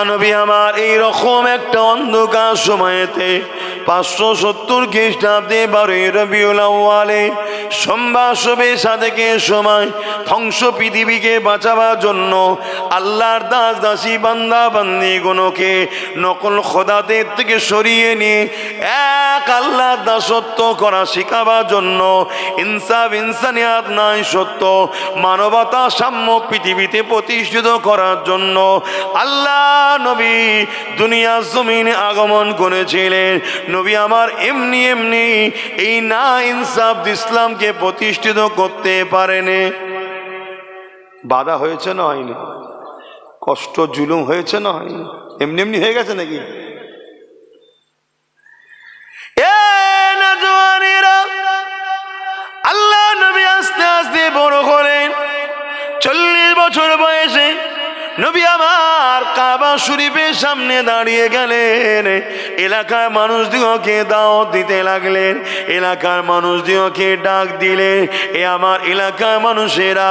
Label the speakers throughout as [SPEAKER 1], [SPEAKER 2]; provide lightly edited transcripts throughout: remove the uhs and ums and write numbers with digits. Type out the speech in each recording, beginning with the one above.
[SPEAKER 1] নবী আমার এই রকম একটা অন্ধকার সময়েতে 570 খ্রিস্টাব্দে 12 রবিউল আউয়ালে সোমবার শবে সাদেকের সময় ধ্বংস পৃথিবীকে বাঁচাবার জন্য আল্লাহর দাস দাসী বান্দা বান্দিগুলোকে নকল খোদাদের থেকে সরিয়ে নিয়ে এক আল্লাহর দাসত্ব করা শেখাবার জন্য ইনসাফ ইনসানিয়াত নাই সত্য মানবতা সাম্য পৃথিবীতে প্রতিষ্ঠিত করার জন্য আল্লাহ নবী দুনিয়ার জমিনে আগমন করেছিলেন। নবী আমার এমনি এমনি এই না ইনসাফ ইসলামকে প্রতিষ্ঠিত করতে পারেনি। বাধা হয়েছে না হয়নি? কষ্ট জুলুম হয়েছে না হয়নি? এমনি এমনি হয়ে গেছে নাকি? আল্লাহ নবী আস্তে আস্তে বড় করেন। 40 বছর বয়সে নবী আমার কাবা শরীফের সামনে দাঁড়িয়ে গেলেন। এলাকার মানুষদিগকে দাওয়াত দিতে লাগলেন, এলাকার মানুষদিগকে ডাক দিলেন, এ আমার এলাকার মানুষেরা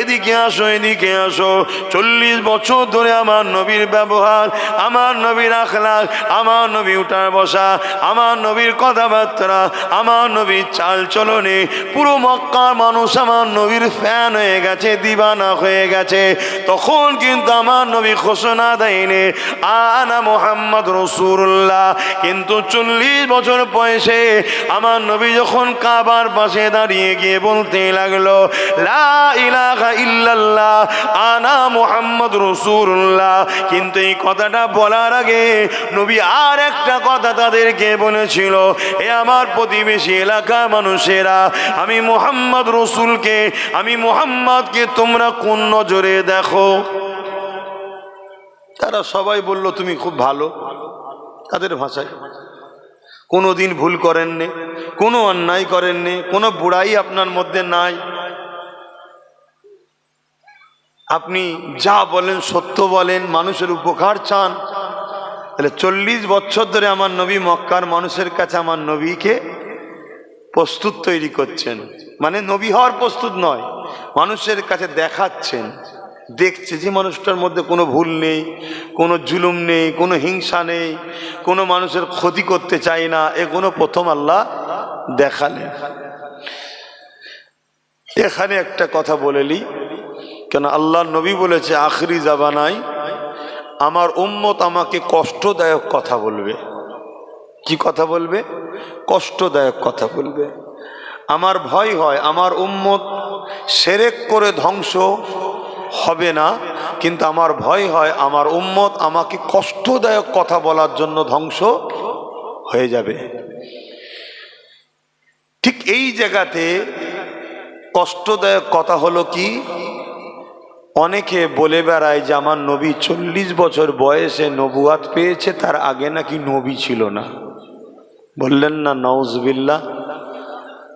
[SPEAKER 1] এদিকে আসো, এদিকে আসো। 40 বছর ধরে আমার নবীর ব্যবহার, আমার নবীর আখলাক, আমার নবী উঠার বসা, আমার নবীর কথাবার্তা, আমার নবীর চাল চলনে পুরো মক্কার মানুষ আমার নবীর ফ্যান হয়ে গেছে, দিবানা হয়ে গেছে। তখন কিন্তু আমার নবী ঘোষণা দেয়নি আনা মুহাম্মদ রাসূলুল্লাহ। কিন্তু 40 বছর বয়সে আমার নবী যখন কাবার পাশে দাঁড়িয়ে গিয়ে বলতে লাগলো লা ইলাহা ইল্লাল্লাহ আনা মুহাম্মদ রাসূলুল্লাহ, কিন্তু এই কথাটা বলার আগে নবী আর একটা কথা তাদেরকে বলেছিল, এ আমার প্রতিবেশী এলাকার মানুষেরা, আমি মুহাম্মদ রাসূলকে, আমি মুহাম্মদকে তোমরা কোন নজরে দেখো? তারা সবাই বলল তুমি খুব ভালো। তাদের ভাষায় কোনো দিন ভুল করেননি, কোনো অন্যায় করেননি, কোনো বুড়াই আপনার মধ্যে নাই, আপনি যা বলেন সত্য বলেন, মানুষের উপকার চান। তাহলে 40 বছর ধরে আমার নবী মক্কার মানুষের কাছে আমার নবীকে প্রস্তুত তৈরি করছেন, মানে নবী হওয়ার প্রস্তুত নয়, মানুষের কাছে দেখাচ্ছেন, দেখছে যে মানুষটার মধ্যে কোনো ভুল নেই, কোনো জুলুম নেই, কোনো হিংসা নেই, কোনো মানুষের ক্ষতি করতে চায় না। এগুলো প্রথম আল্লাহ দেখালেন। এখানে একটা কথা বলেলি, কেন আল্লাহ নবী বলেছে আখরি জামানায় আমার উম্মত আমাকে কষ্টদায়ক কথা বলবে। কি কথা বলবে? কষ্টদায়ক কথা বলবে। আমার ভয় হয় আমার উম্মত শিরক করে ধ্বংস হবে না, কিন্তু আমার ভয় হয় আমার উম্মত আমাকে কষ্টদায়ক কথা বলার জন্য ধ্বংস হয়ে যাবে। ঠিক এই জায়গাতে কষ্টদায়ক কথা হলো কি, অনেকে বলে বেড়ায় যে আমার নবী 40 বছর বয়সে নবুয়াত পেয়েছে, তার আগে নাকি নবী ছিল না। বললেন না নাউজুবিল্লাহ।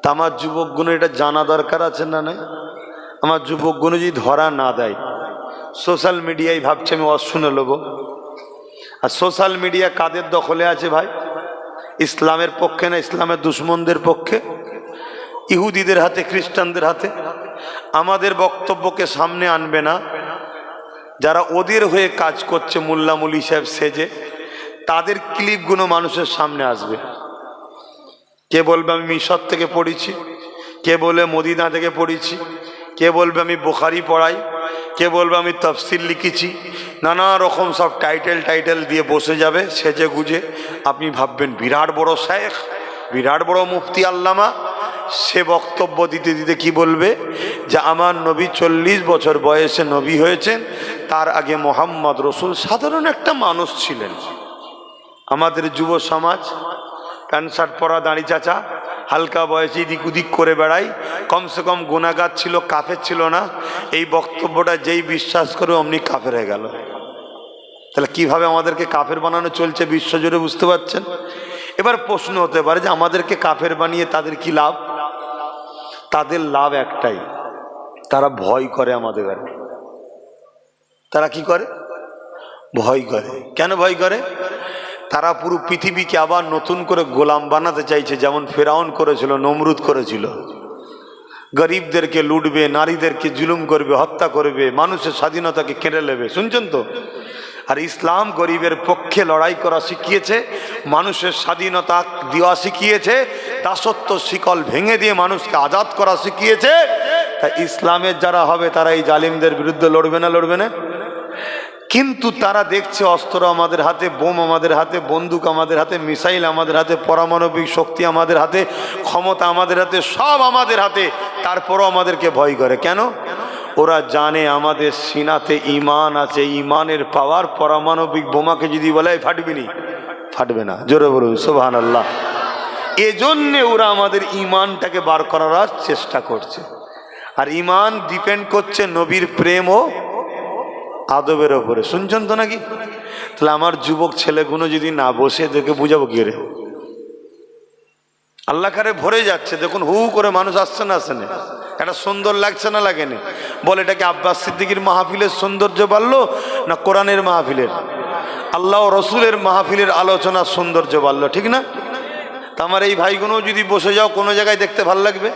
[SPEAKER 1] তা আমার যুবকগুলো এটা জানা দরকার আছে না? নাই আমার যুবকগুলো যদি ধরা না দেয়, সোশ্যাল মিডিয়ায় ভাবছে আমি শুনে নেব। আর সোশ্যাল মিডিয়া কাদের দখলে আছে ভাই? ইসলামের পক্ষে না ইসলামের দুশ্মনদের পক্ষে, ইহুদিদের হাতে, খ্রিস্টানদের হাতে। আমাদের বক্তব্যকে সামনে আনবে না, যারা ওদের হয়ে কাজ করছে মোল্লা মুলি সাহেব সেজে, তাদের ক্লিপগুলো মানুষের সামনে আসবে। কে বলবে আমি মিশর থেকে পড়েছি, কে বলবে মদিনা থেকে পড়েছি, কে বলবে আমি বুখারি পড়াই, কে বলবে আমি তাফসীর লিখেছি, নানা রকম সব টাইটেল দিয়ে বসে যাবে সেজে গুজে। আপনি ভাববেন বিরাট বড় শেখ, বিরাট বড় মুফতি আল্লামা। সে বক্তব্য দিতে দিতে কি বলবে যে আমার নবী 40 বছর বয়সে নবী হয়েছেন, তার আগে মোহাম্মদ রসুল সাধারণ একটা মানুষ ছিলেন। আমাদের যুব সমাজ প্যান্ট শার্ট পরা, দাড়ি চাচা, হালকা বয়সে এদিক ওদিক করে বেড়াই, কমসে কম গুনাহগার ছিল, কাফের ছিল না। এই বক্তব্যটা যেই বিশ্বাস করে অমনি কাফের হয়ে গেল। তাহলে কিভাবে আমাদেরকে কাফের বানানো চলছে বিশ্বজুড়ে, বুঝতে পারছেন? এবার প্রশ্ন হতে পারে যে আমাদেরকে কাফের বানিয়ে তাদের কি লাভ? তাদের লাভ একটাই, তারা ভয় করে আমাদের। তারা কি করে? ভয় করে। কেন ভয় করে? তারা পুরো পৃথিবীকে আবার নতুন করে গোলাম বানাতে চাইছে, যেমন ফেরাউন করেছিল, নমরুদ করেছিল। গরিবদেরকে লুটবে, নারীদেরকে জুলুম করবে, হত্যা করবে, মানুষের স্বাধীনতাকে কেড়ে নেবে। শুনছেন তো? আর ইসলাম গরিবের পক্ষে লড়াই করা শিখিয়েছে, মানুষের স্বাধীনতা দেওয়া শিখিয়েছে, দাসত্ব শিকল ভেঙে দিয়ে মানুষকে আজাদ করা শিখিয়েছে। তাই ইসলামের যারা হবে তারা এই জালিমদের বিরুদ্ধে লড়বে না? লড়বে না? কিন্তু তারা দেখছে অস্ত্র আমাদের হাতে, বোম আমাদের হাতে, বন্দুক আমাদের হাতে, মিসাইল আমাদের হাতে, পারমাণবিক শক্তি আমাদের হাতে, ক্ষমতা আমাদের হাতে, সব আমাদের হাতে, তারপরও আমাদেরকে ভয় করে। কেন? ওরা জানে আমাদের সিনাতে ঈমান আছে, ঈমানের পাওয়ার পারমাণবিক বোমাকে যদি বলে ফাটবে নি, ফাটবে না। জোরে বলুন সুবহানাল্লাহ। এজন্য ওরা আমাদের ঈমানটাকে বার করার চেষ্টা করছে। আর ঈমান ডিপেন্ড করছে নবীর প্রেম ও আদবের ওপরে। শুনছেন তো নাকি? তাহলে আমার যুবক ছেলেগুলো যদি না বসে, দেখে বুঝাবো কি রে? আল্লাহ কারে ভরে যাচ্ছে, দেখুন হু করে মানুষ আসছে না, আসে না? এটা সুন্দর লাগছে না লাগেনি? বলে এটা কি আব্বাস সিদ্দিকীর মাহফিলের সৌন্দর্য বাড়লো না কোরআনের মাহফিলের, আল্লাহ ও রসুলের মাহফিলের আলোচনা সৌন্দর্য বাড়লো? ঠিক না? তা আমার এই ভাইগুলো যদি বসে যাও, কোনো জায়গায় দেখতে ভাল লাগবে?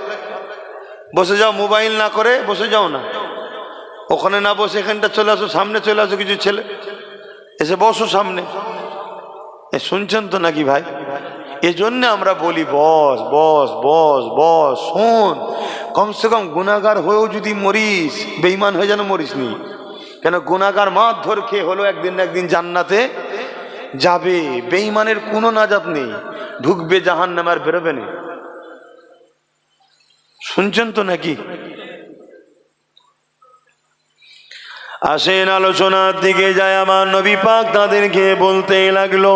[SPEAKER 1] বসে যাও, মোবাইল না করে বসে যাও না, ওখানে না বসে এখানটা চলে আসো, সামনে চলে আসো, কিছু ছেলে এসে বসো সামনে। শুনছেন তো নাকি ভাই? এজন্য আমরা বলি বস বস বস বস, শোন, কমসে কম গুনাহগার হয়েও যদি মরিস, বেঈমান হয়ে যেন মরিস নি। কেন? গুনাহগার মারধর খেয়ে হলো একদিন না একদিন জান্নাতে যাবে, বেঈমানের কোনো নাজাত নেই, ঢুকবে জাহান্নামে আর বেরোবে না। শুনছেন তো নাকি? আসেন আলোচনার দিকে যায়। আমার নবী পাক তাদেরকে বলতে লাগলো,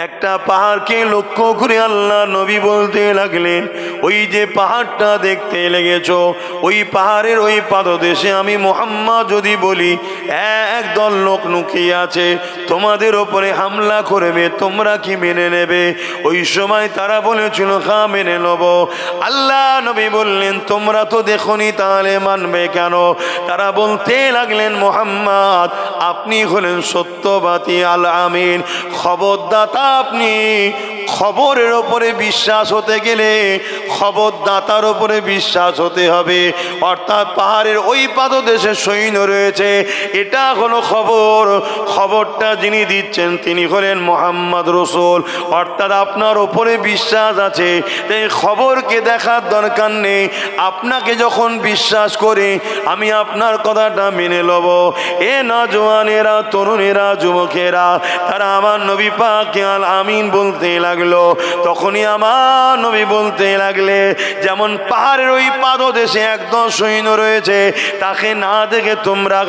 [SPEAKER 1] একটা পাহাড়কে লক্ষ্য করে আল্লাহ নবী বলতে লাগলেন, ওই যে পাহাড়টা দেখতে লেগেছ, ওই পাহাড়ের ওই পাদদেশে আমি মুহাম্মদ যদি বলি একদল লোক লুকিয়ে আছে, তোমাদের ওপরে হামলা করবে, তোমরা কি মেনে নেবে? ওই সময় তারা বলেছিল হ্যাঁ মেনে নেব। আল্লাহ নবী বললেন, তোমরা তো দেখোনি, তাহলে মানবে কেন? তারা বলতে লাগলেন, মুহাম্মদ আপনি হলেন সত্যবাদী আল আমিন, খবরদাতা। আপনি খবরের ওপরে বিশ্বাস হতে গেলে খবরদাতার ওপরে বিশ্বাস হতে হবে। অর্থাৎ পাহাড়ের ওই পাদদেশে সৈন্য রয়েছে, এটা হলো খবর, খবরটা যিনি দিচ্ছেন তিনি হলেন মুহাম্মদ রসুল। অর্থাৎ আপনার ওপরে বিশ্বাস আছে, তাই খবরকে দেখার দরকার নেই। আপনাকে যখন বিশ্বাস করে আমি আপনার কথাটা মেনে নেব। এ নওজওয়ানেরা, তরুণেরা, যুবকেরা, তারা আমার নবী পাক আল আমিন বলতে লাগলো। তখনই আমার নবী বলতে লাগলে, যেমন পাহাড়ের ওই পাদদেশে একদল সৈন্য রয়েছে, তাকে না দেখে তোমরা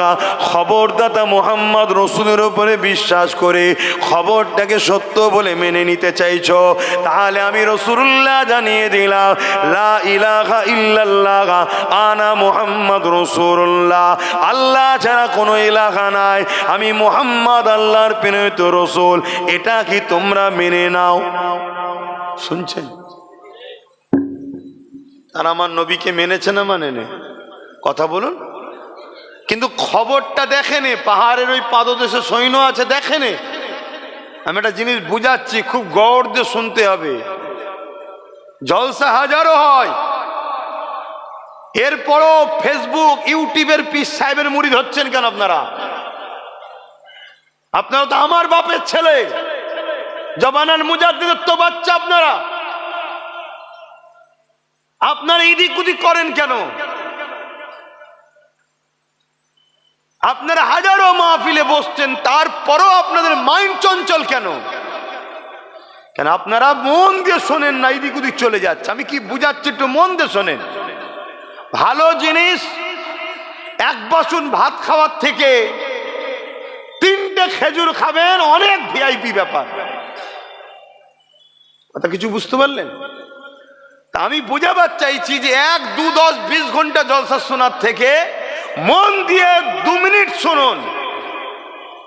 [SPEAKER 1] খবরদাতা মুহাম্মদ রসুলের উপরে বিশ্বাস করে খবরটাকে সত্য বলে মেনে নিতে চাইছো, তাহলে আমি রসুল্লাহ জানিয়ে দিলাম, লা ইলাহা ইল্লাল্লাহ আনা মুহাম্মদ রসুল্লাহ, আল্লাহ ছাড়া কোনো ইলাহা নাই, আমি মুহাম্মদ আল্লাহর প্রেরিত রসুল। এটা কি তোমরা মেনে নাও? শুনছেন? আর আমার নবীকে মেনেছে না মানে নে? কথা বলুন। কিন্তু খবরটা দেখেনে, পাহাড়ের ওই পাদদেশে সৈন্য আছে দেখেনে। আমি একটা জিনিস বুঝাচ্ছি, খুব গৌর দিয়ে শুনতে হবে। জলসা হাজারো হয়, এরপরও ফেসবুক ইউটিউবের পীর সাহেবের মুরিদ হচ্ছেন কেন আপনারা? আপনারা তো আমার বাপের ছেলে, জবানার মুজাদ্দিদের তো বাচ্চা। আপনারা ইদিক উদিক করেন কেন? আপনারা হাজারো মাহফিলে বসছেন, তারপরও আপনাদের মাইন্ড চঞ্চল কেন? কেন আপনারা মন দিয়ে শোনেন না, ইদিক উদিক চলে যাচ্ছে। আমি কি বুঝাচ্ছি, একটু মন দিয়ে শোনেন। ভালো জিনিস, এক বাসন ভাত খাওয়ার থেকে 3টে খেজুর খাবেন, অনেক ভিআইপি ব্যাপার। কথা কিছু বুঝতে পারলেন? আমি বোঝাবার চাইছি যে 1, 2, 10, 20 ঘন্টা জলসা শোনার থেকে মন দিয়ে 2 মিনিট শুনুন,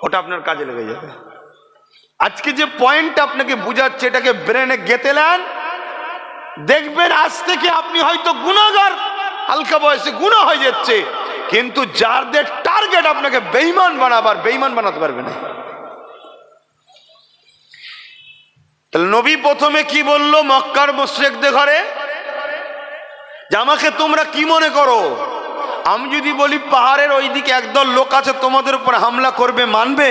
[SPEAKER 1] ওটা আপনার কাজে লেগে যাবে। আজকে যে পয়েন্ট আপনাকে বুঝাচ্ছে, এটাকে ব্রেনে গেঁথে নেন, দেখবেন আজ থেকে আপনি হয়তো গুনাহগার, হালকা বয়সে গুনাহ হয়ে যাচ্ছে, কিন্তু যাদের টার্গেট আপনাকে বেঈমান বানাবার, বেঈমান বানাতে পারবে না। তাহলে নবী প্রথমে কি বলল মক্কার মুশরিকদের ঘরে? যে আমাকে তোমরা কি মনে করো? আমি যদি বলি পাহাড়ের ওই দিকে একদল লোক আছে তোমাদের উপর হামলা করবে, মানবে?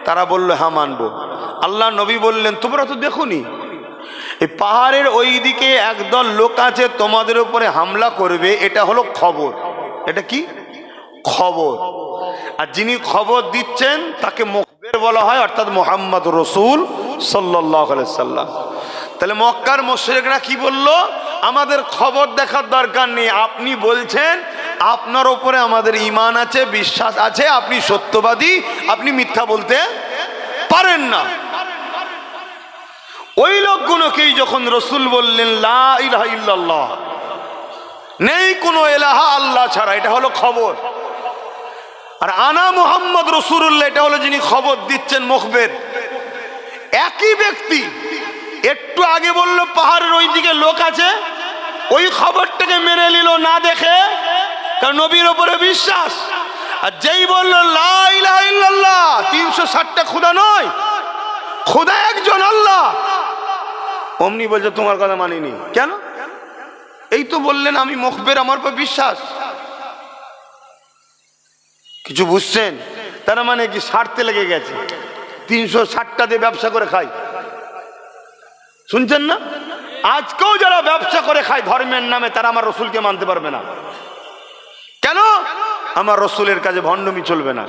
[SPEAKER 1] তারা বলল হ্যাঁ মানবো। আল্লাহ নবী বললেন তোমরা তো দেখোনি এই পাহাড়ের ওই দিকে একদল লোক আছে তোমাদের উপরে হামলা করবে, এটা হলো খবর। এটা কি খবর? আর যিনি খবর দিচ্ছেন তাকে মুখবির বলা হয়, অর্থাৎ মুহাম্মদ রাসূল সাল্লাল্লাহু আলাইহি সাল্লাম। তাহলে মক্কার মুশরিকরা কি বলল? আমাদের খবর দেখার দরকার নেই, আপনি বলছেন আপনার উপরে আমাদের ঈমান আছে, বিশ্বাস আছে, আপনি সত্যবাদী, আপনি মিথ্যা বলতে পারেন না। ওই লোকগুলোকেই যখন রাসূল বললেন লা ইলাহা ইল্লাল্লাহ, নেই কোনো ইলাহা আল্লাহ ছাড়া, এটা হলো খবর। আর আনা মুহাম্মদ রাসূলুল্লাহ, এটা হলো যিনি খবর দিচ্ছেন, মুখবির। একই ব্যক্তি একটু আগে বলল পাহাড়ের ওই দিকে লোক আছে, ওই খবরটাকে মেনে নিল না দেখে, কারণ নবীর উপরে বিশ্বাস। আর যেই বলল লা ইলাহা ইল্লাল্লাহ, 360টা খোদা নয়, খোদা একজন আল্লাহ, অমনি বলছে তোমার কথা মানিনি। কেন? এই তো বললেন আমি মুখবির, আমার উপর বিশ্বাস। কিছু বুঝছেন? তারা মানে কি স্বার্থে লেগে গেছে, 360টা দিয়ে ব্যবসা করে খায়। শুনছেন না? আজকেও যারা ব্যবসা করে খায় ধর্মের নামে, তারা আমার রসুলকে মানতে পারবে না। কেন? আমার রসুলের কাছে ভণ্ডমি চলবে না,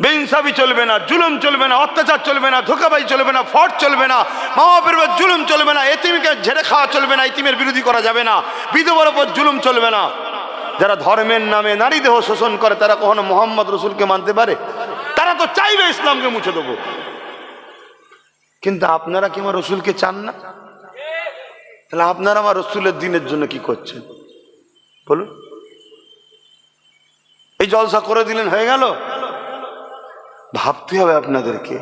[SPEAKER 1] বেইনসাফি চলবে না, জুলুম চলবে না, অত্যাচার চলবে না, ধোঁকাবাজি চলবে না, ফট চলবে না, মা বাপের উপর জুলুম চলবে না, এতিমকে ঝেড়ে খাওয়া চলবে না, এতিমের বিরোধী করা যাবে না, বিধবার উপর জুলুম চলবে না। যারা ধর্মের নামে নারী দেহ শোষণ করে তারা কখনো মোহাম্মদ রসুলকে মানতে পারে? তারা তো চাইবে ইসলামকে মুছে দেবো। কিন্তু আপনারা কি আমার রসুলকে চান না? তাহলে আপনারা আমার রসুলের দিনের জন্য কি করছেন বলুন? এই জলসা করে দিলেন, হয়ে গেল? ভাবতে হবে আপনাদেরকে।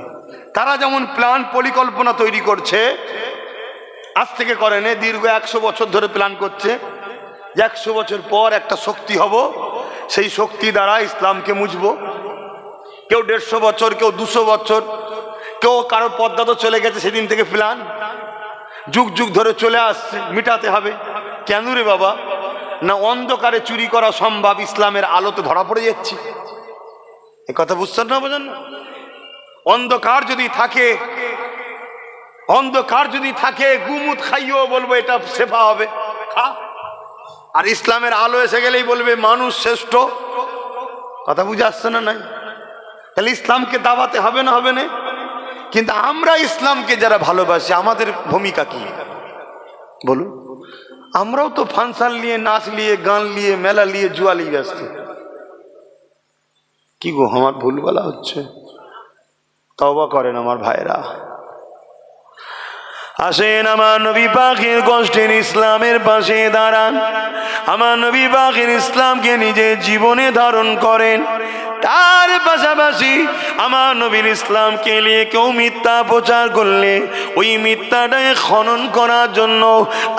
[SPEAKER 1] তারা যেমন প্ল্যান পরিকল্পনা তৈরি করছে, আজ থেকে করেন, দীর্ঘ 100 বছর ধরে প্ল্যান করছে যে 100 বছর পর একটা শক্তি হব, সেই শক্তি দ্বারা ইসলামকে মুছবো। কেউ 150 বছর, কেউ 200 বছর, কেউ কারো পদ্মা তো চলে গেছে সেদিন থেকে প্ল্যান, যুগ যুগ ধরে চলে আসছে, মিটাতে হবে। কেন রে বাবা? না অন্ধকারে চুরি করা সম্ভব, ইসলামের আলোতে ধরা পড়ে যাচ্ছে। এ কথা বুঝছেন না? বোঝেন না? অন্ধকার যদি থাকে, অন্ধকার যদি থাকে, গুমুত খাইও বলবো এটা সেফা হবে, খা। আর ইসলামের আলো এসে গেলেই বলবে মানুষ শ্রেষ্ঠ। কথা বুঝে আসছে না? নাই? তাহলে ইসলামকে দাবাতে হবে না? হবে না? কিন্তু আমরা ইসলামকে যারা ভালোবাসি, আমাদের ভূমিকা কি বলুন? আমরাও তো ফাংশন নিয়ে, নাচ নিয়ে, গান নিয়ে, মেলা নিয়ে, জুয়া নিয়ে ব্যস্ত। কি গো, আমার ভুল বলা হচ্ছে? তওবা করেন আমার ভাইরা। আসেন আমার নবী পাকের কষ্টের ইসলামের পাশে দাঁড়ান। আমার নবী পাকের ইসলামকে নিজের জীবনে ধারণ করেন। তার পাশাপাশি আমার নবীর ইসলামকে নিয়ে কেউ মিথ্যা প্রচার করলে ওই মিথ্যাটাকে খনন করার জন্য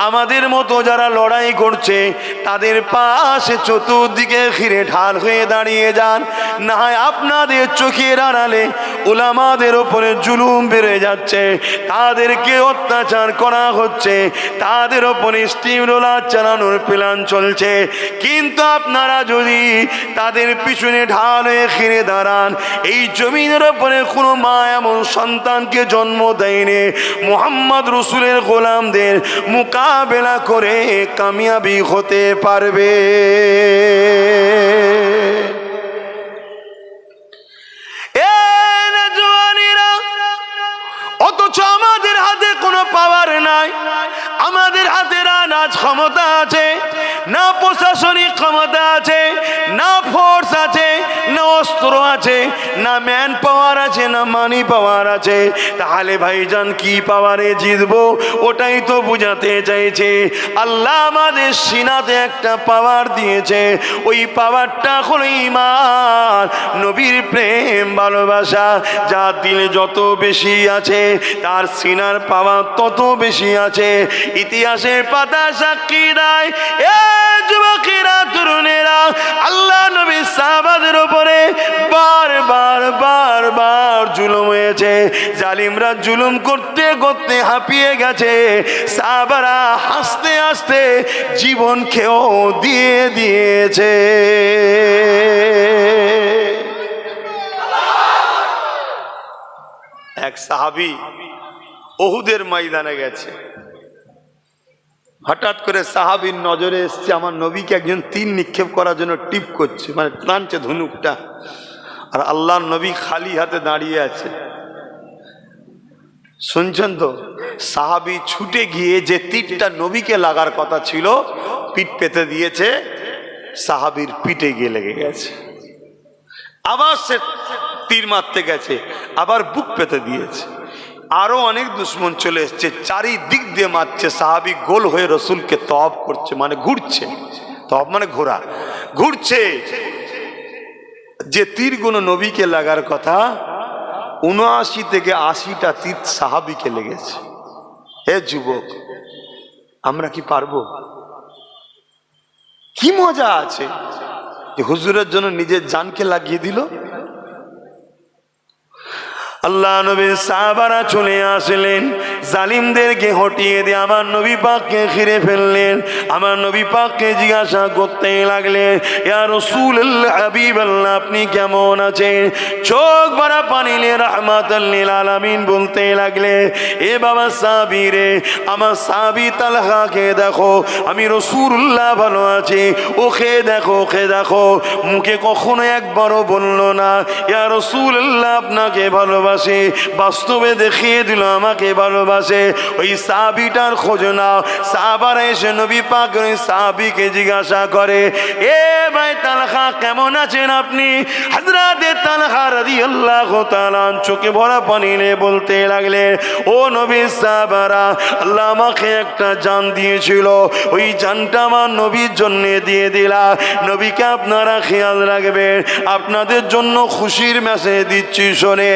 [SPEAKER 1] আমাদের মতো যারা লড়াই করছে তাদের পাশে চতুর্দিকে ঘিরে ঢাল হয়ে দাঁড়িয়ে যান। না হয় আপনাদের চোখের আড়ালে উলামাদের ওপরে জুলুম বেড়ে যাচ্ছে, তাদেরকে অত্যাচার করা হচ্ছে, তাদের ওপরে স্টিম রোলার চালানোর প্ল্যান চলছে, কিন্তু আপনারা যদি তাদের পিছনে ঢাল ঘিরে দাঁড়ান, এই জমিনের উপরে কোনো মা এমন সন্তানকে জন্ম দেয়নি মুহাম্মদ রাসূলের গোলামদের মোকাবেলা করে কামিয়াবি হতে পারবে। অথচ আমাদের হাতে কোনো পাওয়ার নাই, আমাদের হাতে না ক্ষমতা আছে, না প্রশাসনিক ক্ষমতা আছে, না ফোর্স আছে, না অস্ত্র আছে, না ম্যান পাওয়ার আছে, না মানি পাওয়ার আছে। তাহলে ভাইজান কি পাওয়ারে জিতবো? ওটাই তো বুঝাতে চাইছে। আল্লাহ আমাদের সিনাতে একটা পাওয়ার দিয়েছে, ওই পাওয়ারটা হলো ঈমান, নবীর প্রেম ভালোবাসা। যার দিলে যত বেশি আছে তার সিনার পাওয়ার তত বেশি আছে। ইতিহাসের পাতা সাক্ষী দেয়, এ যুবকেরা, তরুণেরা, আল্লাহ নবী সাহাবাদের উপরে বারবার জুলুম হয়েছে। জালিমরা জুলুম করতে করতে হাঁপিয়ে গেছে। সাহাবারা হাসতে হাসতে জীবনকেও দিয়ে দিয়েছে। এক সাহাবী উহুদের ময়দানে গেছে। হঠাৎ করে সাহাবীর নজরে এসছে আমার নবীকে একজন তীর নিক্ষেপ করার জন্য টিপ করছে, মানে টানছে ধনুকটা, আর আল্লাহর নবী খালি হাতে দাঁড়িয়ে আছে। শুনছেন তো? সাহাবী ছুটে গিয়ে যে তীরটা নবীকে লাগার কথা ছিল পিঠ পেতে দিয়েছে, সাহাবীর পিঠে গিয়ে লেগে গেছে। আবার সে তীর মারতে গেছে, আবার বুক পেতে দিয়েছে। আরো অনেক দুশ্মন চলে এসছে, চারিদিক দিয়ে মারছে। সাহাবী গোল হয়ে রসুলকে তওয়াব করছে, মানে ঘুরছে। তওয়াব মানে ঘোরা, ঘুরছে। যে তীরগুলো নবীকে লাগার কথা ৭৯ থেকে ৮০টা তীর সাহাবীকে লেগেছে। হে যুবক, আমরা কি পারবো? কি মজা আছে যে হুজুরের জন্য নিজের জানকে লাগিয়ে দিল। আল্লাহ নবীর সাহাবারা চলে আসলেন, জালিমদেরকে হটিয়ে দিয়ে আমার নবী পাককে ঘিরে ফেললেন। আমার নবী পাককে জিজ্ঞাসা করতে লাগলেন, ইয়া রাসূলুল্লাহ, হাবিবাল্লাহ, আপনি কেমন আছেন? চোখ ভরা পানি নিয়ে রাহমাতাল লিল আলামিন বলতে লাগলে, এ বাবা সাহাবী রে, আমার সাহাবী তালহাকে দেখো, আমি রাসূলুল্লাহ ভালো আছি, ওকে দেখো, ওকে দেখো। মুখে কখনো একবারও বলল না ইয়া রাসূলুল্লাহ আপনাকে ভালোবাসি, বাস্তবে দেখিয়ে দিল আমাকে ভালোবাসে। ওই সাহাবীটার খোঁজ নাও। সাহাবারা এসে নবী পাক ওই সাহাবীকে জিজ্ঞাসা করে, এ ভাই তালহা, কেমন আছেন আপনি? হযরতে তালহা রাদিয়াল্লাহু তাআলা চোখে ভরা পানি নিয়ে বলতে লাগলেন, ও নবীর সাহাবারা, আল্লাহ আমাকে একটা জান দিয়েছিল, ওই জানটা আমার নবীর জন্য দিয়ে দিলা। নবীকে আপনারা খেয়াল রাখবেন, আপনাদের জন্য খুশির মেসেজ দিচ্ছি শোনে।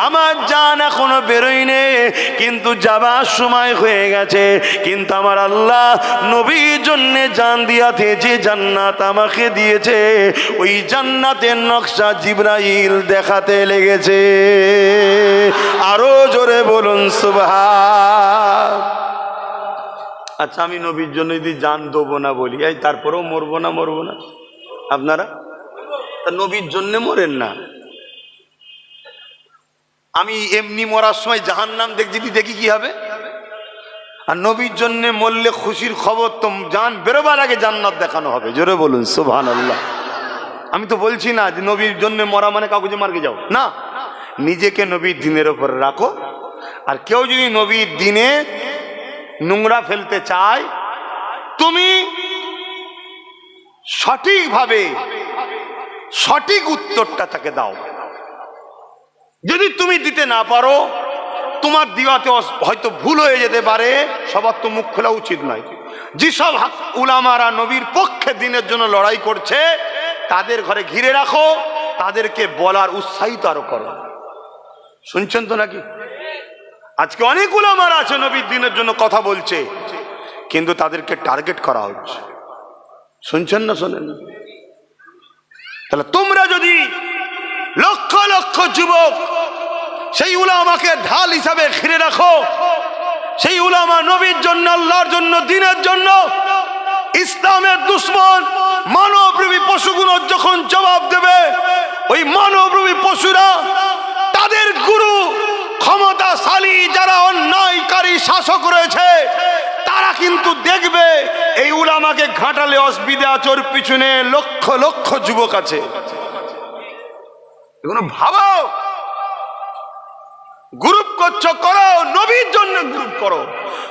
[SPEAKER 1] আমার জান এখনো বেরোয়নি, কিন্তু যাবার সময় হয়ে গেছে। কিন্তু আমার আল্লাহ নবীর জন্য জান দিয়াতে যে জান্নাত আমাকে দিয়েছে, ওই জান্নাতের নকশা জিবরাইল দেখাতে লেগেছে। আরো জোরে বলুন সুবহান। আচ্ছা, আমি নবীর জন্য যদি জান দেবো না বলি, এই তারপরেও মরবো না আপনারা? তা নবীর জন্য মরেন না। আমি এমনি মরার সময় জাহান্নাম দেখি কি হবে? আর নবীর জন্য মরলে খুশির খবর তো জান বেরোবার আগে জান্নাত দেখানো হবে। জোরে বলুন সুবহানাল্লাহ। আমি তো বলছি না যে নবীর জন্য মরা মানে কাউকে যে মার্গে যাও না, নিজেকে নবীর দিনের উপর রাখো। আর কেউ যদি নবীর দিনে নোংরা ফেলতে চায়, তুমি সঠিকভাবে সঠিক উত্তরটা তাকে দাও। যদি তুমি দিতে না পারো, তোমার দিওয়াতে হয়তো ভুল হয়ে যেতে পারে, সবার তো মুখ খোলা উচিত নয়। যেসব উলামারা নবীর পক্ষে দিনের জন্য লড়াই করছে, তাদের ঘরে ঘিরে রাখো, তাদেরকে বলার উৎসাহিত আরো করো। শুনছেন তো নাকি? আজকে অনেক উলামারা আছে নবীর দিনের জন্য কথা বলছে, কিন্তু তাদেরকে টার্গেট করা হচ্ছে। শুনছেন না শোনেন? তাহলে তোমরা যদি লক্ষ লক্ষ যুবক সেই উলামাকে ঢাল হিসাবে ঘিরে রাখো, সেই উলামা নবীর জন্য, আল্লাহর জন্য, দ্বীনের জন্য, ইসলামের দুশ্মন মানবরূপী পশুগুলো যখন জবাব দেবে, ওই মানবরূপী পশুরা তাদের গুরু ক্ষমতাশালী যারা অন্যায়কারী শাসক রয়েছে, তারা কিন্তু দেখবে এই উলামাকে ঘাটালে অসুবিধা চোর পিছনে লক্ষ লক্ষ যুবক আছে। এগুলো ভাবো, গ্রুপ করছো, করো, নবীর জন্য গ্রুপ করো।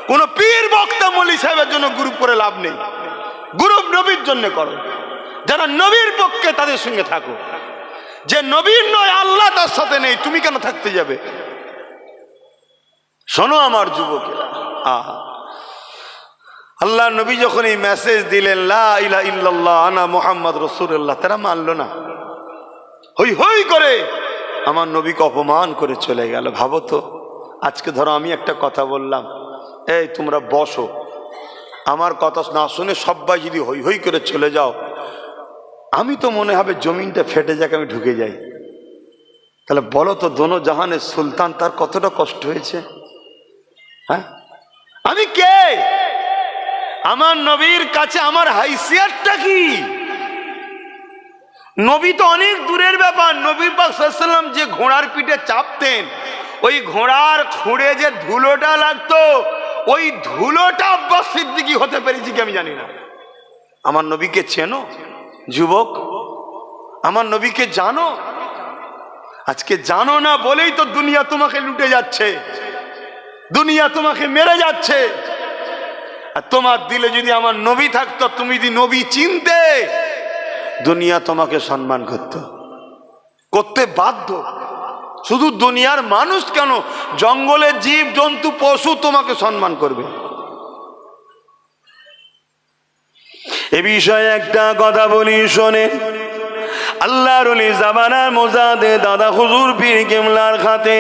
[SPEAKER 1] কোন পীর বক্তা মৌলী সাহেবের জন্য গ্রুপ করে লাভ নেই। গ্রুপ নবীর জন্য করো। যারা নবীর পক্ষে তাদের সঙ্গে থাকো। যে নবীর নয়, আল্লাহ তার সাথে নেই, তুমি কেন থাকতে যাবে? শোনো আমার যুবকেরা, আল্লাহ নবী যখন এই মেসেজ দিলেন লা ইলাহা ইল্লাল্লাহ আনা মুহাম্মদ রাসূলুল্লাহ, তারা মানলো না। হই হই করে আমার নবীকে অপমান করে চলে গেল। ভাবো তো, আজকে ধরো আমি একটা কথা বললাম, এই তোমরা বসো, আমার কথা না শুনে সবাই যদি হই হই করে চলে যাও, আমি তো মনে হবে জমিনটা ফেটে যাক, আমি ঢুকে যাই। তাহলে বলো তো, দোনো জাহানের সুলতান, তার কতটা কষ্ট হয়েছে। হ্যাঁ, আমি কে? আমার নবীর কাছে আমার হাইসিয়াতটা কি? নবী তো অনেক দূরের ব্যাপার। নবী পাক সাল্লাল্লাহু আলাইহি ওয়াসাল্লাম যে ঘোড়ার পিঠে চাপতেন, ওই ঘোড়ার খুঁড়ে যে ধুলোটা লাগতো, ওই ধুলোটা আব্বাস সিদ্দিকী হতে পেরেছি কি আমি জানি না। আমার নবীকে চেনো যুবক? আমার নবীকে জানো? আজকে জানো না বলেই তো দুনিয়া তোমাকে লুটে যাচ্ছে, দুনিয়া তোমাকে মেরে যাচ্ছে। আর তোমার দিলে যদি আমার নবী থাকতো, তুমি যদি নবী চিনতে, দুনিয়া তোমাকে সম্মান করতে বাধ্য। শুধু দুনিয়ার মানুষ কেন, জঙ্গলের জীব জন্তু পশু তোমাকে সম্মান করবে। এ বিষয়ে একটা কথা বলি শোনে। আল্লাহর ওলি জামানার মোজাদে দাদা হুজুর পীর কেবলার খাতে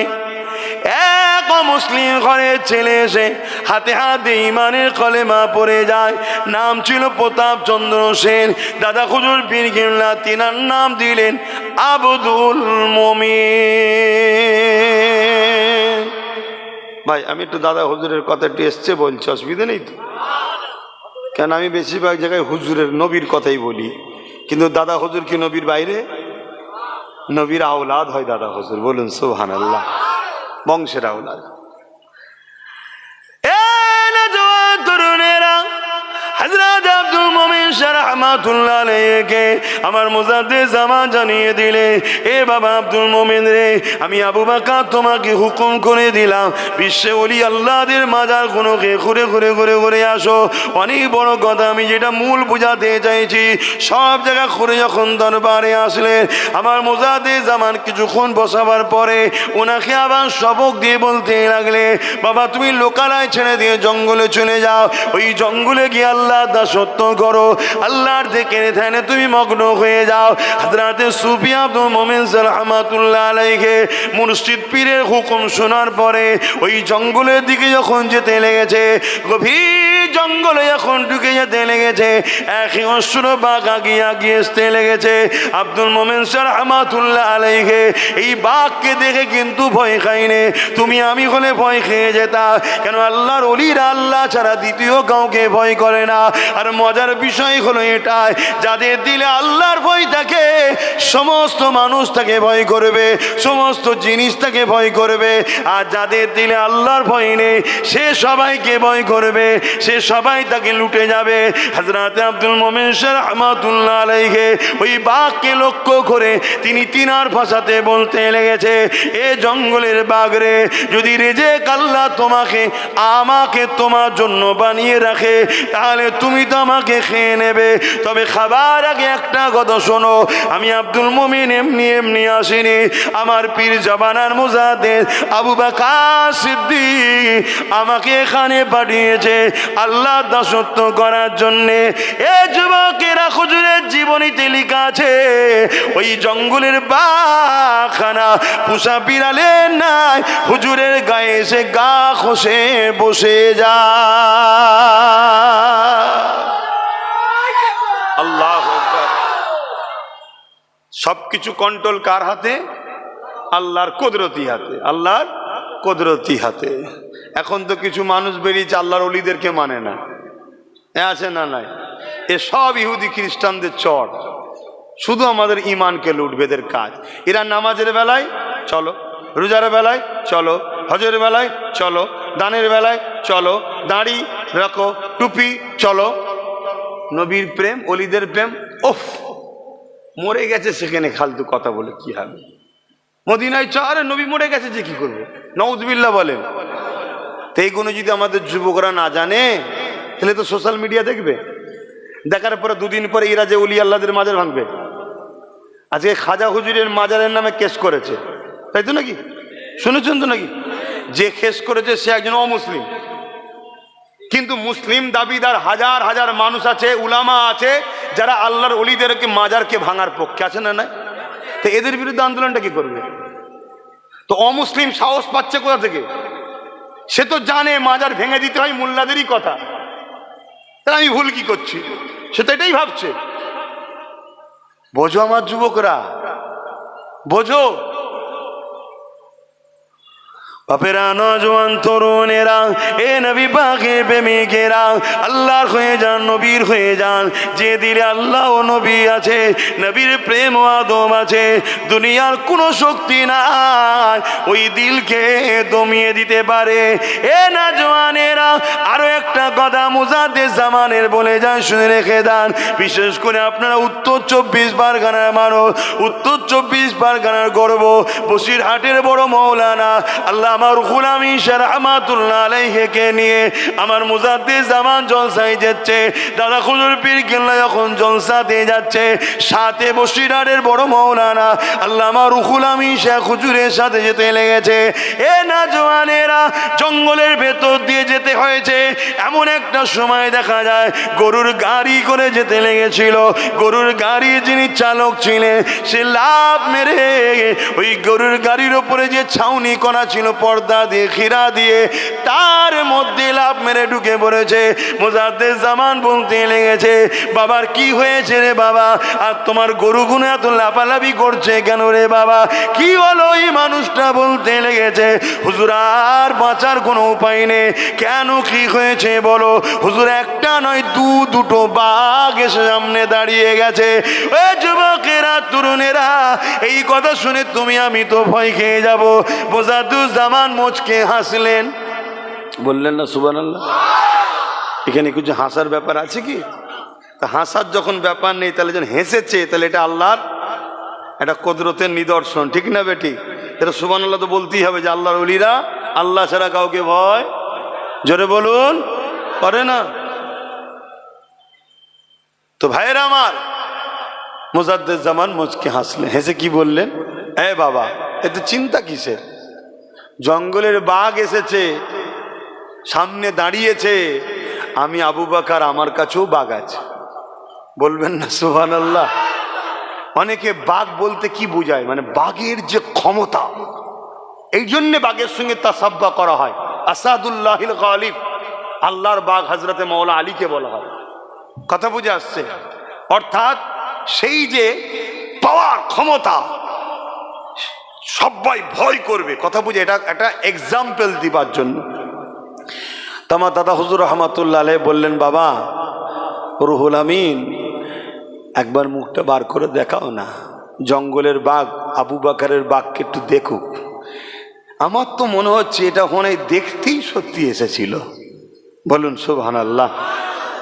[SPEAKER 1] এক মুসলিম ঘরের ছেলে এসে হাতে হাতে ইমানের কলেমা পড়ে যায়। নাম ছিল প্রতাপ চন্দ্র সেন। দাদা হুজুর পীর কেবলা তিনার নাম দিলেন আব্দুল মুমিন। ভাই আমি একটু দাদা হুজুরের কথাটি এসছে বলছি, অসুবিধা নেই তো? কেন আমি বেশিরভাগ জায়গায় হুজুরের নবীর কথাই বলি, কিন্তু দাদা হুজুর কি নবীর বাইরে? নবীর আওলাদ হয় দাদা হুজুর, বলুন সুবহানাল্লাহ, বংশের আওলাদ। তরুণেরা, হযরত আব্দুল মুমিন রাহমাতুল্লাহ আলাইহি আমার মুজাদ্দিদ জামান জানিয়ে দিলে, এ বাবা আব্দুল মুমিন রে, আমি আবু বকর তোমাকে হুকুম করে দিলাম, বিশ্বে ওলি আল্লাহদের মাজার গুলোকে ঘুরে ঘুরে ঘুরে ঘুরে আসো। অনেক বড় কথা, আমি যেটা মূল বুঝাতে চাইছি, সব জায়গা ঘুরে যখন দরবারে আসলেন আমার মুজাদ্দিদ জামান, কিছুক্ষণ বসাবার পরে ওনাকে আবার সবক দিয়ে বলতে লাগলে, বাবা তুমি লোকালয় ছেড়ে দিয়ে জঙ্গলে চলে যাও, ওই জঙ্গলে গিয়ে আল্লাহ দাসত্ব করো, আল্লাহর দিকের ধ্যানে তুমি মগ্ন হয়ে যাও। হযরত সুফি আব্দুল মুমিন রাহমাতুল্লাহ আলাইহি মুর্শিদ পীরের হুকুম শোনার পরে ওই জঙ্গলের দিকে যখন যেতে লেগেছে, গভীর জঙ্গলে যখন ঢুকে যেতে লেগেছে, একই অশ্র বাঘ আগিয়ে আগিয়ে আসতে লেগেছে। আব্দুল মুমিন রাহমাতুল্লাহ আলাইহি এই বাঘকে দেখে কিন্তু ভয় খাইনি। তুমি আমি হলে ভয় খেয়ে যেতাম, কেন আল্লাহর ওলিরা আল্লাহ ছাড়া দ্বিতীয় কাউকে ভয় করে না। আর মজার বিষয় হলো এটাই, যাদের দিলে আল্লাহর ভয় থাকে, সমস্ত মানুষ তাকে ভয় করবে, সমস্ত জিনিস তাকে ভয় করবে। আর যাদের দিলে আল্লাহর ভয় নেই, সে সবাইকে ভয় করবে, সে সবাই তাকে লুটে যাবে। হযরত আব্দুল মুমিন রাহমাতুল্লাহ আলাইহি ওই বাঘকে লক্ষ্য করে তিনি তিনার ভাষাতে বলতে লেগেছে, এ জঙ্গলের বাঘ রে, যদি রেজেক আল্লাহ তোমাকে আমাকে তোমার জন্য বানিয়ে রাখে, তাহলে তুমি তো আমাকে খেয়ে নেবে। তবে খাবার আগে একটা কথা শোনো, আমি আব্দুল মুমিন এমনি এমনি আসিনি, আমার পীর জামানার মুজাদ্দিদ আবু বকর সিদ্দিক আমাকে এখানে পাঠিয়েছে আল্লাহ দাসত্ব করার জন্যে। এ যুবকেরা, হুজুরের জীবনীতে লেখা আছে, ওই জঙ্গলের বাঘখানা পুষা বিড়ালের নাই, হুজুরের গায়ে এসে গা খসে বসে যায়। আল্লাহু আকবার। সবকিছু কন্ট্রোল কার হাতে? আল্লাহর কুদরতি হাতে, আল্লাহর কুদরতি হাতে। এখন তো কিছু মানুষ বেরিয়েছে আল্লাহর ওলিদেরকে মানে না, আছে না নাই? এ সব ইহুদি খ্রিস্টানদের চট, শুধু আমাদের ইমানকে লুটবে এদের কাজ। এরা নামাজের বেলায় চলো, রোজার বেলায় চলো, হজের বেলায় চলো, দানের বেলায় চলো, দাড়ি রাখো, টুপি চলো, নবীর প্রেম ওলিদের প্রেম, ওফ মরে গেছে সেখানে ফালতু কথা বলে কি হবে? মদিনায় চ, আরে নবী মরে গেছে যে কি করবো, নাউজুবিল্লাহ বলেন। তো এইগুলো যদি আমাদের যুবকরা না জানে, তাহলে তো সোশ্যাল মিডিয়া দেখবে, দেখার পরে দুদিন পরে এরা যে ওলি আল্লাহদের মাজার ভাঙবে। আজকে খাজা হুজুরের মাজারের নামে কেস করেছে, তাই তো নাকি? শুনেছেন তো নাকি? যে কেস করেছে সে একজন অমুসলিম, কিন্তু মুসলিম দাবিদার হাজার হাজার মানুষ আছে, উলামা আছে, যারা আল্লাহর ওলিদেরকে মাজারকে ভাঙার পক্ষে আছে না নাই? তো এদের বিরুদ্ধে আন্দোলনটা কি করবে? তো অমুসলিম সাহস পাচ্ছে কোথা থেকে? সে তো জানে মাজার ভেঙে দিতে হয় মোল্লাদেরই কথা, তাহলে আমি ভুল কি করছি? সে তো এটাই ভাবছে। বোঝো আমার যুবকরা, বোঝো বাপেরা, নজওয়ান তরুণেরা, এ নবী পাকের প্রেমিকেরা, আল্লাহর হয়ে যান, নবীর হয়ে যান। যে দিলে আল্লাহ ও নবী আছে, নবীর প্রেম ও আদব আছে, দুনিয়ার কোনো শক্তি নাই ওই দিলকে দমিয়ে দিতে পারে। এ নজওয়ানেরা, আরো একটা কথা মুজাদ্দেদ জামানের বলে যান, শুনে রেখে দেন। বিশেষ করে আপনারা উত্তর 24 পরগনার মানুষ, উত্তর 24 পরগনার গর্ব, বসিরহাটের বড় মৌলানা আল্লাহ আমার গোলামী শাহ রহমাতুল্লাহ আলাইহিকে নিয়ে আমার মুজাদ্দেদ জামান জলসায় যাচ্ছে। দাদা হুজুর পীর কেল্লা যখন জলসাতে যাচ্ছে, সাথে বসিরহাটের বড় মৌলানা আল্লাহ আমার গোলামী শাহ হুজুরের সাথে যেতে লেগেছে। এ নওজওয়ানেরা, জঙ্গলের ভেতর দিয়ে যেতে হয়েছে। এমন একটা সময় দেখা যায় গরুর গাড়ি করে যেতে লেগেছিল। গরুর গাড়ি যিনি চালক ছিলেন, সে লাফ মেরে ওই গরুর গাড়ির উপরে যে ছাউনি করা ছিল পর্দা দিয়ে, খিরা দিয়ে, তার মধ্যে লাফ মেরে ঢুকে পড়েছে। মুজাদ্দেদ জামান বলতে লেগেছে, বাবার কি হয়েছে রে বাবা, আর তোমার গরুগুলো এত লাফালাফি করছে কেন রে বাবা, কি হলো? এই মানুষটা বলতে লেগেছে, হুজুর আর বাঁচার কোনো উপায় নেই। কেন, কি হয়েছে বলো? হুজুর একটা নয় দুটো বাঘ এসে সামনে দাঁড়িয়ে গেছে। ও যুবকেরা, তরুণেরা, এই কথা শুনে তুমি আমি তো ভয় খেয়ে যাব। মুজাদ্দেদ জামান মুচকে হাসলেন, বললেন না সুবহানাল্লাহ। এখানে কিছু হাসার ব্যাপার আছে কি? তা হাসার যখন ব্যাপার নেই, তাহলে যখন হেসেছে, তাহলে এটা আল্লাহর একটা কুদরতের নিদর্শন, ঠিক না বেটি? এটা সুবহানাল্লাহ তো বলতেই হবে যে আল্লাহর ওলিরা আল্লাহ ছাড়া কাউকে ভয়, জোরে বলুন, করে না। তো ভাইয়েরা আমার, মুজাদ্দেদ জামান মুচকে হাসলেন, হেসে কি বললেন, এ বাবা, এতে চিন্তা কিসের? জঙ্গলের বাঘ এসেছে, সামনে দাঁড়িয়েছে, আমি আবু বকর, আমার কাছেও বাঘ আছে। বলবেন না সুবহানাল্লাহ? অনেকে বাঘ বলতে কি বোঝায়, মানে বাঘের যে ক্ষমতা, এই জন্য বাঘের সঙ্গে তাসাব্বা করা হয়। আসাদুল্লাহিল গালিব, আল্লাহর বাঘ হযরতে মাওলা আলীকে বলা হয়। কথা বুঝে আসছে? অর্থাৎ সেই যে পাওয়ার, ক্ষমতা, সবাই ভয় করবে। কথা বুঝে, এটা একটা এক্সাম্পল দিবার জন্য। তোমার দাদা হুজুর রহমাতুল্লাহ আলাইহি বললেন, বাবা রুহুল আমিন, একবার মুখটা বার করে দেখাও না, জঙ্গলের বাঘ আবু বকরের বাঘকে একটু দেখুক। আমার তো মনে হচ্ছে এটা ওখানে দেখতেই সত্যি এসেছিল। বলুন সুবহানাল্লাহ।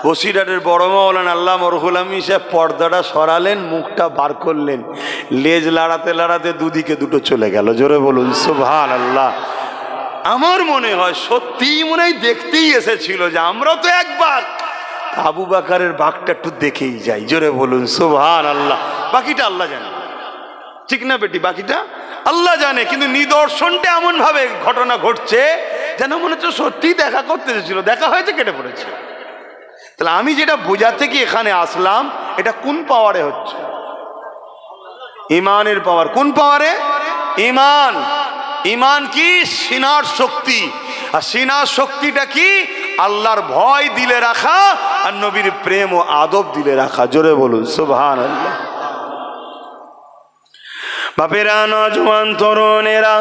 [SPEAKER 1] বসিরহাটের বড় মাওলানা আল্লামা রুহুল আমিন সাহেব পর্দাটা সরালেন, মুখটা বার করলেন, লেজ লাড়াতে লাড়াতে দুদিকে দুটো চলে গেল। জোরে বলুন সুবহানাল্লাহ। আমার মনে হয় সত্যিই মনে হয় দেখতেই এসেছিল যে আমরা তো একবার আবু বকরের বাঘটা একটু দেখেই যাই। জোরে বলুন সুবহানাল্লাহ। বাকিটা আল্লাহ জানে, ঠিক না বেটি? বাকিটা আল্লাহ জানে, কিন্তু নিদর্শনটা এমন ভাবে ঘটনা ঘটছে যেন মনে হচ্ছে সত্যিই দেখা করতে এসেছিল, দেখা হয়েছে, কেটে পড়েছে। তাহলে আমি যেটা বোঝাতে কি এখানে আসলাম, এটা কোন পাওয়ারে হচ্ছে? ইমানের পাওয়ার। কোন পাওয়ারে? ইমান। ইমান কি? সিনার শক্তি। আর সিনার শক্তিটা কি? আল্লাহর ভয় দিলে রাখা আর নবীর প্রেম ও আদব দিলে রাখা। জোরে বলুন সুবহানাল্লাহ। বাপেরা, নওজওয়ান তরুণেরা,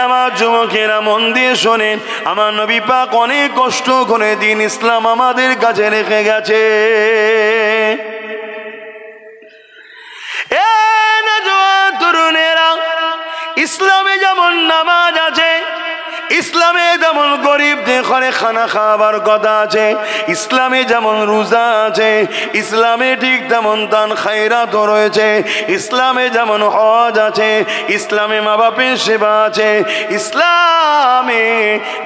[SPEAKER 1] আমার যুবকেরা, মন দিয়ে শোনেন, আমার নবী পাক অনেক কষ্ট করে দিন ইসলাম আমাদের কাছে রেখে গেছে। এ নওজওয়ান তরুণেরা, ইসলামে যেমন নামাজ আছে, ইসলামে যেমন গরিবদের ঘরে খানা খাওয়াবার কথা আছে, ইসলামে যেমন রোজা আছে, ইসলামে ঠিক তেমন দান খায়রাত রয়েছে, ইসলামে যেমন হজ আছে, ইসলামে মা বাপের সেবা আছে, ইসলামে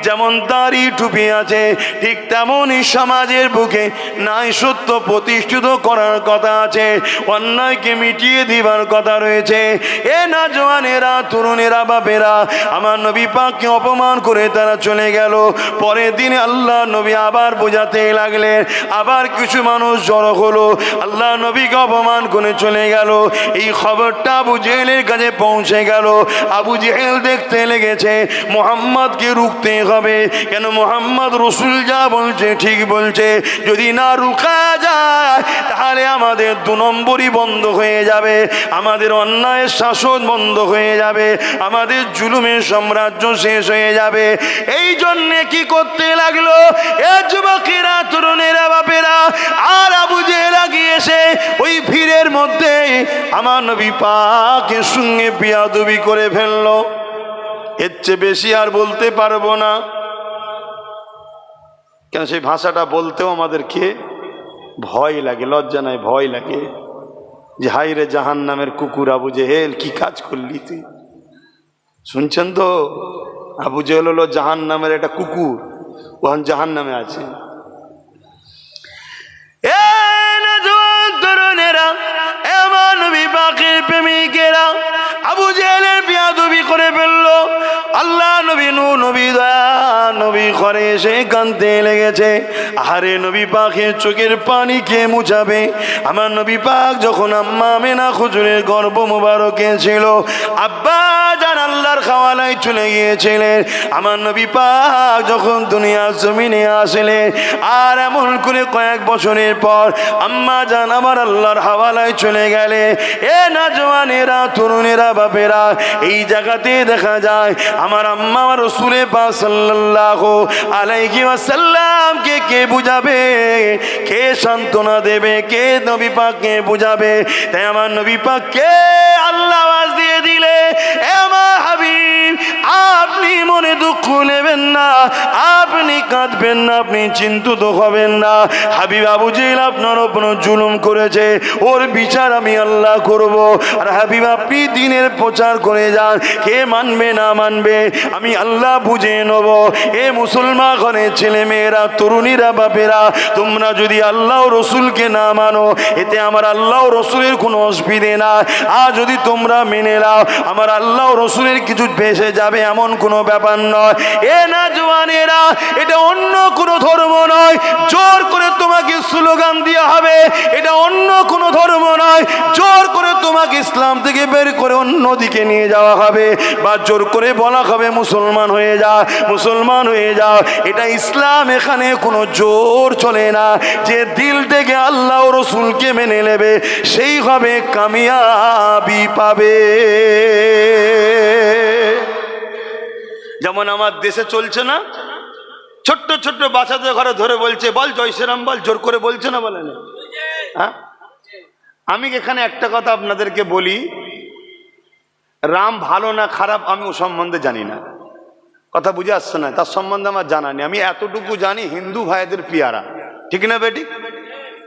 [SPEAKER 1] যেমন দাড়ি টুপি আছে, ঠিক তেমনই সমাজের বুকে ন্যায় সত্য প্রতিষ্ঠিত করার কথা আছে, অন্যায়কে মিটিয়ে দিবার কথা রয়েছে। এ নওজওয়ানেরা, তরুণেরা, বাপেরা, আমার নবী পাককে অপমান করে তারা চলে গেল। পরের দিনে আল্লাহ নবী আবার বোঝাতে লাগলেন, আবার কিছু মানুষ জড়ো হলো, আল্লাহ নবীকে অপমান করে চলে গেল। এই খবরটা আবু জেহেলের কাছে পৌঁছে গেল। আবু জেহেল দেখতে লেগেছে
[SPEAKER 2] মোহাম্মদকে রুখতে হবে। কেন? মোহাম্মদ রসুল যা বলছে ঠিক বলছে। যদি না রুখা যায় তাহলে আমাদের 2 নম্বরই বন্ধ হয়ে যাবে, আমাদের অন্যায়ের শাসন বন্ধ হয়ে যাবে, আমাদের জুলুমের সাম্রাজ্য শেষ হয়ে যাবে। এই জন্যে কি করতে লাগলো এ যুবকেরা, তরুণেরা, বাপেরা আর আবু জেহেল এসে ওই ভিড়ের মধ্যে আমার নবী পাকের সঙ্গে বিয়াদবি করে ফেললো। এর চেয়ে বেশি আর বলতে পারবো না, কেন সেই ভাষাটা বলতেও আমাদেরকে ভয় লাগে, লজ্জা নাই, ভয় লাগে যে হাই রে জাহান নামের কুকুর আবু জেহেল, কি কাজ করলি তুই? শুনছেন তো, আবু জেহেল হলো জাহান নামের একটা কুকুর, ওখান জাহান নামে আছে। আবু জেহেলের বিয়াদবি করে ফেললো। আল্লাহ নবী নবী নবী ঘরে এসে কাঁদতে লেগেছে। আহারে নবী পাকের চোখের পানি কে মুছাবে? আমার নবী পাক যখন আম্মা আমেনা হুজুরের গর্ভ মোবারকে ছিল, আব্বা জান আল্লাহর খাওয়ালায় চলে গিয়েছিলেন, আমার নবী পাক যখন দুনিয়ার জমিনে আসলেন, আর এমন করে কয়েক বছরের পর আম্মা জান আমার আল্লাহর হাওয়ালায় চলে গেলে, এ না জওয়ানেরা, তরুণেরা, বাপেরা, এই জায়গাতে দেখা যায় আমার আম্মা আমার রাসূলে পাক সাল্লাল্লাহু আলাইহি ওয়াসাল্লামকে কে বুঝাবে, কে সান্ত্বনা দেবে, কে নবী পাককে বুঝাবে? তাই আমার নবী পাককে আল্লাহ আওয়াজ দিয়ে দিলে, এ আমার হাবিব, আপনি মনে দুঃখ নেবেন না, আপনি কাঁদবেন না, আপনি চিন্তিত হবেন না। হাবিব আবু জেহেল আপনার উপর জুলুম করেছে, ওর বিচার আমি আল্লাহ করব। আর হাবিব আপনি দিনের প্রচার করে যান, কে মানবে না মানবে আমি আল্লাহ বুঝে নেব। এ মুসলমান ঘরের ছেলে মেয়েরা, তরুণীরা, বাপেরা, তোমরা যদি আল্লাহ রসুলকে না মানো, এতে আমার আল্লাহ রসুলের কোনো অসুবিধে না। আর যদি তোমরা মেনে নাও, আমার আল্লাহ রসুলের কিছু ভেসে যাবে এমন কোনো ব্যাপার নয়। এ না জওয়ানেরা, এটা অন্য কোনো ধর্ম নয়, জোর করে তোমাকে স্লোগান দেওয়া হবে। এটা অন্য কোনো ধর্ম নয়, জোর করে তোমাকে ইসলাম থেকে বের করে অন্যদিকে নিয়ে যাওয়া হবে, বা জোর করে বলা হবে মুসলমান হয়ে যা, মুসলমান হয়ে যাও। এটা ইসলাম, এখানে কোনো জোর চলে না। যে দিল থেকে আল্লাহ রসুলকে মেনে নেবে সেই হবে কামিয়াবি পাবে। যেমন আমার দেশে চলছে না, ছোট্ট ছোট্ট বাচ্চাদের ঘরে ধরে বলছে, বল জয় শ্রীরাম বল, জোর করে বলছে না, বলে না? হ্যাঁ, আমি এখানে একটা কথা আপনাদেরকে বলি, রাম ভালো না খারাপ আমি ও সম্বন্ধে জানি না, কথা বুঝে আসছে না, তার সম্বন্ধে আমার জানা নেই। আমি এতটুকু জানি হিন্দু ভাইদের পিয়ারা, ঠিক না বেটি?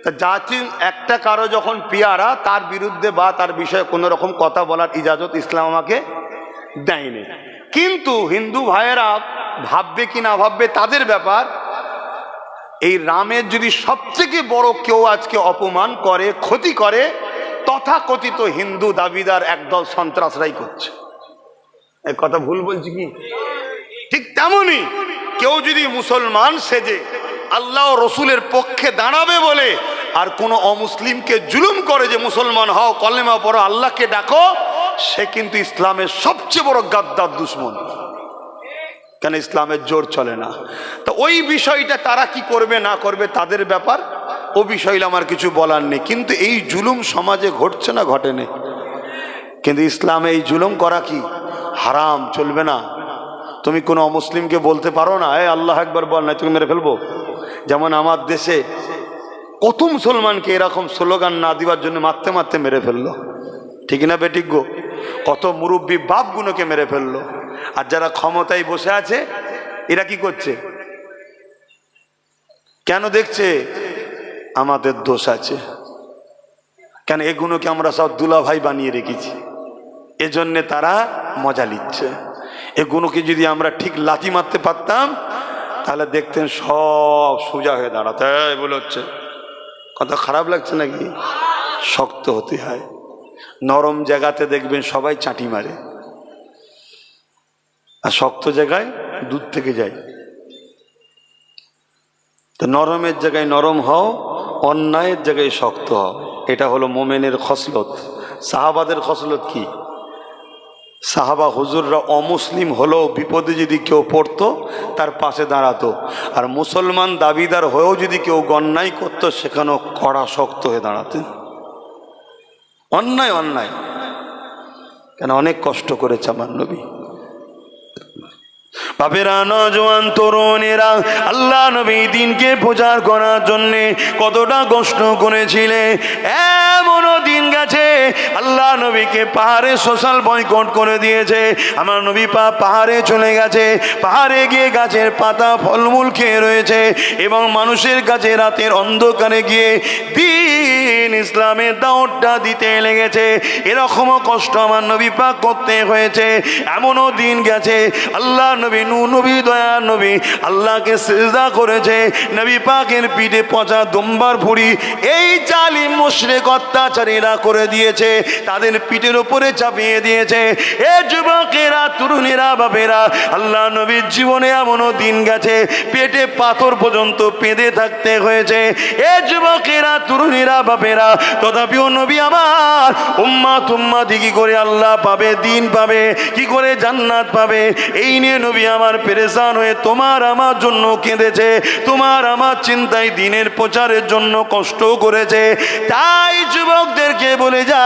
[SPEAKER 2] তা জাতি একটা কারো যখন পিয়ারা, তার বিরুদ্ধে বা তার বিষয়ে কোনো রকম কথা বলার ইজাজত ইসলাম আমাকে দেয়নি। কিন্তু হিন্দু ভাইয়েরা ভাববে কি না ভাববে তাদের ব্যাপার। এই রামের যদি সবথেকে বড় কেউ আজকে অপমান করে, ক্ষতি করে, তথাকথিত হিন্দু দাবিদার একদল সন্ত্রাসরাই করছে। এই কথা ভুল বলছি কি? ঠিক তেমনি কেউ যদি মুসলমান সেজে আল্লাহ রসুলের পক্ষে দাঁড়াবে বলে আর কোনো অমুসলিমকে জুলুম করে যে মুসলমান হও, কলেমা পড়ো, আল্লাহকে ডাকো, সে কিন্তু ইসলামের সবচেয়ে বড় গাদ্দার দুশ্মন। কেন? ইসলামের জোর চলে না। তো ওই বিষয়টা তারা কি করবে না করবে তাদের ব্যাপার, ও বিষয়ে আমার কিছু বলার নেই। কিন্তু এই জুলুম সমাজে ঘটছে না, ঘটেনি? কিন্তু ইসলামে এই জুলুম করা কি হারাম, চলবে না। তুমি কোনো অমুসলিমকে বলতে পারো না, এই আল্লাহ একবার বল, না তুমি মেরে ফেলবো। যেমন আমার দেশে কত মুসলমানকে এরকম স্লোগান না দিবার জন্য মারতে মারতে মেরে ফেললো, ঠিক না বেটিক গো? কত মুরব্বী বাপগুলোকে মেরে ফেললো। আর যারা ক্ষমতায় বসে আছে এরা কি করছে? কেন দেখছে আমাদের দোষ আছে? কেন? এগুলোকে আমরা সব দুলাভাই বানিয়ে রেখেছি, এজন্যে তারা মজা নিচ্ছে। এগুলোকে যদি আমরা ঠিক লাথি মারতে পারতাম তাহলে দেখতেন সব সোজা হয়ে দাঁড়াতে। বলে হচ্ছে কথা খারাপ লাগছে নাকি? শক্ত হতে হয়। নরম জায়গাতে দেখবেন সবাই চাটি মারে, আর শক্ত জায়গায় দূর থেকে যায়। তো নরমের জায়গায় নরম হও, অন্যায়ের জায়গায় শক্ত হও। এটা হলো মোমেনের খসলত। সাহাবাদের খসলত কি?
[SPEAKER 1] সাহাবা হুজুররা অমুসলিম হলেও বিপদে যদি কেউ পড়তো তার পাশে দাঁড়াতো, আর মুসলমান দাবিদার হয়েও যদি কেউ অন্যায় করতো সেখানেও কড়া শক্ত হয়ে দাঁড়াতেন। অন্যায় অন্যায় কেন, অনেক কষ্ট করেছে আমার নবী।
[SPEAKER 2] বাপেরা, নজওয়ান তরুণেরা, আল্লাহ নবী দিনকে প্রচার করার জন্য কতটা কষ্ট করেছিলেন। এমনও দিন গেছে আল্লাহ নবীকে পাহাড়ে সোশ্যাল বয়কট করে দিয়েছে। আমার নবী পাহাড়ে চলে গেছে, পাহাড়ে গিয়ে গাছের পাতা ফলমূল খেয়ে রয়েছে এবং মানুষের কাছে রাতের অন্ধকারে গিয়ে দিন ইসলামের দাওয়াতটা দিতে লেগেছে। এরকমও কষ্ট আমার নবী পাক করতে হয়েছে। এমনও দিন গেছে আল্লাহ নবী নবী দয়া নবী আল্লাহকে সিজদা করেছে, নবী পাকের পিঠে পচা দুম্বার ভুঁড়ি এই জালিম মুশরিক অত্যাচারীরা করে দিয়েছে, তাদের পিঠের উপরে চাপিয়ে দিয়েছে। এ যুবকেরা, তরুণেরা, বাপেরা, আল্লাহ নবীর জীবনে এমনও দিন গেছে পেটে পাথর পর্যন্ত পেঁধে থাকতে হয়েছে। এ যুবকেরা, তরুণেরা, বাপেরা, তথাপিও নবী আমার উম্মাতি কি করে আল্লাহ পাবে, দিন পাবে, কি করে জান্নাত পাবে, এই নিয়ে নবী আমার পেরেশান হয়ে তোমার আমার জন্য কেঁদেছে, তোমার আমার চিন্তায় দিনের প্রচারের জন্য কষ্ট করেছে। তাই যুবকদেরকে বলে যা,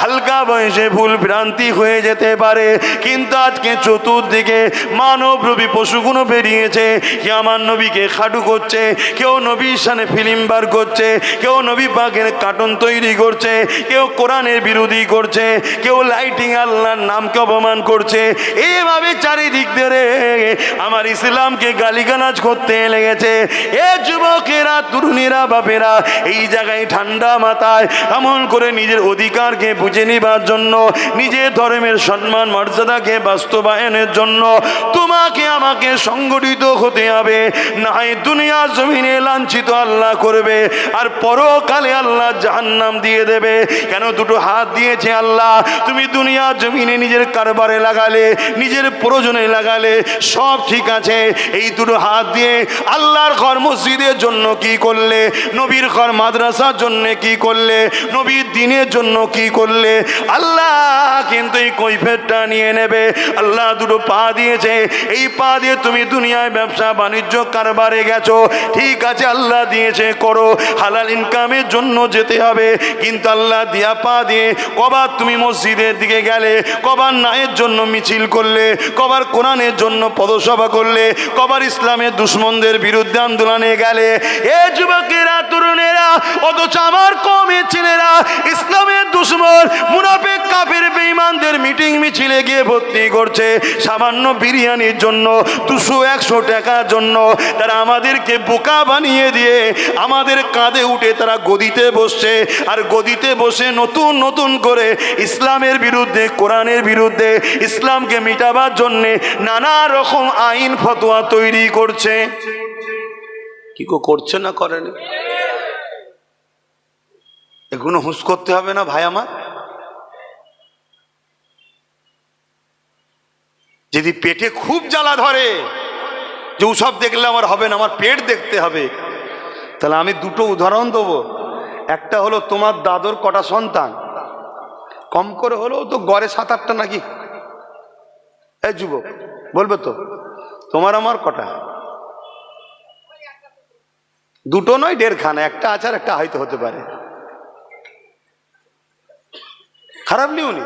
[SPEAKER 2] হালকা বয়সে ভুল ভ্রান্তি হয়ে যেতে পারে, কিন্তু আজকে চতুর্দিকে মানব রূপী পশুগুলো বেরিয়েছে। কেউ আমার নবীকে খাটু করছে, কেউ নবীর সামনে ফিল্ম বার করছে, কেউ নবী পাকের কার্টুন তৈরি করছে, কেউ কোরআনের বিরোধী করছে, কেউ লাইটিং আল্লাহর নামকে অপমান করছে। এইভাবে চারিদিক ধরে আমার ইসলামকে গালিগালাজ করতে লেগেছে। এ যুবকেরা, তরুণীরা, বাপেরা, এই জায়গায় ঠান্ডা মাথায় এমন করে নিজের অধিকারকে বুঝে নিবার জন্য, নিজের ধর্মের সম্মান মর্যাদাকে বাস্তবায়নের জন্য তোমাকে আমাকে সংগঠিত হতে হবে। না হয় দুনিয়া জমিনে লাঞ্ছিত আল্লাহ করবে, আর পরকালে আল্লাহ জাহান্নাম দিয়ে দেবে। কেন, দুটো হাত দিয়েছে আল্লাহ, তুমি দুনিয়া জমিনে নিজের কারবারে লাগালে, নিজের প্রয়োজনে লাগালে সব ঠিক আছে। এই দুটো হাত দিয়ে আল্লাহর ঘর মসজিদের জন্য কি করলে, নবীর ঘর মাদ্রাসার জন্য কি করলে, নবীর দিনের জন্য কি করলে, আল্লাহ কিন্তু এই কৈফিয়তটা নিয়ে নেবে। আল্লাহ দুটো পা দিয়েছে, এই পা দিয়ে তুমি দুনিয়ায় ব্যবসা বাণিজ্য কারবারে গেছো, ঠিক আছে, আল্লাহ দিয়েছে করো, হালাল ইনকামের জন্য যেতে হবে, কিন্তু আল্লাহ দিয়া পা দিয়ে কবার তুমি মসজিদের দিকে গেলে, কবার নায়ের জন্য মিছিল করলে, কবার কোরআনের জন্য পদসভা করলে, কবার ইসলামের দুশ্মনদের বিরুদ্ধে আন্দোলনে গেলে। এ যুবকেরা, তরুণেরা, অথচ আমার কওমের ছেলেরা ইসলামের দুশ্মন মুনাফিক কাফের বেঈমানদের মিটিং মিছিলে গিয়ে ভর্তি করছে সামান্য বিরিয়ানির জন্য, 200-100 টাকার জন্য। তারা আমাদেরকে বোকা বানিয়ে দিয়ে আমাদের কাঁধে উঠে তারা গদিতে বসছে, আর গদিতে বসে নতুন নতুন করে ইসলামের বিরুদ্ধে, কোরআনের বিরুদ্ধে, ইসলামকে মিটাবার জন্যে নানা রকম আইন ফতোয়া তৈরি করছে।
[SPEAKER 1] কি করছে না করেনি, এগুলো হুঁশ করতে হবে না ভাই আমার। যদি পেটে খুব জ্বালা ধরে যে ওসব দেখলে আমার হবে না, আমার পেট দেখতে হবে, তাহলে আমি দুটো উদাহরণ দেবো। একটা হলো তোমার দাদুর কটা সন্তান, কম করে হলেও তো গড়ে 7-8টা নাকি? এই যুবক বলবে তো, তোমার আমার কটা? দুটো নয়, 1.5খানা, একটা আছে আর একটা হয়তো হতে পারে। খারাপ নিউনি।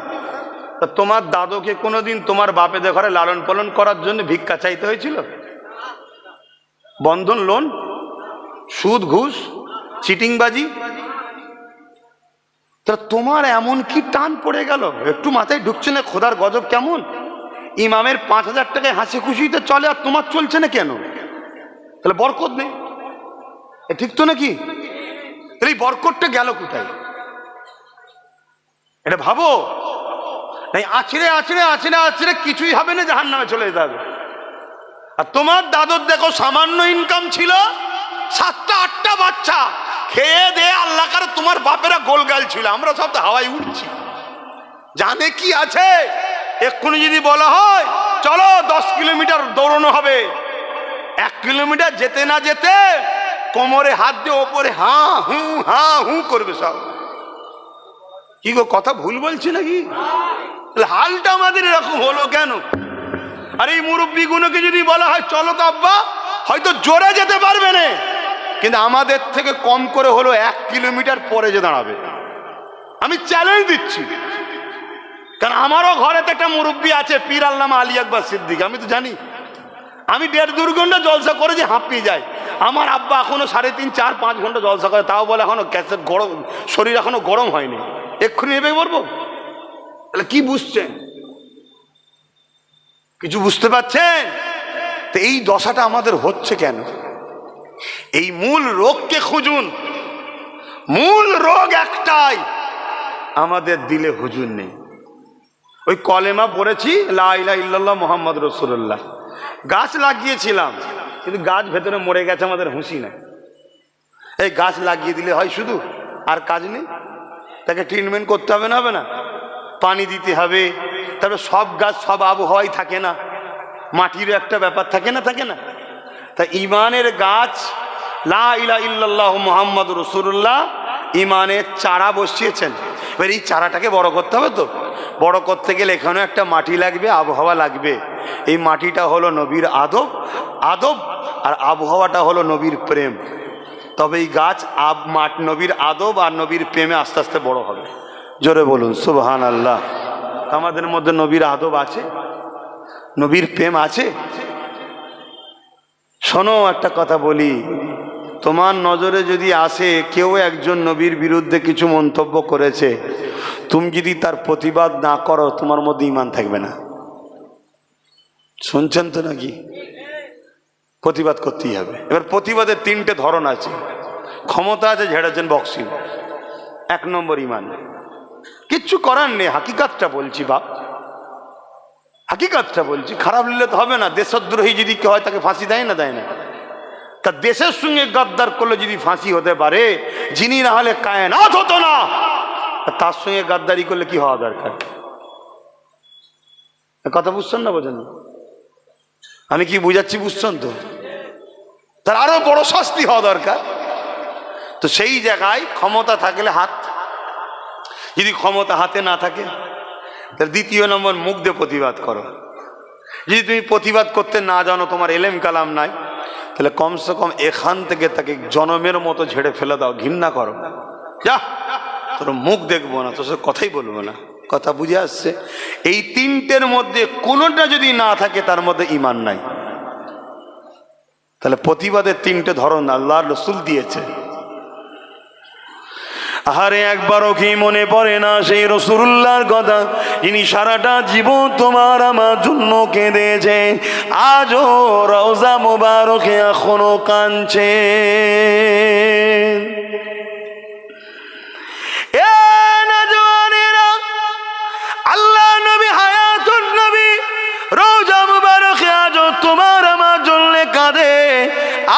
[SPEAKER 1] তোমার দাদুকে কোনোদিন তোমার বাপেদের ঘরে লালন পালন করার জন্য ভিক্ষা চাইতে হয়েছিল? বন্ধন লোন, সুদ, ঘুষ, চিটিংবাজি, তা তোমার এমন কি টান পড়ে গেল? একটু মাথায় ঢুকছে না খোদার গজব কেমন? ইমামের 5,000 টাকায় হাসি খুশিতে চলে, আর তোমার চলছে না কেন? তাহলে বরকত নেই, ঠিক তো নাকি? তাহলে এই বরকতটা গেল কোথায়? এটা ভাবো। নাই আছড়ে আছড়ে আছড়ে আছড়ে কিছুই হবে না, জাহান্নামে চলে যেতে হবে। আর তোমার দাদুর দেখো সামান্য ইনকাম ছিল, 7টা-8টা বাচ্চা, খেয়ে দিয়ে আল্লাহ করে তোমার বাপেরা গোলগাল ছিল, আমরা সব তো হাওয়ায় উঠছি। জানে কি আছে? এক্ষুনি যদি বলা হয় চলো 10 কিলোমিটার দৌড়ানো হবে, 1 কিলোমিটার যেতে না যেতে কোমরে হাত দিয়ে ওপরে হাঁ হু করবে সব। কি গো, কথা ভুল বলছি নাকি?
[SPEAKER 2] হালটা আমাদের এরকম হলো কেন? আর এই মুরব্বীগুলোকে যদি বলা হয় চলো তো আব্বা, হয়তো জোরে যেতে পারবে না, কিন্তু আমাদের থেকে কম করে হলো 1 কিলোমিটার পরে যে দাঁড়াবে। আমি চ্যালেঞ্জ দিচ্ছি, কারণ আমারও ঘরে তো একটা মুরব্বী আছে, পীর আল্লামা আলী আকবর সিদ্দিক। আমি তো জানি, আমি 1.5-2 ঘন্টা জলসা করে যে হাঁপিয়ে যাই। আমার আব্বা এখনো 3.5, 4, 5 ঘন্টা জলসা করে, তাও বলে এখনো গ্যাসের গরম, শরীর এখনো গরম হয়নি, এক্ষুনি নেবে বলবো। তাহলে কি বুঝছেন? কিছু বুঝতে পারছেন? তো এই দশাটা আমাদের হচ্ছে কেন? এই মূল রোগকে খুঁজুন। মূল রোগ একটাই, আমাদের দিলে হুজুর নেই। ওই কলেমা পড়েছি, লা ইলাহা ইল্লাল্লাহ মুহাম্মদ রাসূলুল্লাহ, গাছ লাগিয়েছিলাম, কিন্তু গাছ ভেতরে মরে গেছে, আমাদের হুঁশি নাই। এই গাছ লাগিয়ে দিলে হয় শুধু, আর কাজ নেই? তাকে ট্রিটমেন্ট করতে হবে না? হবে না? পানি দিতে হবে। তবে সব গাছ সব আবহাওয়াই থাকে না, মাটিরও একটা ব্যাপার থাকে না, থাকে না? তা ইমানের গাছ লা ইলাহা ইল্লাল্লাহু মুহাম্মাদুর রাসূলুল্লাহ, ইমানের চারা বসিয়েছেন। এবার এই চারাটাকে বড় করতে হবে। তো বড় করতে গেলে এখানেও একটা মাটি লাগবে, আবহাওয়া লাগবে। এই মাটিটা হলো নবীর আদব, আদব আর আবহাওয়াটা হলো নবীর প্রেম। তবে এই গাছ নবীর আদব আর নবীর প্রেমে আস্তে আস্তে বড় হবে। জোরে বলুন সুবহানাল্লাহ। আমাদের মধ্যে নবীর আদব আছে, নবীর প্রেম আছে। শোনো, একটা কথা বলি, তোমার নজরে যদি আসে কেউ একজন নবীর বিরুদ্ধে কিছু মন্তব্য করেছে, তুমি যদি তার প্রতিবাদ না করো, তোমার মধ্যে ঈমান থাকবে না। শুনছেন তো নাকি? প্রতিবাদ করতেই হবে। এবার প্রতিবাদের 3টে ধরন আছে। ক্ষমতা আছে, ঝেড়েছেন বক্সিং, 1 নম্বর ঈমান। কিচ্ছু করার নেই, হাকিকাতটা বলছি বাপ, হাকিকাতটা বলছি। খারাপ নিলে তো হবে না। দেশদ্রোহী যদি কেউ হয় তাকে ফাঁসি দেয় না? দেয় না। তা দেশের সঙ্গে গাদ্দার করলে যদি ফাঁসি হতে পারে, যিনি না হলে কায়নাত হতো না, তার সঙ্গে গাদ্দারি করলে কি হওয়া দরকার? কথা বুঝছেন না? বোঝেন? আমি কি বুঝাচ্ছি বুঝছেন তো? তার আরো বড় শাস্তি হওয়া দরকার। তো সেই জায়গায় ক্ষমতা থাকলে হাত, যদি ক্ষমতা হাতে না থাকে, তার 2 নম্বর মুখ দিয়ে প্রতিবাদ করো। যদি তুমি প্রতিবাদ করতে না জানো, তোমার এলেম কালাম নাই, তাহলে কমসে কম এখান থেকে তাকে জনমের মতো ঝেড়ে ফেলে দাও, ঘৃণা করো। যা, তোর মুখ দেখবো না, তোর সাথে কথাই বলবো না। কথা বুঝে আসছে? এই 3টের মধ্যে কোনোটা যদি না থাকে, তার মধ্যে ঈমান নাই। তাহলে প্রতিবাদের 3টে ধরন আল্লাহর রাসূল দিয়েছে। আহারে, একবারও কি মনে পড়ে না সেই রাসূলুল্লাহর কথা, যিনি সারাটা জীবন তোমার আমার জন্য কেঁদেছে, আজও রওজা মুবারকে এখনো কাঁদছে। আল্লাহ নবী, হায়াতুন নবী, রওজা মুবারকে আজও তোমার আমার জন্য কাঁদে।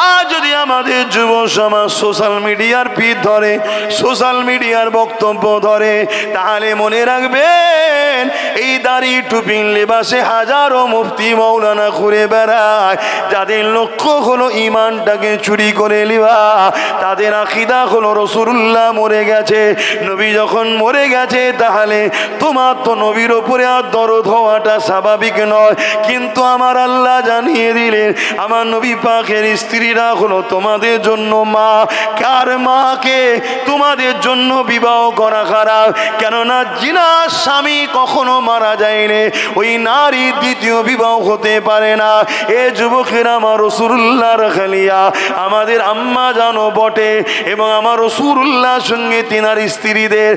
[SPEAKER 2] আজ যদি আমাদের যুব সমাজ সোশ্যাল মিডিয়ার ফিড ধরে, সোশ্যাল মিডিয়ার বক্তব্য ধরে, তাহলে মনে রাখবেন, এই দাড়ি টুপি লেবাসে হাজারো মুফতি মৌলানা ঘুরে বেড়ায়, যাদের লক্ষ্য হলো ঈমানটাকে চুরি করে নেওয়া। তাদের আকীদা হলো রাসূলুল্লাহ মরে গেছে, নবী যখন মরে গেছে, তাহলে তোমার তো নবীর উপরে আর দরদ হওয়াটা স্বাভাবিক নয়। কিন্তু আমার আল্লাহ জানিয়ে দিলেন, আমার নবী পাকের স্ত্রীরা হলো তোমাদের জন্য মা। কার মাকে তোমাদের জন্য বিবাহ করা খারাপ, কেননা জিনার স্বামী কখনো মারা যায়নি, ওই নারী দ্বিতীয় বিবাহ হতে পারে না। এ যুবকেরা, আমার রাসূলুল্লাহর খালিয়া, আমাদের আম্মা জানো বটে, এবং আমার রাসূলুল্লাহর সঙ্গে তিনার স্ত্রীদের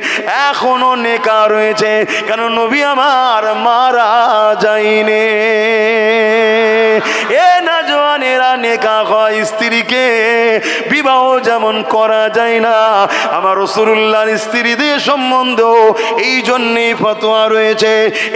[SPEAKER 2] এখনো নেকা রয়েছে, কেন নবী আমার মারা যায়নি। এ না জওয়ানেরা, নেকা হয় স্ত্রীকে বিবাহ যেমন করা যায় না, আমার রাসূলুল্লাহর স্ত্রীদের সম্বন্ধ এই জন্যই ফতোয়া রয়েছে।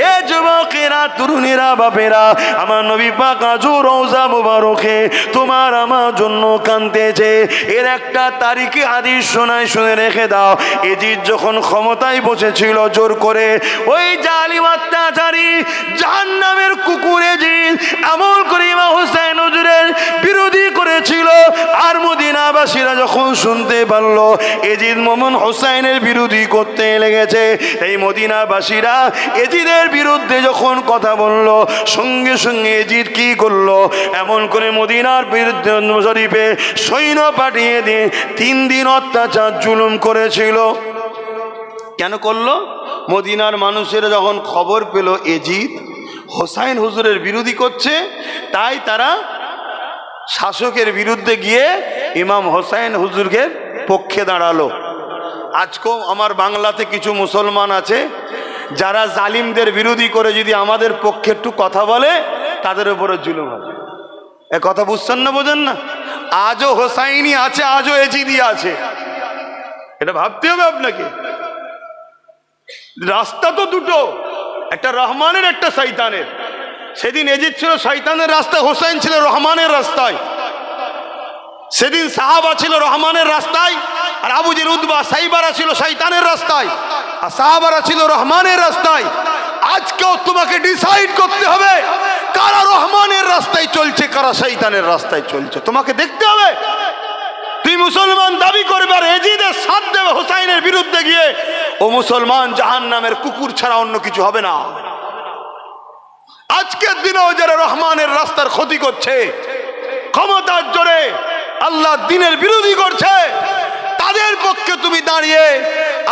[SPEAKER 2] এ যুবকেরা, তরুণীরা, বাপেরা, আমার নবী পাক আজও রওজা মুবারকে তোমার আমার জন্য কাঁদতেছে। এর একটা তারিখে হাদিস শোনায়, শুনে রেখে দাও। এজিদ যখন ক্ষমতায় বসেছিল জোর করে, ওই জালিম অত্যাচারী জাহান্নামের কুকুর এজিদ আমল করে ইমাম হোসেন হুজুরের বিরোধী করেছিল। আর মদিনাবাসীরা যখন শুনতে পারলো এজিদ মোহাম্মদ হোসাইনের বিরোধী করতে লেগেছে। এই মদিনাবাসীরা এজিদের বিরুদ্ধে যখন কথা বলল, সঙ্গে সঙ্গে এজিদ কি করলো, এমন করে মদিনার বিরুদ্ধে শরীফে সৈন্য পাঠিয়ে দিয়ে 3 দিন অত্যাচার জুলুম করেছিল। কেন করলো? মদিনার মানুষেরা যখন খবর পেল এজিদ হোসাইন হুজুরের বিরোধী করছে, তাই তারা শাসকের বিরুদ্ধে গিয়ে ইমাম হোসাইন হুজুরকে পক্ষে দাঁড়ালো। আজকেও আমার বাংলাতে কিছু মুসলমান আছে যারা জালিমদের বিরোধী করে যদি আমাদের পক্ষে একটু কথা বলে তাদের উপরে জুলুম হবে। এ কথা বুঝছেন না, বোঝেন না? আজও হোসাইনি আছে, আজও এজিদি আছে, এটা ভাবতে হবে আপনাকে। রাস্তা তো দুটো, একটা রহমানের একটা শয়তানের। সেদিন এজিদ ছিল শয়তানের রাস্তায়, হোসাইন ছিল রহমানের রাস্তায়। সেদিন সাহাবা ছিল রহমানের রাস্তায়, আর আবু জেল উতবা সাইবারা ছিল শয়তানের রাস্তায়, আর সাহাবারা ছিল রহমানের রাস্তায়। আজকেও তোমাকে ডিসাইড করতে হবে কারা রহমানের রাস্তায় চলছে, কারা শয়তানের রাস্তায় চলছে, তোমাকে দেখতে হবে। তুই মুসলমান দাবি করবে আর এজিদের সাথ দেবে হোসাইনের বিরুদ্ধে গিয়ে, ও মুসলমান জাহান্নামের কুকুর ছাড়া অন্য কিছু হবে না। আজকের দিনেও যারা রহমানের রাস্তার ক্ষতি করছে, ক্ষমতার জোরে আল্লাহ দিনের বিরোধী করছে, তাদের পক্ষে তুমি দাঁড়িয়ে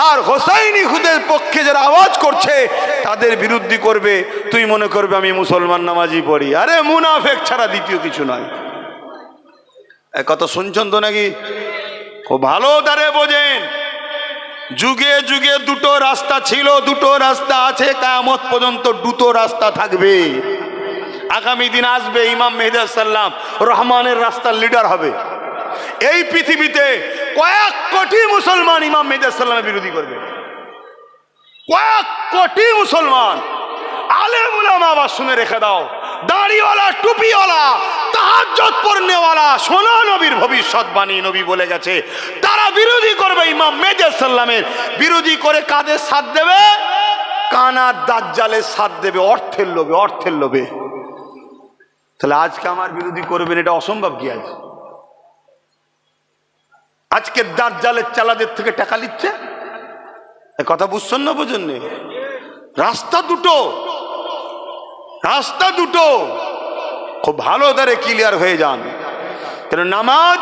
[SPEAKER 2] আর হোসাইনি খুদের পক্ষে যারা আওয়াজ করছে তাদের বিরুদ্ধে করবে, তুই মনে করবে আমি মুসলমান নামাজি পড়ি। আরে মুনাফেক ছাড়া দ্বিতীয় কিছু নয়। কথা শুনছেন তো নাকি? খুব ভালো তারে বোঝেন, যুগে যুগে দুটো রাস্তা ছিল, দুটো রাস্তা আছে, কিয়ামত পর্যন্ত দুটো রাস্তা থাকবে। আগামী দিন আসবে ইমাম মেহেদী আলাইহিস সালাম রহমানের রাস্তার লিডার হবে। এই পৃথিবীতে কয়েক কোটি মুসলমান ইমাম মেহেদী আলাইহিস সালামের বিরোধী করবে, কয়েক কোটি মুসলমান। আলেম উলামা আবার শুনে রেখে দাও, দাড়িওয়ালা টুপিওয়ালা তাহাজ্জুদ পড়নেওয়ালা সোনা নবীর ভবিষ্যৎবাণী নবী বলে গেছে, তারা বিরোধী করবে ইমাম মেহেদী আলাইহিস সালামের। বিরোধী করে কাদের সাথ দেবে? কানার দাজ্জালের সাথ দেবে, অর্থের লোভে, অর্থের লোভে। তাহলে আজকে আমার বিরোধী করবেন, এটা অসম্ভব কি? আজকে দাজ্জালের চালাদের থেকে টাকা নিচ্ছে, এ কথা বুঝছেন না, বোঝেন না? রাস্তা দুটো, রাস্তা দুটো, খুব ভালো ধরে ক্লিয়ার হয়ে যান। কেন নামাজ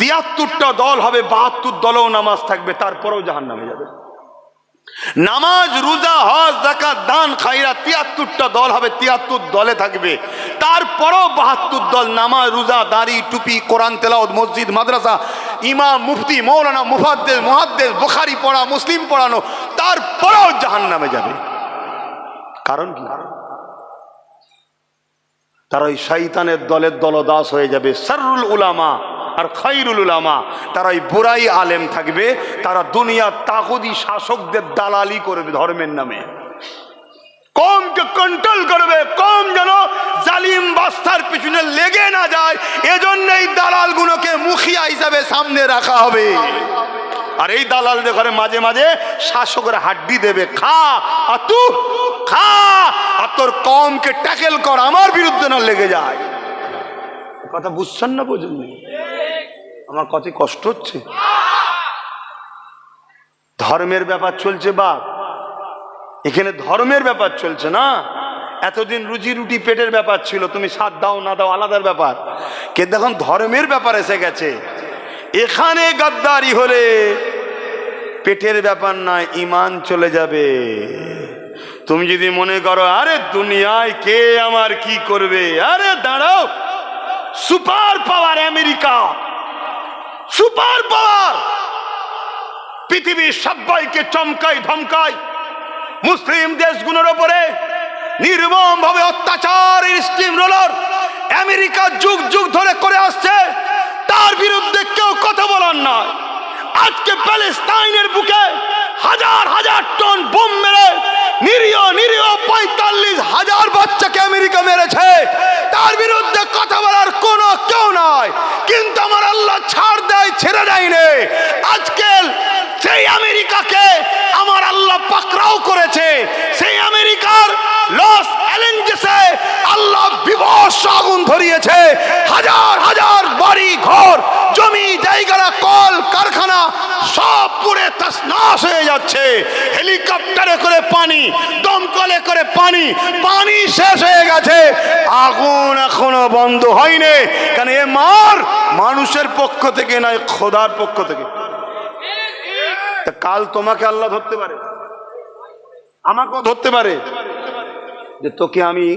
[SPEAKER 2] 73টা দল হবে, 72 দলেও নামাজ থাকবে, তারপরেও জাহান্নামে যাবে। নামাজ, রোজা, হজ, যাকাত, দান, খায়রাত 73টা দল হবে, 73 দলে থাকবে, তারপরেও 72 দল নামাজ, রোজা, দাড়ি, টুপি, কোরআন তেলাওয়াত, মসজিদ, মাদ্রাসা, ইমাম, মুফতি, মৌলানা, মুফাদ্দিস, মুহাদ্দিস, বুখারী পড়া, মুসলিম পড়ানো, তারপরেও জাহান্নামে যাবে। কারণ কি? তারা ওই শয়তানের দলের দলদাস হয়ে যাবে। শাররুল উলামা আর খায়রুল উলামা, তারা ওই বুরাই আলেম থাকবে, তারা দুনিয়ার তাগুতি শাসকদের দালালি করবে ধর্মের নামে, কমকে কন্ট্রোল করবে, কম যেন জালিম বাদশার পিছনে লেগে না যায়, এজন্যই দালালগুলোকে মুখিয়া হিসাবে সামনে রাখা হবে। আর এই দালালদের ঘরে মাঝে মাঝে শাসকের হাড্ডি দেবে, খা আর তু খা, আর তোর কমকে ট্যাকেল কর, আমার বিরুদ্ধে না লেগে যায়। কথা বুঝছেন না, বোঝেন? আমার কত কষ্ট হচ্ছে। ধর্মের ব্যাপার চলছে বাপ, এখানে ধর্মের ব্যাপার চলছে না। এতদিন রুজি রুটি পেটের ব্যাপার ছিল, তুমি সাথ দাও না দাও আলাদার ব্যাপার, কিন্তু এখন ধর্মের ব্যাপার এসে গেছে। এখানে গাদ্দারি হলে পেটের ব্যাপার না, ঈমান চলে যাবে। তুমি যদি মনে করো আরে দুনিয়ায় কে আমার কি করবে, আরে দাঁড়াও, super power America, super power, পৃথিবীর সবাইকে চমকায় ধমকায়, মুসলিম দেশগুলোর উপরে নির্মম ভাবে অত্যাচারের স্টিম রোলার আমেরিকা যুগ যুগ ধরে করে আসছে, তার বিরুদ্ধে কেউ কথা বলার নয়। আজকে প্যালেস্টাইনের বুকে হাজার হাজার টন বোম মেরে নিরীহ 45,000 বাচ্চাকে আমেরিকা মেরেছে, তার বিরুদ্ধে কথা বলার কোনো কেউ নাই। কিন্তু আমার আল্লাহ ছাড় দেয়, ছেড়ে দেয়নি। আজকে সেই আমেরিকাকে আমার আল্লাহ পাকড়াও করেছে। সেই আমেরিকার লস অ্যাঞ্জেলেসে আল্লাহ বিভৎস আগুন ধরিয়েছে, হাজার হাজার বাড়ি ঘর জমি জায়গা কল কারখানা সব পুড়ে তছনছ হয়ে যাচ্ছে। হেলিকপ্টারে করে পানি, দমকলে করে পানি, পানি শেষ হয়ে গেছে, আগুন এখনো বন্ধ হয়নি। কারণ এ মার মানুষের পক্ষ থেকে নয়, খোদার পক্ষ থেকে। কাল তোমাকে আল্লাহ ধরতে পারে, আমাকেও ধরতে পারে, যে তোকে আমি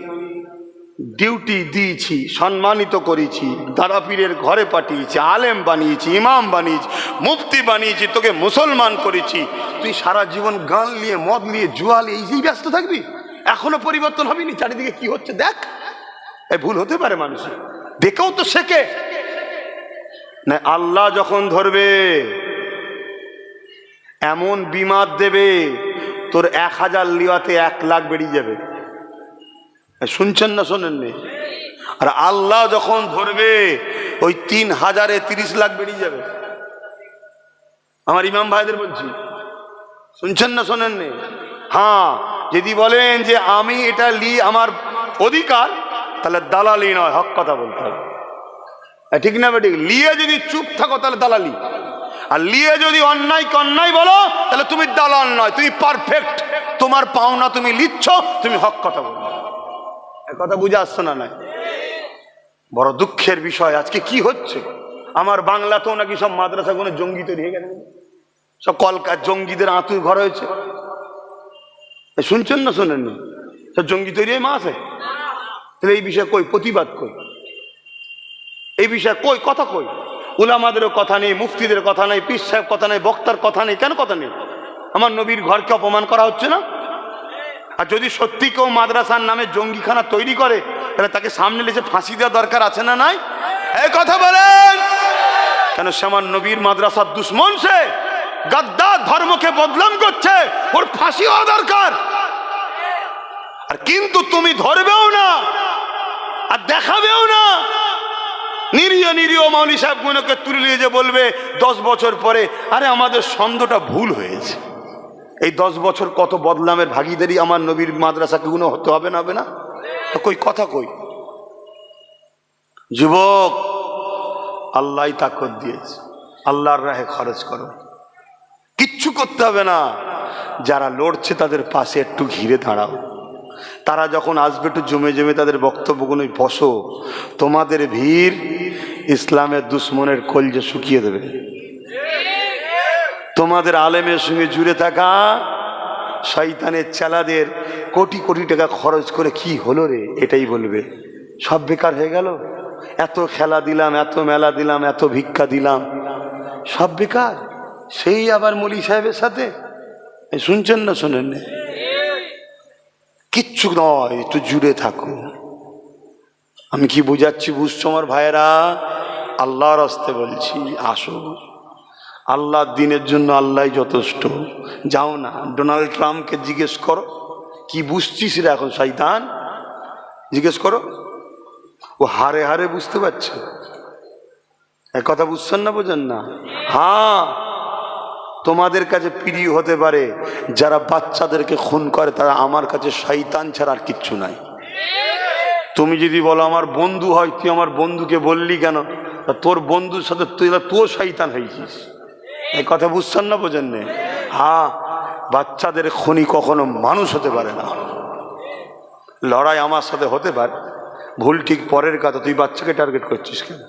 [SPEAKER 2] ডিউটি দিয়েছি, সম্মানিত করেছি, দাদাপীরের ঘরে পাঠিয়েছি, আলেম বানিয়েছি, ইমাম বানিয়েছি, মুফতি বানিয়েছি, তোকে মুসলমান করেছি, তুই সারা জীবন গান নিয়ে, মদ নিয়ে, জুয়া নিয়ে এই ব্যস্ত থাকবি? এখনো পরিবর্তন হবিনি? চারিদিকে কি হচ্ছে দেখ। এই ভুল হতে পারে মানুষের, দেখেও তো শেখে না। আল্লাহ যখন ধরবে এমন বিমাদ দেবে, তোর 1000 লিওয়াতে 1 লাখ বেরিয়ে যাবে। শুনছেন না শোনেননি? আর আল্লাহ যখন ধরবে ওই 3000-এ 30 লাখ বেরিয়ে যাবে। আমার ইমাম ভাইদের বলছি, শুনছেন না শোনেননি? হ্যাঁ, যদি বলেন যে আমি এটা আমার অধিকার, তাহলে দালালি নয়, হক কথা বলতে হবে। ঠিক না বেঠিক? লিয়ে যদি চুপ থাকো তাহলে দালালি, আর লিয়ে যদি অন্যায় বলো তাহলে তুমি দালাল নয়, তুমি পারফেক্ট। তোমার পাওনা তুমি লিচ্ছ, তুমি হক কথা বলো। কথা বুঝে আসছে না? নাই? বড় দুঃখের বিষয় আজকে কি হচ্ছে। আমার বাংলাতেও নাকি সব মাদ্রাসাগুলো জঙ্গি তৈরি হয়ে গেছে, সব কলকাতা জঙ্গিদের আঁতুর ঘর হয়েছে। শুনছেন না শোনেননি? সব জঙ্গি তৈরি হয়ে মা আছে। তাহলে এই বিষয়ে কই প্রতিবাদ, কই এই বিষয়ে কই কথা, কই উলামাদেরও কথা নেই, মুফতিদের কথা নেই, পীর সাহেব কথা নেই, বক্তার কথা নেই। কেন কথা নেই? আমার নবীর ঘরকে অপমান করা হচ্ছে না? আর যদি সত্যি কেউ মাদ্রাসার নামে জঙ্গিখানা তৈরি করে, তাহলে তাকে সামনে লেছে ফাঁসি দেওয়া দরকার আছে না নাই? এই কথা বলেন কেন? সে আমার নবীর মাদ্রাসার দুশ্মন, সে গাদ্দার, ধর্মকে বদনাম করছে, ওর ফাঁসি হওয়া দরকার। আর কিন্তু তুমি ধরবেও না আর দেখাবেও না। নিরীহ মৌলী সাহেব গুলোকে তুলে নিয়ে যে বলবে 10 বছর পরে, আরে আমাদের ছন্দটা ভুল হয়েছে। এই 10 বছর কত বদলামের ভাগিদারি আমার নবীর মাদ্রাসাকে গুলো হতে হবে না? হবে না? কই কথা, কই যুবক, আল্লাহ তাকত দিয়েছে, আল্লাহর রাহে খরচ করো, কিচ্ছু করতে হবে না। যারা লড়ছে তাদের পাশে একটু ঘিরে দাঁড়াও। তারা যখন আসবে একটু জমে তাদের বক্তব্যগুলো বসো। তোমাদের ভিড় ইসলামের দুশ্মনের কলজে শুকিয়ে দেবে। তোমাদের আলেমের সঙ্গে জুড়ে থাকা শয়তানের চেলাদের কোটি কোটি টাকা খরচ করে কি হলো রে, এটাই বলবে। সব বেকার হয়ে গেল, এত খেলা দিলাম, এত মেলা দিলাম, এত ভিক্ষা দিলাম, সব বেকার। সেই আবার মৌলী সাহেবের সাথে। শুনছেন না শোনেন? কিচ্ছু নয়, একটু জুড়ে থাকো। আমি কি বুঝাচ্ছি বুঝছো আমার ভাইয়েরা? আল্লাহর রাস্তে বলছি, আসো। আল্লাহর দিনের জন্য আল্লাহ যথেষ্ট। যাও না, ডোনাল্ড ট্রাম্পকে জিজ্ঞেস করো কি বুঝছিস রে এখন শয়তান, জিজ্ঞেস করো। ও হারে হারে বুঝতে পারছে। এক কথা বুঝছেন না, বোঝেন না? হ্যাঁ, তোমাদের কাছে প্রিয় হতে পারে যারা বাচ্চাদেরকে খুন করে, তারা আমার কাছে শয়তান ছাড়া আর কিচ্ছু নাই। তুমি যদি বলো আমার বন্ধু হয়, তুই আমার বন্ধুকে বললি কেন? তোর বন্ধুর সাথে তুই শয়তান হয়েছিস। এই কথা বুঝছেন না, বোঝেন না? হ্যাঁ, বাচ্চাদের খুনি কখনো মানুষ হতে পারে না। লড়াই আমার সাথে হতে পারে, ভুল ঠিক পরের কথা। তুই বাচ্চাকে টার্গেট করছিস কেন?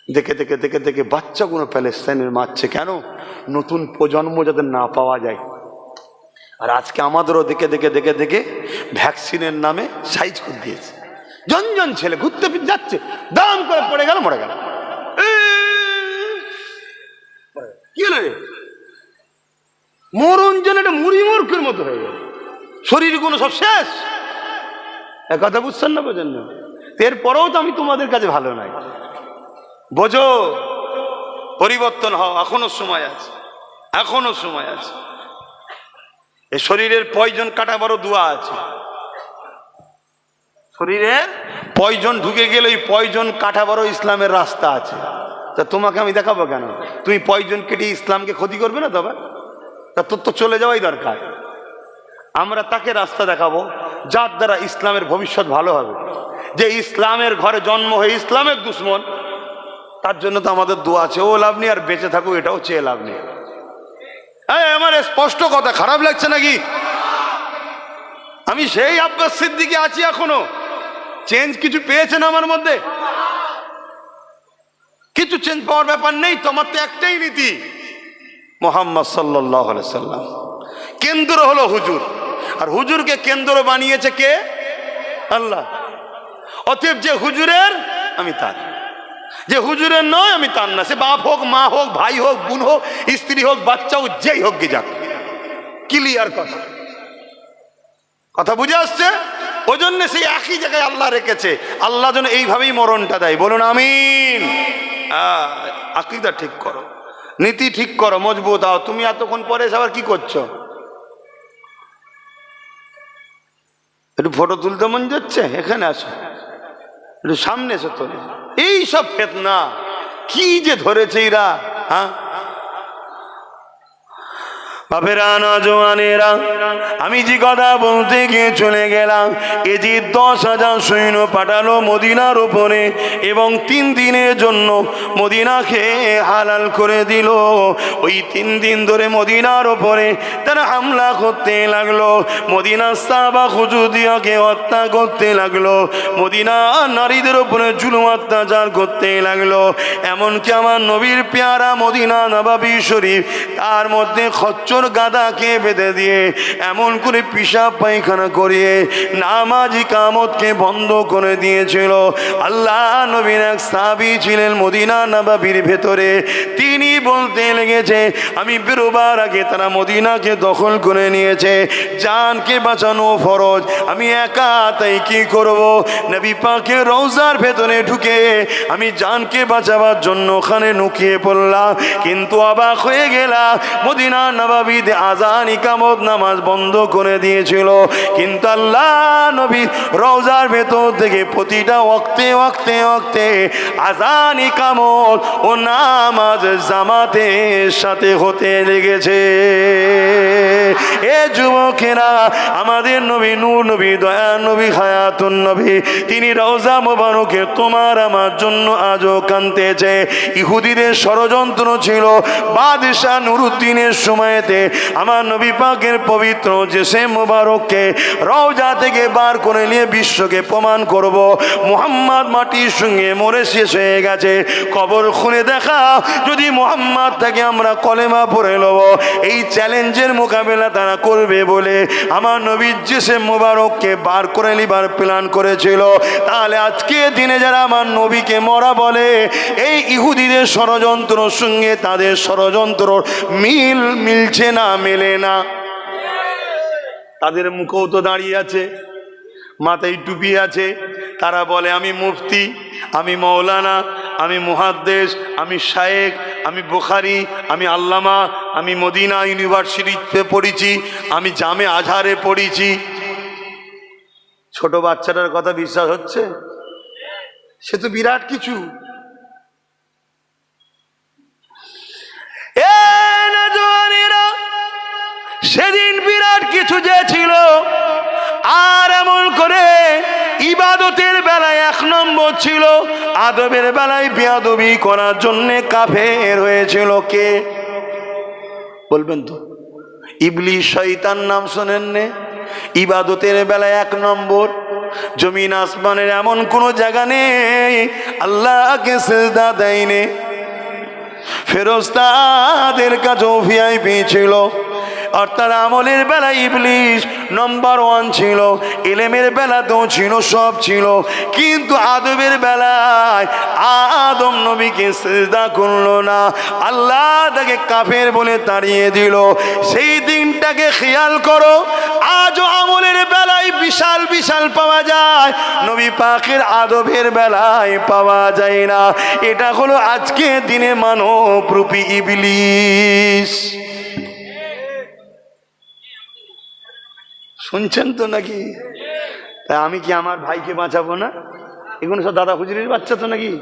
[SPEAKER 2] দেখে দেখে দেখে দেখে বাচ্চাগুলো প্যালেস্তাইনের মারছে কেন? নতুন প্রজন্ম যাতে না পাওয়া যায়। আর আজকে আমাদেরও দেখে দেখে দেখে দেখে ভ্যাকসিনের নামে সাইজ করে দিয়েছে। জন ছেলে ঘুরতে যাচ্ছে, দাম করে পড়ে গেল, মরে গেল। কি হলো রে? মরণ যেন একটা মুড়ি মূর্খের মতো হয়ে গেল, শরীরগুলো সব শেষ। এক কথা বুঝছেন না, বোঝেন না? এরপরেও তো আমি তোমাদের কাছে ভালো নাই। বোঝো, পরিবর্তন হও, এখনো সময় আছে, এখনো সময় আছে। এই শরীরের পয়জন কাটা বড় দোয়া আছে। শরীরের পয়জন ঢুকে গেলে ওই পয়জন কাটা বড় ইসলামের রাস্তা আছে। তা তোমাকে আমি দেখাবো কেন? তুমি পয়জন কেটে ইসলামকে ক্ষতি করবে না? তবে তা তোর তো চলে যাওয়াই দরকার। আমরা তাকে রাস্তা দেখাবো
[SPEAKER 1] যার দ্বারা ইসলামের ভবিষ্যৎ ভালো হবে। যে ইসলামের ঘরে জন্ম হয়ে ইসলামের দুশ্মন, তার জন্য তো আমাদের দোয়া আছে, ও লাভ নেই, আর বেঁচে থাকুক এটাও চেয়ে লাভ নেই। আমার স্পষ্ট কথা, খারাপ লাগছে নাকি? আমি সেই আব্বাস সিদ্দিকী আছি এখনো। চেঞ্জ কিছু পেয়েছেন আমার মধ্যে? কিছু চেঞ্জ পাওয়ার ব্যাপার নেই। তোমার তো একটাই নীতি, মুহাম্মদ সাল্লাল্লাহু আলাইহি সাল্লাম। কেন্দ্র হলো হুজুর, আর হুজুরকে কেন্দ্র বানিয়েছে কে? আল্লাহ। অতএব যে হুজুরের আমি তার, যে হুজুরের নয় আমি তার না। সে বাপ হোক, মা হোক, ভাই হোক, বোন হোক, স্ত্রী হোক, বাচ্চা হোক, যেই হোক গে যাক। ক্লিয়ার কথা, কথা বুঝে আসছে? ওই জন্য সেই একই জায়গায় আল্লাহ রেখেছে। আল্লাহ যেন এইভাবেই মরণটা দেয়। বলুন আমিন। আকীদা ঠিক করো, নীতি ঠিক করো, মজবুত হও। তুমি এতক্ষণ পরে এসে আবার কি করছো? একটু ফটো তুলতে মন যাচ্ছে, এখানে আসো, একটু সামনে এসো। তো এই সব ফেতনা কি যে ধরেছে এরা, হ্যাঁ? বাপেরা, নওজওয়ানেরা, আমি যে কথা বলতে গিয়ে চলে গেলাম, এ যে 10,000 সৈন্য পাঠালো মদিনার উপরে এবং 3 দিনের জন্য মদিনাকে হালাল করে দিল। ওই 3 দিন ধরে মদিনার উপরে তারা হামলা করতে লাগলো, মদিনার সাহাবা হুজুদিয়াকে হত্যা করতে লাগলো, মদিনা নারীদের উপরে জুলুম অত্যাচার করতে লাগলো। এমনকি আমার নবীর পেয়ারা মদিনা নবাবী শরীফ, তার মধ্যে খচ্চর গাদাকে বেঁধে দিয়ে এমন করে পিশাব পায়খানা করিয়ে নামাজ ইকামতকে বন্ধ করে দিয়েছিল। আল্লাহ নবীর এক সাহাবী ছিলেন মদিনা নবাবীর ভেতরে, তিনি বলতে লেগেছে আমি বেরোবার আগে তারা মদিনাকে দখল করে নিয়েছে, জানকে বাঁচানো ফরজ, আমি একা তাই কি করব? নবী পাকের রওজার ভেতরে ঢুকে আমি জানকে বাঁচাবার জন্য ওখানে নুকিয়ে পড়লাম, কিন্তু অবাক হয়ে গেলাম মদিনা নবাবী আজান ইকামত নামাজ বন্ধ করে দিয়েছিল, কিন্তু আল্লাহ নবী রওজার ভেতর থেকে প্রতিটা ওয়াক্তে ওয়াক্তে ওয়াক্তে আজান ইকামত ও নামাজ জামাতের সাথে হতে লেগেছে। এ যুবকেরা, আমাদের নবী নূর নবী, দয়া নবী, হায়াতুন নবী, তিনি রওজা মোবারকে তোমার আমার জন্য আজও কাঁদতেছে। ইহুদিদের ষড়যন্ত্র ছিল, বাদশাহ নুরুদ্দিনের সময়তে আমার নবী পাকের পবিত্র জেসে মোবারককে রওজা থেকে বার করে নিয়ে বিশ্বকে প্রমাণ করব মুহাম্মদ মাটির সঙ্গে মরে শেষ হয়ে গেছে, কবর খুলে দেখা যদি মুহাম্মদ থেকে আমরা কলেমা পড়ে নেব, এই চ্যালেঞ্জের মোকাবেলা তারা করবে বলে আমার নবী জেসে মোবারককে বার করে নিবার প্ল্যান করেছিল। তাহলে আজকে দিনে যারা আমার নবীকে মরা বলে, এই ইহুদিদের ষড়যন্ত্রের সঙ্গে তাদের ষড়যন্ত্র মিলছে না, মেলে না। তাদের মুখেও তো দাঁড়িয়ে আছে, মাথায় টুপি আছে, তারা বলে আমি মুফতি, আমি মৌলানা, আমি মুহাদ্দিস, আমি শায়েখ, আমি বুখারী, আমি আল্লামা, আমি মদিনা ইউনিভার্সিটিতে পড়েছি, আমি জামে আজহারে পড়েছি। ছোট বাচ্চাটার কথা বিশ্বাস হচ্ছে? সে তো বিরাট কিছু। সেদিন বিরাট কিছু যে ছিল, আর এমন করে ইবাদতের বেলায় 1 নম্বর ছিল, আদবের বেলায় বেয়াদবি করার জন্য কাফের হয়েছিল কে বলবেন তো? ইবলিস, শয়তান নাম শোনেন নে? ইবাদতের বেলায় 1 নম্বর। জমিন আসমানের এমন কোনো জায়গা নেই আল্লাহকে সিজদা দেয়নি। ফেরেশতাদের কাছেও ভিআইপি ছিল, আর তার আমলের বেলায় ইবলিস নম্বর 1 ছিল, ইলমের বেলাতেও ছিল, সব ছিল, কিন্তু আদবের বেলায় আদম নবীকে সিজদা করলো না, আল্লাহ তাকে কাফের বলে তাড়িয়ে দিল। সেই দিনটাকে খেয়াল করো। আজও আমলের বেলায় বিশাল বিশাল পাওয়া যায়, নবী পাকের আদবের বেলায় পাওয়া যায় না। এটা হলো আজকের দিনে মানবরূপী ইবলিস। শুনছেন তো নাকি? তাই আমি কি আমার ভাইকে বাঁচাবো না? এগুলো সব দাদা হুজুরের বাচ্চা তো নাকি?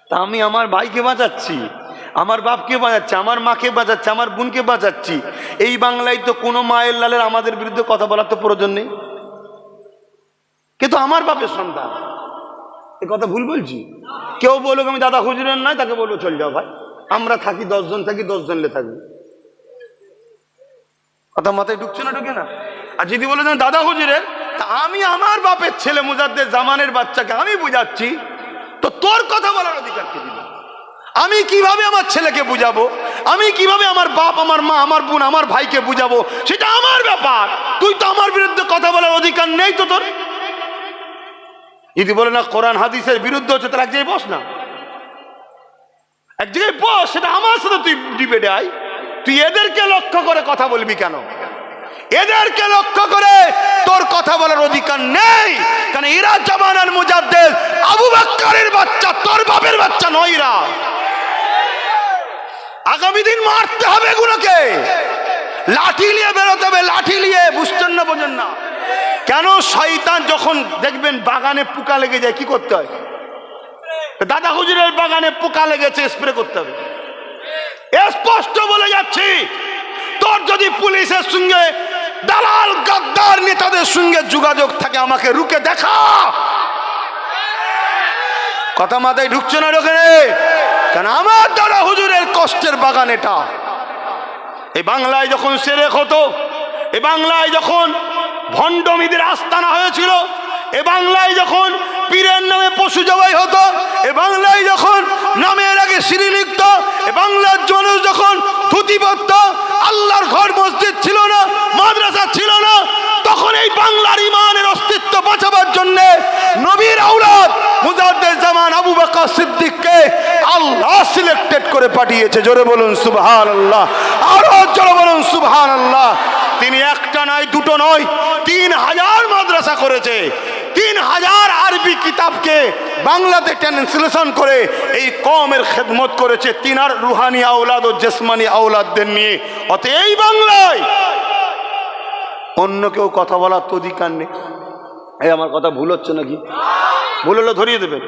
[SPEAKER 1] তা আমি আমার ভাইকে বাঁচাচ্ছি, আমার বাপকে বাঁচাচ্ছি, আমার মাকে বাঁচাচ্ছি, আমার বোনকে বাঁচাচ্ছি। এই বাংলায় তো কোনো মায়ের লালের আমাদের বিরুদ্ধে কথা বলার তো প্রয়োজন নেই।
[SPEAKER 2] কিন্তু আমার বাপের সন্তান। এ কথা ভুল বলছি? কেউ বলুক আমি দাদা হুজুরের নয়, তাকে বলবো চল যাও ভাই, আমরা থাকি 10 জন, থাকি 10 জন থাকবে। কথা মাথায় ঢুকছে না? ঢুকে না? আর যদি বলে দাদা হুজুরের, তা আমি আমার বাপের ছেলে মুজাদ্দেদ জামানের বাচ্চাকে আমি বুঝাচ্ছি, তো তোর কথা বলার অধিকার কে দিল? আমি কিভাবে আমার ছেলেকে বুঝাবো? আমি কিভাবে আমার বাপ, আমার মা, আমার বোন, আমার ভাইকে বুঝাবো? সেটা আমার ব্যাপার। তুই তো আমার বিরুদ্ধে কথা বলার অধিকার নেই তো তোর। যদি বলে না কোরআন হাদিসের বিরুদ্ধে হচ্ছে, তাহলে এক জায়গায় বস না, এক জায়গায় বস, সেটা আমার সাথে তুই ডিবেটে আয়। তুই এদেরকে লক্ষ্য করে কথা বলবি কেন? এদেরকে লক্ষ্য করে তোর কথা বলার অধিকার নেই, কারণ এরা জামানার মুজাদ্দেদ আবু বকরের বাচ্চা, তোর বাপের বাচ্চা নয় এরা। আগামী দিন মারতে হবে এগুলোকে, লাঠি নিয়ে বেরোতে হবে, লাঠি নিয়ে। বুঝছেন না? বোঝেন না? কেন? শয়তান যখন দেখবেন বাগানে পোকা লেগে যায়, কি করতে হয়? দাদা হুজুরের বাগানে পোকা লেগেছে, স্প্রে করতে হবে। স্পষ্ট বলে যাচ্ছি, তোর যদি পুলিশের সঙ্গে, দালাল গাদ্দার নেতাদের সঙ্গে যোগাযোগ থাকে, আমাকে রুকে দেখা। কথা মাথায় ঢুকছে না? ঢোকে? কেন? আমার দাদা হুজুরের কষ্টের বাগান এটা। এই বাংলায় যখন সেরেক হতো, এ বাংলায় যখন ভণ্ডমিদের আস্তানা হয়েছিল, এ বাংলায় যখন পীরের নামে পশু জবাই হতো, এ বাংলায় যখন নামের আগে সিঁড়ি লিখত, এ বাংলার মানুষ যখন ধুতি পরত, আল্লাহর ঘর মসজিদ ছিল না, মাদ্রাসা ছিল না, তখন এই বাংলার ইমানের অস্তিত্ব বাঁচাবার জন্য নবীর আওলাদ মুজাদ্দেদ জামান আবু বকর সিদ্দিককে আল্লাহ সিলেক্টেড করে পাঠিয়েছে। জোরে বলুন সুবহানাল্লাহ, আরো জোরে বলুন সুবহানাল্লাহ। তিনি একটা নয়, দুটো নয়, 3000 মাদ্রাসা করেছে। 3000 আরবি কিতাবকে বাংলাতে ট্রান্সলেশন করে এই কওমের খেদমত করেছে, তিনার রুহানি আওলাদ ও জিসমানি আওলাদদের নিয়ে। অতএব এই বাংলায় অন্য কেউ কথা বলার তো অধিকার নেই। এই আমার কথা ভুল হচ্ছে নাকি? ভুল হলে ধরিয়ে দেবেন,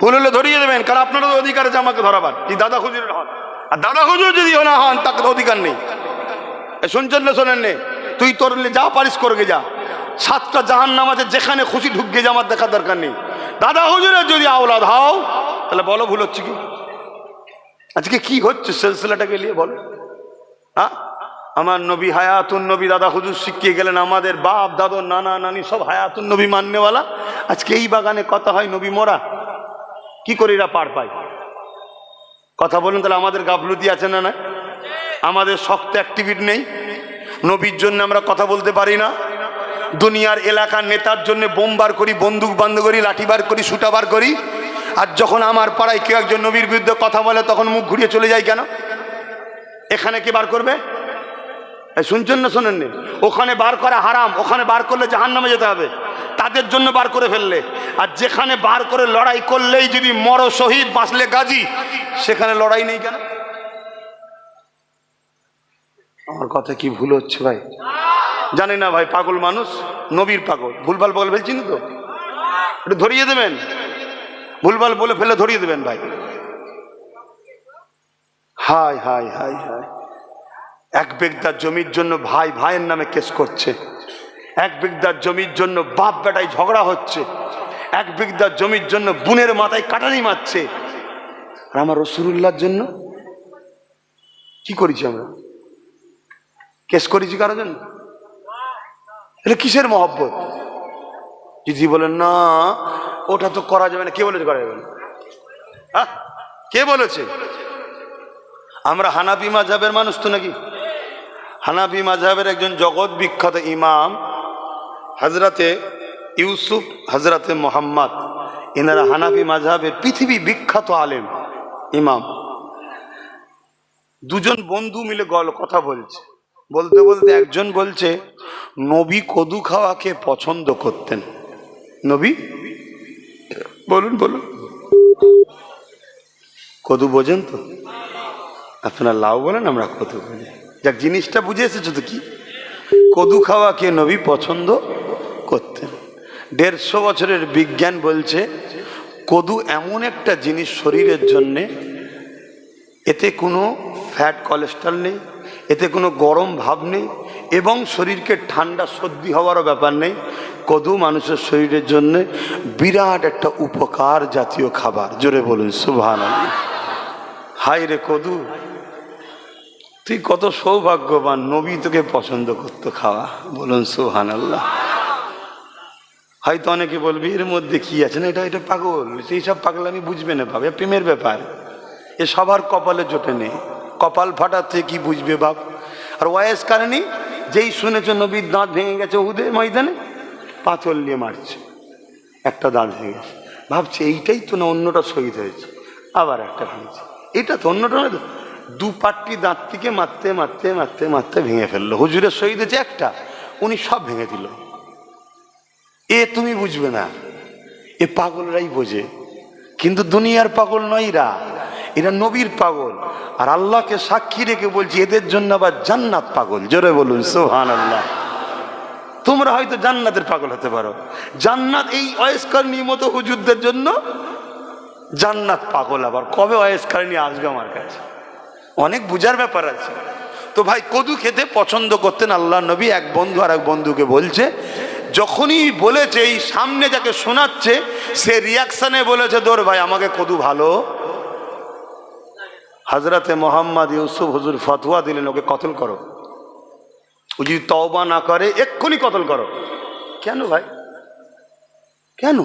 [SPEAKER 2] ভুল হলে ধরিয়ে দেবেন, কারণ আপনারও অধিকার আছে আমাকে ধরাবার। কি দাদা হুজুরের হন, আর দাদা হুজুর যদি না হন, তাকে তো অধিকার নেই। শুনছেন না? শোনেন নে? তুই তোর যা পারিস করগে যা, 7টা জাহান্নাম আছে, যেখানে খুশি ঢুকে যা, আমার দেখার দরকার নেই। দাদা হুজুরের যদি আওলাদ হও, তাহলে বলো ভুল হচ্ছে কি? আজকে কি হচ্ছে সিলসিলাটাকে নিয়ে বলো? হ্যাঁ, আমার নবী হায়াতুন নবী, দাদা হুজুর শিখিয়ে গেলেন, আমাদের বাপ দাদা নানা নানি সব হায়াতুন নবী মাননেওয়ালা। আজকে এই বাগানে কথা হয় নবী মোরা, কি করে এরা পার পায়? কথা বলুন। তাহলে আমাদের গাফলতি আছে না? না, আমাদের শক্ত অ্যাক্টিভিটি নেই। নবীর জন্য আমরা কথা বলতে পারি না। দুনিয়ার এলাকার নেতার জন্য বোম বার করি, বন্দুক বন্ধ করি, লাঠি বার করি, সুটা বার করি। আর যখন আমার পাড়ায় কেউ একজন নবীর বিরুদ্ধে কথা বলে, তখন মুখ ঘুরিয়ে চলে যায় কেন? এখানে কে বার করবে? শুনছেন না? শোনেন নি? ওখানে বার করা হারাম, ওখানে বার করলে জাহান্নামে যেতে হবে, তাদের জন্য বার করে ফেললে। আর যেখানে বার করে লড়াই করলেই যদি মরো শহীদ, বাঁচলে গাজী, সেখানে লড়াই নেই কেন? আমার কথা কি ভুল হচ্ছে ভাই? জানি না ভাই, পাগল মানুষ, নবীর পাগল, ভুলভাল বলে ফেলছি না তো? একটু ধরিয়ে দেবেন, ভুলভাল বলে ফেলে ধরিয়ে দেবেন ভাই। হায় হায় হায় হায়, এক বিঘার জমির জন্য ভাই ভাইয়ের নামে কেস করছে, এক বিঘার জমির জন্য বাপ বেটায় ঝগড়া হচ্ছে, এক বিঘার জমির জন্য বোনের মাথায় কাটারি মারছে। আর আমার রাসূলুল্লাহর জন্য কি করেছি আমরা? কেস করেছি কারোর জন্য? এটা কিসের মহব্বত? যদি বলেন না ওটা তো করা যাবে না, কে বলেছে করা যাবে না? হ্যাঁ, কে বলেছে? আমরা হানাফি মাযহাবের মানুষ তো নাকি? হানাফি মাযহাবের একজন জগৎ বিখ্যাত ইমাম হযরতে ইউসুফ, হযরতে মুহাম্মদ, এনারা হানাফি মাযহাবের পৃথিবী বিখ্যাত আলেম ইমাম। দুজন বন্ধু মিলে কথা বলছে, বলতে বলতে একজন বলছে নবী কদু খাওয়াকে পছন্দ করতেন। নবী, বলুন বলুন, কদু বোঝেন তো? আপনারা লাউ বলেন, আমরা কদু বলি। যাক, জিনিসটা বুঝে এসেছো তো? কি কদু খাওয়াকে নবী পছন্দ করতেন। 150 বছরের বিজ্ঞান বলছে কদু এমন একটা জিনিস শরীরের জন্যে, এতে কোনো ফ্যাট কোলেস্ট্রল নেই, এতে কোনো গরম ভাব নেই,
[SPEAKER 1] এবং শরীরকে ঠান্ডা সর্দি হওয়ারও ব্যাপার নেই। কদু মানুষের শরীরের জন্য বিরাট একটা উপকার জাতীয় খাবার। জোরে বলুন সুবহানাল্লাহ। হাই রে কদু, তুই কত সৌভাগ্যবান, নবী তোকে পছন্দ করতো খাওয়া। বলুন সুবহানাল্লাহ। হয়তো অনেকে বলবি এর মধ্যে কি আছে, না এটা পাগল, সেই সব পাগলামি বুঝবে না বাবা, প্রেমের ব্যাপার। এ সবার কপালে জোটে নেই, কপাল ফাটাতে কি বুঝবে বাপ। আর ওয়াইস কারণে যেই শুনেছে নবীর দাঁত ভেঙে গেছে উহুদের ময়দানে, পাথর নিয়ে মারছে, একটা দাঁত ভেঙে গেছে, ভাবছে এইটাই তো না, অন্যটা শহীদ হয়েছে, আবার একটা ভেঙেছে, এটা তো অন্যটা না। দু পাট্টি দাঁত থেকে মারতে মারতে মারতে মারতে ভেঙে ফেললো। হুজুরের শহীদ হয়েছে একটা, উনি সব ভেঙে দিল। এ তুমি বুঝবে না, এ পাগলরাই বোঝে, কিন্তু দুনিয়ার পাগল নয় এরা, এরা নবীর পাগল। আর আল্লাহকে সাক্ষী রেখে বলছি এদের জন্য আবার জান্নাত পাগল। জোরে বলুন সুবহানাল্লাহ। তোমরা হয়তো জান্নাতের পাগল হতে পারো, জান্নাত এই ওয়াইসকারনি মতো হুজুরদের জন্য জান্নাত পাগল। আবার কবে ওয়াইসকারনি আসবে আমার কাছে, অনেক বুঝার ব্যাপার আছে। তো ভাই কদু খেতে পছন্দ করতেন আল্লাহ নবী। এক বন্ধু আর এক বন্ধুকে বলছে, যখনই বলেছে এই সামনে যাকে শোনাচ্ছে সে রিয়াকশনে বলেছে দৌড় ভাই আমাকে কদু ভালো। হজরতে মোহাম্মদ ইউসুফ হুজুর ফতোয়া দিলেন ওকে কতল করো, ও যদি তওবা না করে এক্ষুনি কতল করো। কেন ভাই, কেন?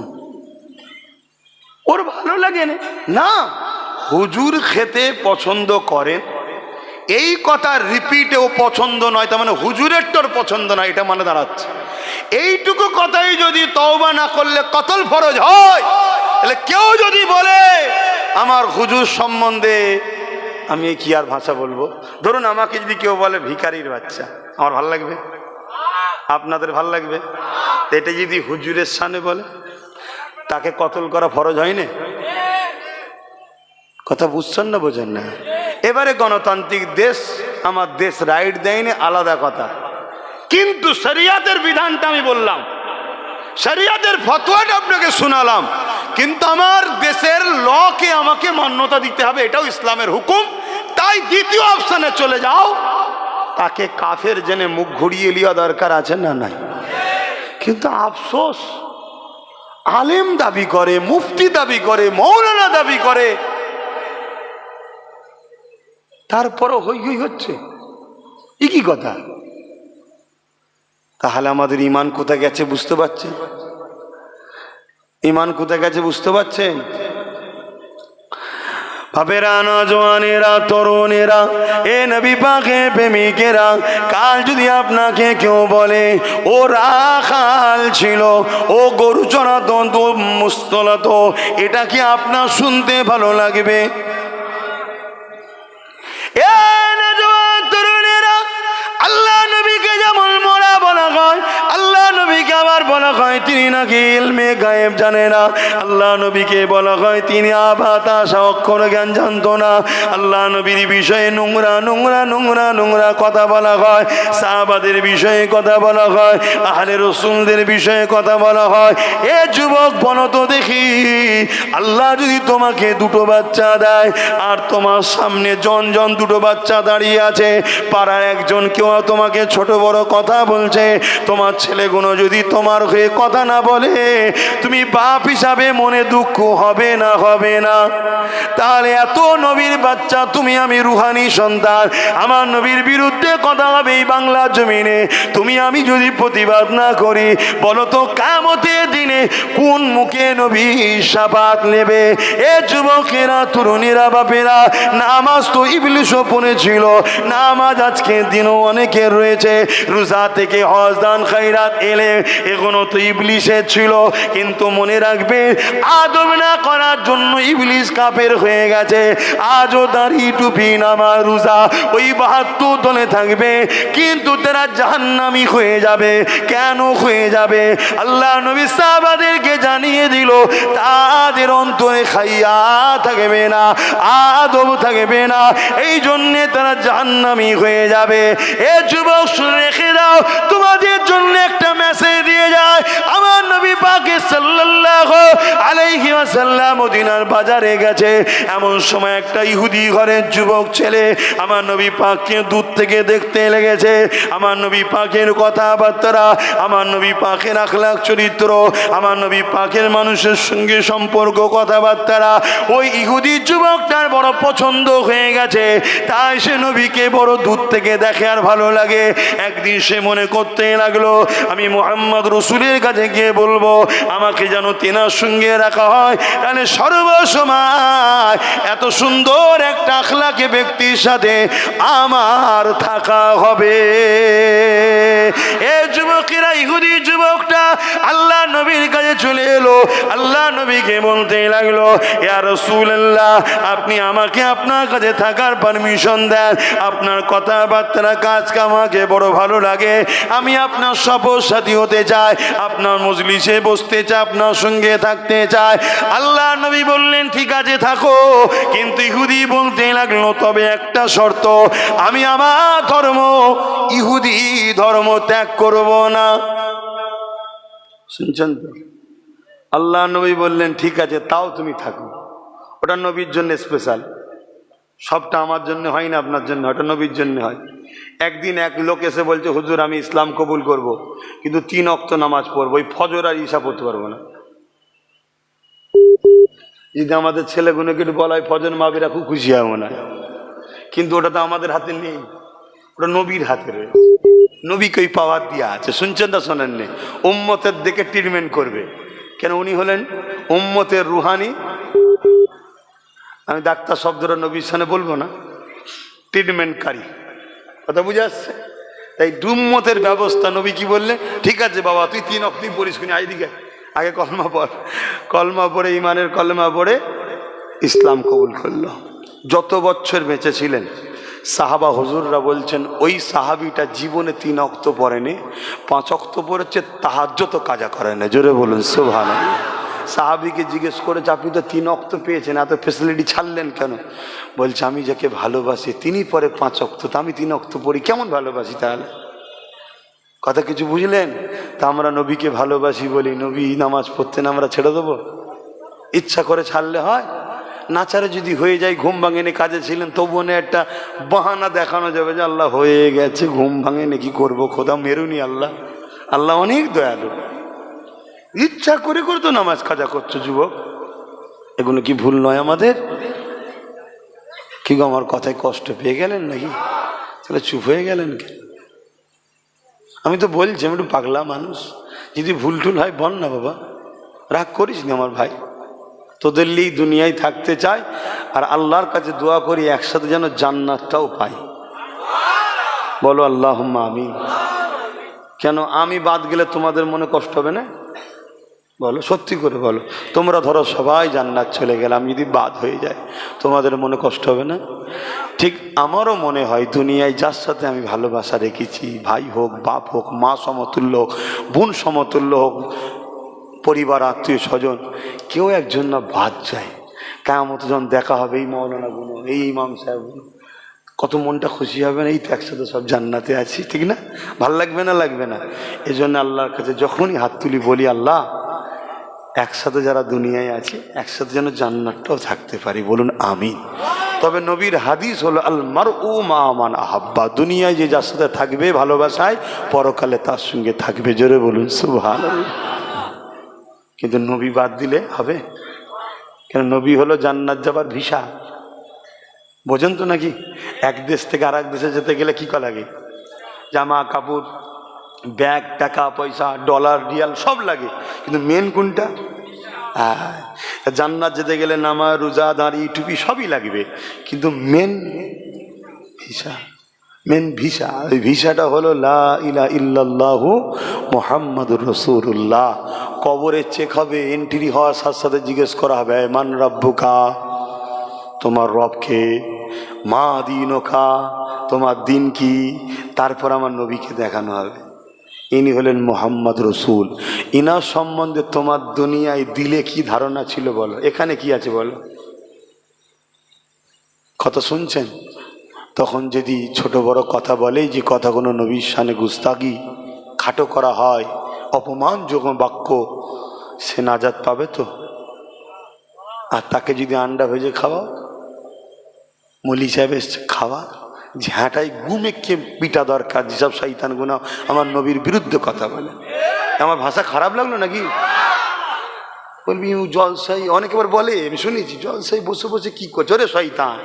[SPEAKER 1] ওর ভালো লাগে না? হুজুর খেতে পছন্দ করেন, এই কথা রিপিটে ও পছন্দ নয়, তার মানে হুজুরের তোর পছন্দ নয়, এটা মানে দাঁড়াচ্ছে। এইটুকু কথাই যদি তওবা না করলে কতল ফরজ হয়, তাহলে কেউ যদি বলে আমার হুজুর সম্বন্ধে, আমি কি আর ভাষা বলবো, ধরুন আমাকে যদি কেউ বলে ভিখারির বাচ্চা, আমার ভাল লাগবে? আপনাদের ভাল লাগবে? এটা যদি হুজুরের সামনে বলে, তাকে কতল করা ফরজ হয়নি? কথা বুঝছেন না, বোঝেন না? এবারে গণতান্ত্রিক দেশ, আমার দেশ রাইট দেয়নি, আলাদা কথা, কিন্তু শরিয়াতের বিধানটা আমি বললাম, শরিয়াতের ফতোয়াটা আপনাকে শোনালাম, কিন্তু আমার দেশের লকে আমাকে মান্যতা দিতে হবে, এটাও ইসলামের হুকুম। তাই দ্বিতীয় অপশনে চলে যাও, তাকে কাফের জেনে মুখ ঘুরিয়ে লিয়া দরকার আছে না নাই? কিন্তু আফসোস, আলেম দাবি করে, মুফতি দাবি করে, মৌলানা দাবি করে, তারপরও হই হই হচ্ছে, এ কি কথা? তাহলে আমাদের ইমান কোথায় গেছে বুঝতে পারছেন? ইমান কোথায় গেছে বুঝতে পারছেন? বাপেরা, নজওয়ানেরা, তরুণেরা, এ নবী পাকের প্রেমিকেরা, কাল যদি আপনাকে কেউ বলে ও রাখাল ছিল, ও গরু চড়াতো, তো মুস্তলাতো, এটা কি আপনার শুনতে ভালো লাগবে? এ নজওয়ান তরুণেরা, আল্লাহ নবীকে যেমন মোরা বলা হয়, আল্লাহ নবীকে আবার বলা হয় তিনি নাকি ইলমে গায়েব জানে না। আল্লাহ নবীকে বলা হয় তিনি আবাতাসা অক্ষর জ্ঞান জানতো না। আল্লাহ নবীর বিষয়ে নোংরা নোংরা নোংরা নোংরা কথা বলা হয়, সাহাবাদের বিষয়ে কথা বলা হয়, আহলে রাসূলদের বিষয়ে কথা বলা হয়। এ যুবক বলো তো দেখি, আল্লাহ যদি তোমাকে দুটো বাচ্চা দেয়, আর তোমার সামনে জন জন দুটো বাচ্চা দাঁড়িয়ে আছে, পাড়ার একজন কেউ তোমাকে ছোট বড় কথা বলছে, তোমার ছেলেগুলো যদি তোমার হয়ে কথা না বলে, তুমি বাপ হিসাবে মনে দুঃখ হবে না? হবে না? তাহলে এত নবীর বাচ্চা, তুমি আমি রুহানি সন্তান, আমার নবীর বিরুদ্ধে কথা হবে এই বাংলা জমিনে, তুমি আমি যদি প্রতিবাদ না করি, বলো তো কিয়ামতের দিনে কোন মুখে নবী শাফাত নেবে? এ যুবকেরা, তরুণীরা, বাপেরা, নামাজ তো ইবলিশও পড়েছিল, নামাজ আজকের দিনও অনেকের রয়েছে, রোজা থেকে হজ দান খায়রাত এলে এগুলো তো ইবলিশের ছিল। কিন্তু মনে রাখবে, আদব না করার জন্য ইবলিশ কাফের হয়ে গেছে। আজও দাড়ি টুপি নামাজ রোজা ওই 72 দলে থাকবে, কিন্তু তারা জাহান্নামী হয়ে যাবে। কেন হয়ে যাবে? আল্লাহ নবী সাহাবাদেরকে জানিয়ে দিল, তাদের অন্তরে খাইয়া থাকবে না, আদব থাকবে না, এই জন্যে তারা জাহান্নামী হয়ে যাবে। এ যুবক শুনে রেখে দাও, তোমাদের জন্য একটা মেসেজ দিয়ে যায়, আমার
[SPEAKER 2] আমার নবী পাক সাল্লাল্লাহু আলাইহি ওয়াসাল্লাম মদিনার বাজারে গেছে। এমন সময় একটা ইহুদি ঘরের যুবক ছেলে আমার নবী পাককে দূর থেকে দেখতে লেগেছে। আমার নবী পাকের কথাবার্তা, আমার নবী পাকের আখলাক চরিত্র, আমার নবী পাকের মানুষের সঙ্গে সম্পর্ক কথাবার্তা ওই ইহুদি যুবকটার বড় পছন্দ হয়ে গেছে। তাই সে নবীকে বড় দূর থেকে দেখে আর ভালো লাগে। একদিন সে মনে করতে লাগলো, আমি মুহাম্মদ রসুলের কাছে গিয়ে বলবো আমাকে যেন তেনার সঙ্গে রাখা হয়, তাহলে সর্বসময় এত সুন্দর একটা আখলাকে ব্যক্তির সাথে আমার থাকা হবে। এ যুবকেরা, ইহুদি যুবকটা আল্লাহ নবীর কাছে চলে এলো। আল্লাহ নবীকে বলতে লাগলো, ইয়া রাসূলুল্লাহ, আপনি আমাকে আপনার কাছে থাকার পারমিশন দেন। আপনার কথাবার্তা কাজ আমাকে বড় ভালো লাগে। আমি আপনার সফর সাথী হতে চাই, আপনার মজলিসে বসতে চাই, আপনার সঙ্গে থাকতে চাই। আল্লাহ নবী বললেন, ঠিক আছে থাকো। কিন্তু ইহুদি বলতে লাগলো, তবে একটা শর্ত, আমি আমার ধর্ম ইহুদি ধর্ম ত্যাগ করব না। শুনছেন তো? আল্লাহ নবী বললেন, ঠিক আছে তাও তুমি থাকো। ওটা নবীর জন্য স্পেশাল, সবটা আমার জন্য হয় না, আপনার জন্য, ওটা নবীর জন্য হয়। একদিন এক লোক এসে বলছে, হুজুর আমি ইসলাম কবুল করব, কিন্তু 3 ওয়াক্ত নামাজ পড়বো, ওই ফজর আর ঈশা পড়তে পারবো না। যদি আমাদের ছেলেগুলোকে একটু বলা হয় ফজর মাবিরা, খুব খুশি হয় মনে হয়, কিন্তু ওটা তো আমাদের হাতে নেই, ওটা নবীর হাতে রয়েছে। নবীকে ওই পাওয়ার দিয়া আছে। শুনছেন না শোনেন নে? উম্মতের দিকে ট্রিটমেন্ট করবে, কেন উনি হলেন উম্মতের রুহানি। আমি ডাক্তার শব্দটা নবীর সামনে বলবো না, ট্রিটমেন্টকারী, কথা বুঝে আসছে? তাই উম্মতের ব্যবস্থা নবী কি বললে, ঠিক আছে বাবা তুই 3 ওয়াক্ত পড়িস, কিনা এইদিকে আগে কলমা পড়। কলমা পড়ে, ইমানের কলমা পড়ে ইসলাম কবুল করলো। যত বছর বেঁচে ছিলেন সাহাবা হুজুররা বলছেন, ওই সাহাবিটা জীবনে 3 ওয়াক্ত পড়েনি, 5 ওয়াক্ত পড়েছে, তাহাজ্জুদ কাজা করে না। জোরে বলুন সুবহানাল্লাহ। সাহাবিকে জিজ্ঞেস করেছে, আপনি তো 3 ওয়াক্ত পেয়েছেন, এত ফেসিলিটি ছাড়লেন কেন? বলছে, আমি যাকে ভালোবাসি তিনি পরে 5 ওয়াক্ত, তা আমি 3 ওয়াক্ত পড়ি, কেমন ভালোবাসি তাহলে? কথা কিছু বুঝলেন? তা আমরা নবীকে ভালোবাসি বলি, নবী নামাজ পড়তেন আমরা ছেড়ে দেবো? ইচ্ছা করে ছাড়লে হয়? নাচারে যদি হয়ে যায়, ঘুম ভাঙেনি, কাজে ছিলেন, তবুও একটা বাহানা দেখানো যাবে যে আল্লাহ হয়ে গেছে, ঘুম ভাঙেনি, কি করবো, খোদা মেরুনি। আল্লাহ আল্লাহ অনেক দয়ালু। ইচ্ছা করে করে তো নামাজ কাজা করছো যুবক, এগুলো কি ভুল নয় আমাদের? কি গো, আমার কথায় কষ্ট পেয়ে গেলেন নাকি? তাহলে চুপ হয়ে গেলেন কেন? আমি তো বলছি আমি একটু পাগলা মানুষ, যদি ভুল টুল হয় বল না বাবা, রাগ করিস না আমার ভাই। তোদের লিয়ে দুনিয়ায় থাকতে চাই, আর আল্লাহর কাছে দোয়া করি একসাথে যেন জান্নাতটাও পাই। বলো আল্লাহুম্মা আমিন। কেন আমি বাদ গেলে তোমাদের মনে কষ্ট হবে না? বলো সত্যি করে বলো। তোমরা ধরো সবাই জান্নাত চলে গেলে, আমি যদি বাদ হয়ে যাই, তোমাদের মনে কষ্ট হবে না? ঠিক আমারও মনে হয় দুনিয়ায় যার সাথে আমি ভালোবাসা রেখেছি, ভাই হোক, বাপ হোক, মা সমতুল্য হোক, বোন সমতুল্য হোক, পরিবার, আত্মীয় স্বজন, কেউ একজন না বাদ যায়। কিয়ামত যখন দেখা হবে, এই মৌলানা গুলো, এই ইমাম সাহেব, কত মনটা খুশি হবে না? এই তো একসাথে সব জান্নাতে আছি, ঠিক না? ভাল লাগবে না? লাগবে না? এই জন্য আল্লাহর কাছে যখনই হাত তুলি বলি, আল্লাহ একসাথে যারা দুনিয়ায় আছে একসাথে যেন জান্নাতটাও থাকতে পারি। বলুন আমিন। তবে নবীর হাদিস হলো, আল মারউ মা মান আহাব্বা, দুনিয়ায় যে যার সাথে থাকবে ভালোবাসায়, পরকালে তার সঙ্গে থাকবে। জোরে বলুন সুবহানাল্লাহ। কিন্তু নবী বাদ দিলে হবে? কেন? নবী হলো জান্নাত যাবার ভিসা, বোঝেন তো নাকি? এক দেশ থেকে আর এক দেশে যেতে গেলে কি করা লাগে? জামা কাপড়, ব্যাগ, টাকা পয়সা, ডলার, রিয়াল সব লাগে, কিন্তু মেন কোনটা? জান্নাত যেতে গেলে নামাজ, রোজা, দাঁড়ি, টুপি সবই লাগবে, কিন্তু মেন ভিসা, মেন ভিসা, ওই ভিসাটা হলো লা ইলাহা ইল্লাল্লাহু মুহাম্মাদুর রাসূলুল্লাহ। কবরে চেক হবে, এন্ট্রি হওয়ার সাথে সাথে জিজ্ঞেস করা হবে, মান রাব্বুকা, তোমার রবকে, মা দীনুকা, তোমার দিন কি? তারপর আমার নবীকে দেখানো হবে, ইনি হলেন মুহাম্মদ রসুল। ইনার সম্বন্ধে তোমার দুনিয়ায় দিলে কি ধারণা ছিল বলো? এখানে কি আছে বলো? কথা শুনছেন? তখন যদি ছোট বড় কথা বলে, যে কথাগুলো নবীর শানে গুস্তাগি, খাটো করা হয়,
[SPEAKER 1] অপমানযোগ্য বাক্য, সে নাজাত পাবে তো? আর তাকে যদি আন্ডা ভেজে খাওয়া, মলি সাহেব এসছে খাওয়া, ঝ্যাঁটাই গুমেকে পিটা দরকার যেসব শয়তান গুনা আমার নবীর বিরুদ্ধে কথা বলে। আমার ভাষা খারাপ লাগলো নাকি? বলবি জলসাই, অনেকে আবার বলে, আমি শুনেছি জলসাই বসে বসে কি করছো রে শয়তান,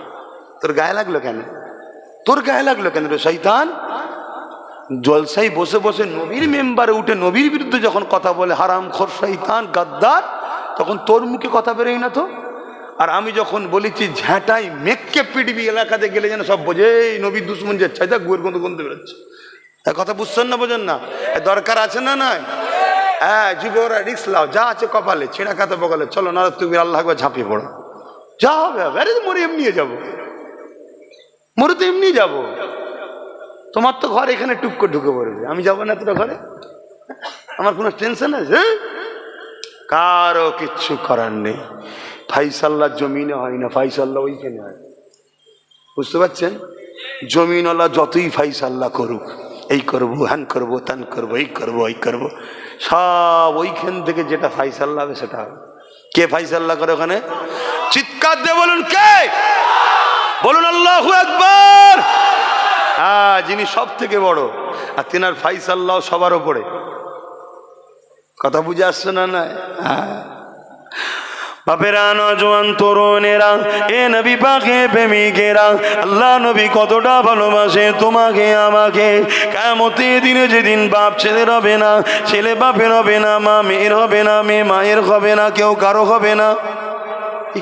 [SPEAKER 1] তোর গায়ে লাগলো কেন? তোর গায়ে লাগলো কেন রে শয়তান? জলসাই বসে বসে নবীর মেম্বারে উঠে নবীর বিরুদ্ধে যখন কথা বলে হারামখোর শয়তান গাদ্দার, তখন তোর মুখে কথা বেরোয় না তো? আর আমি যখন বলেছি ঝ্যাঁটাই মেঘকে পিটবি এলাকাতে গেলে যেন সব বোঝে এই নবীর দুশ্মন যাচ্ছে, তা গুয়ের গন্ধ গন্ধ বেরোচ্ছে। কথা বুঝছেন না, বোঝেন না? দরকার আছে না নয়? হ্যাঁ, যুবরা রিক্স লাও, যা আছে কপালে ছেঁড়া কাতে বগলে, চলো না তুমি আল্লাহ একবার ঝাঁপিয়ে পড়ো, যা হবে হবে। আরে মরে এমনি যাবো, মরে তো এমনি যাবো। তোমার তো ঘর এখানে টুক করে ঢুকে পড়বে, আমি যাবো না তোরা ঘরে? আমার কোনো টেনশন আছে? কারো কিচ্ছু করার নেই। ফাইসাল্লাহ জমিনে হয় না, ফাইসাল্লাহ ওইখানে হয়, বুঝতে পারছেন? জমিনওয়ালা যতই ফাইসাল্লাহ করুক, এই করবো হ্যান করবো ত্যান করবো এই করবো ওই করবো, সব ওইখান থেকে যেটা ফাইসাল্লাহ হবে সেটা হবে। কে ফাইসাল্লাহ করে ওখানে? চিৎকার দিয়ে বলুন কে? বলুন আল্লাহু আকবার। হ্যাঁ, যিনি সব থেকে বড়, আর তেনার ফাইসাল্লাহ সবার ওপরে। কথা বুঝে আসছে না? না বাপেরা, নজওয়ান তরুণেরা, এ নবী পাকে প্রেমিকেরা, আল্লাহ নবী কতটা ভালোবাসে তোমাকে আমাকে। কিয়ামতের দিনে যেদিন বাপ ছেলের হবে না, ছেলে বাপের হবে না, মা মেয়ের হবে না, মেয়ে মায়ের হবে না, কেউ কারো হবে না।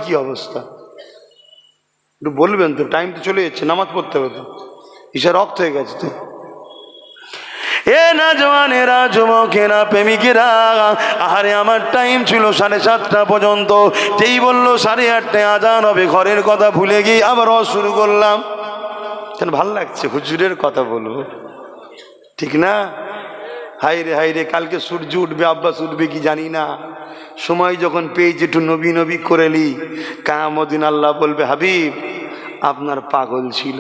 [SPEAKER 1] কি অবস্থা একটু বলবেন তো? টাইম তো চলে যাচ্ছে, নামাজ পড়তে হবে তো, ঈশা রক্ত হয়ে গেছে তো। এ না জওয়ানেরা, যুবকেরা, প্রেমিকেরা, আহারে আমার টাইম ছিল 7:30 পর্যন্ত। যেই বললো 8:30 আজান হবে, ঘরের কথা ভুলে গিয়ে আবার শুরু করলাম। কেন ভাল লাগছে হুজুরের কথা বলবো, ঠিক না? হাইরে হাইরে, কালকে সূর্য উঠবে, আব্বাস উঠবে কি জানি না। সময় যখন পেয়েছি একটু নবী নবী করেলি, কিয়ামত দিন আল্লাহ বলবে হাবিব আপনার পাগল ছিল।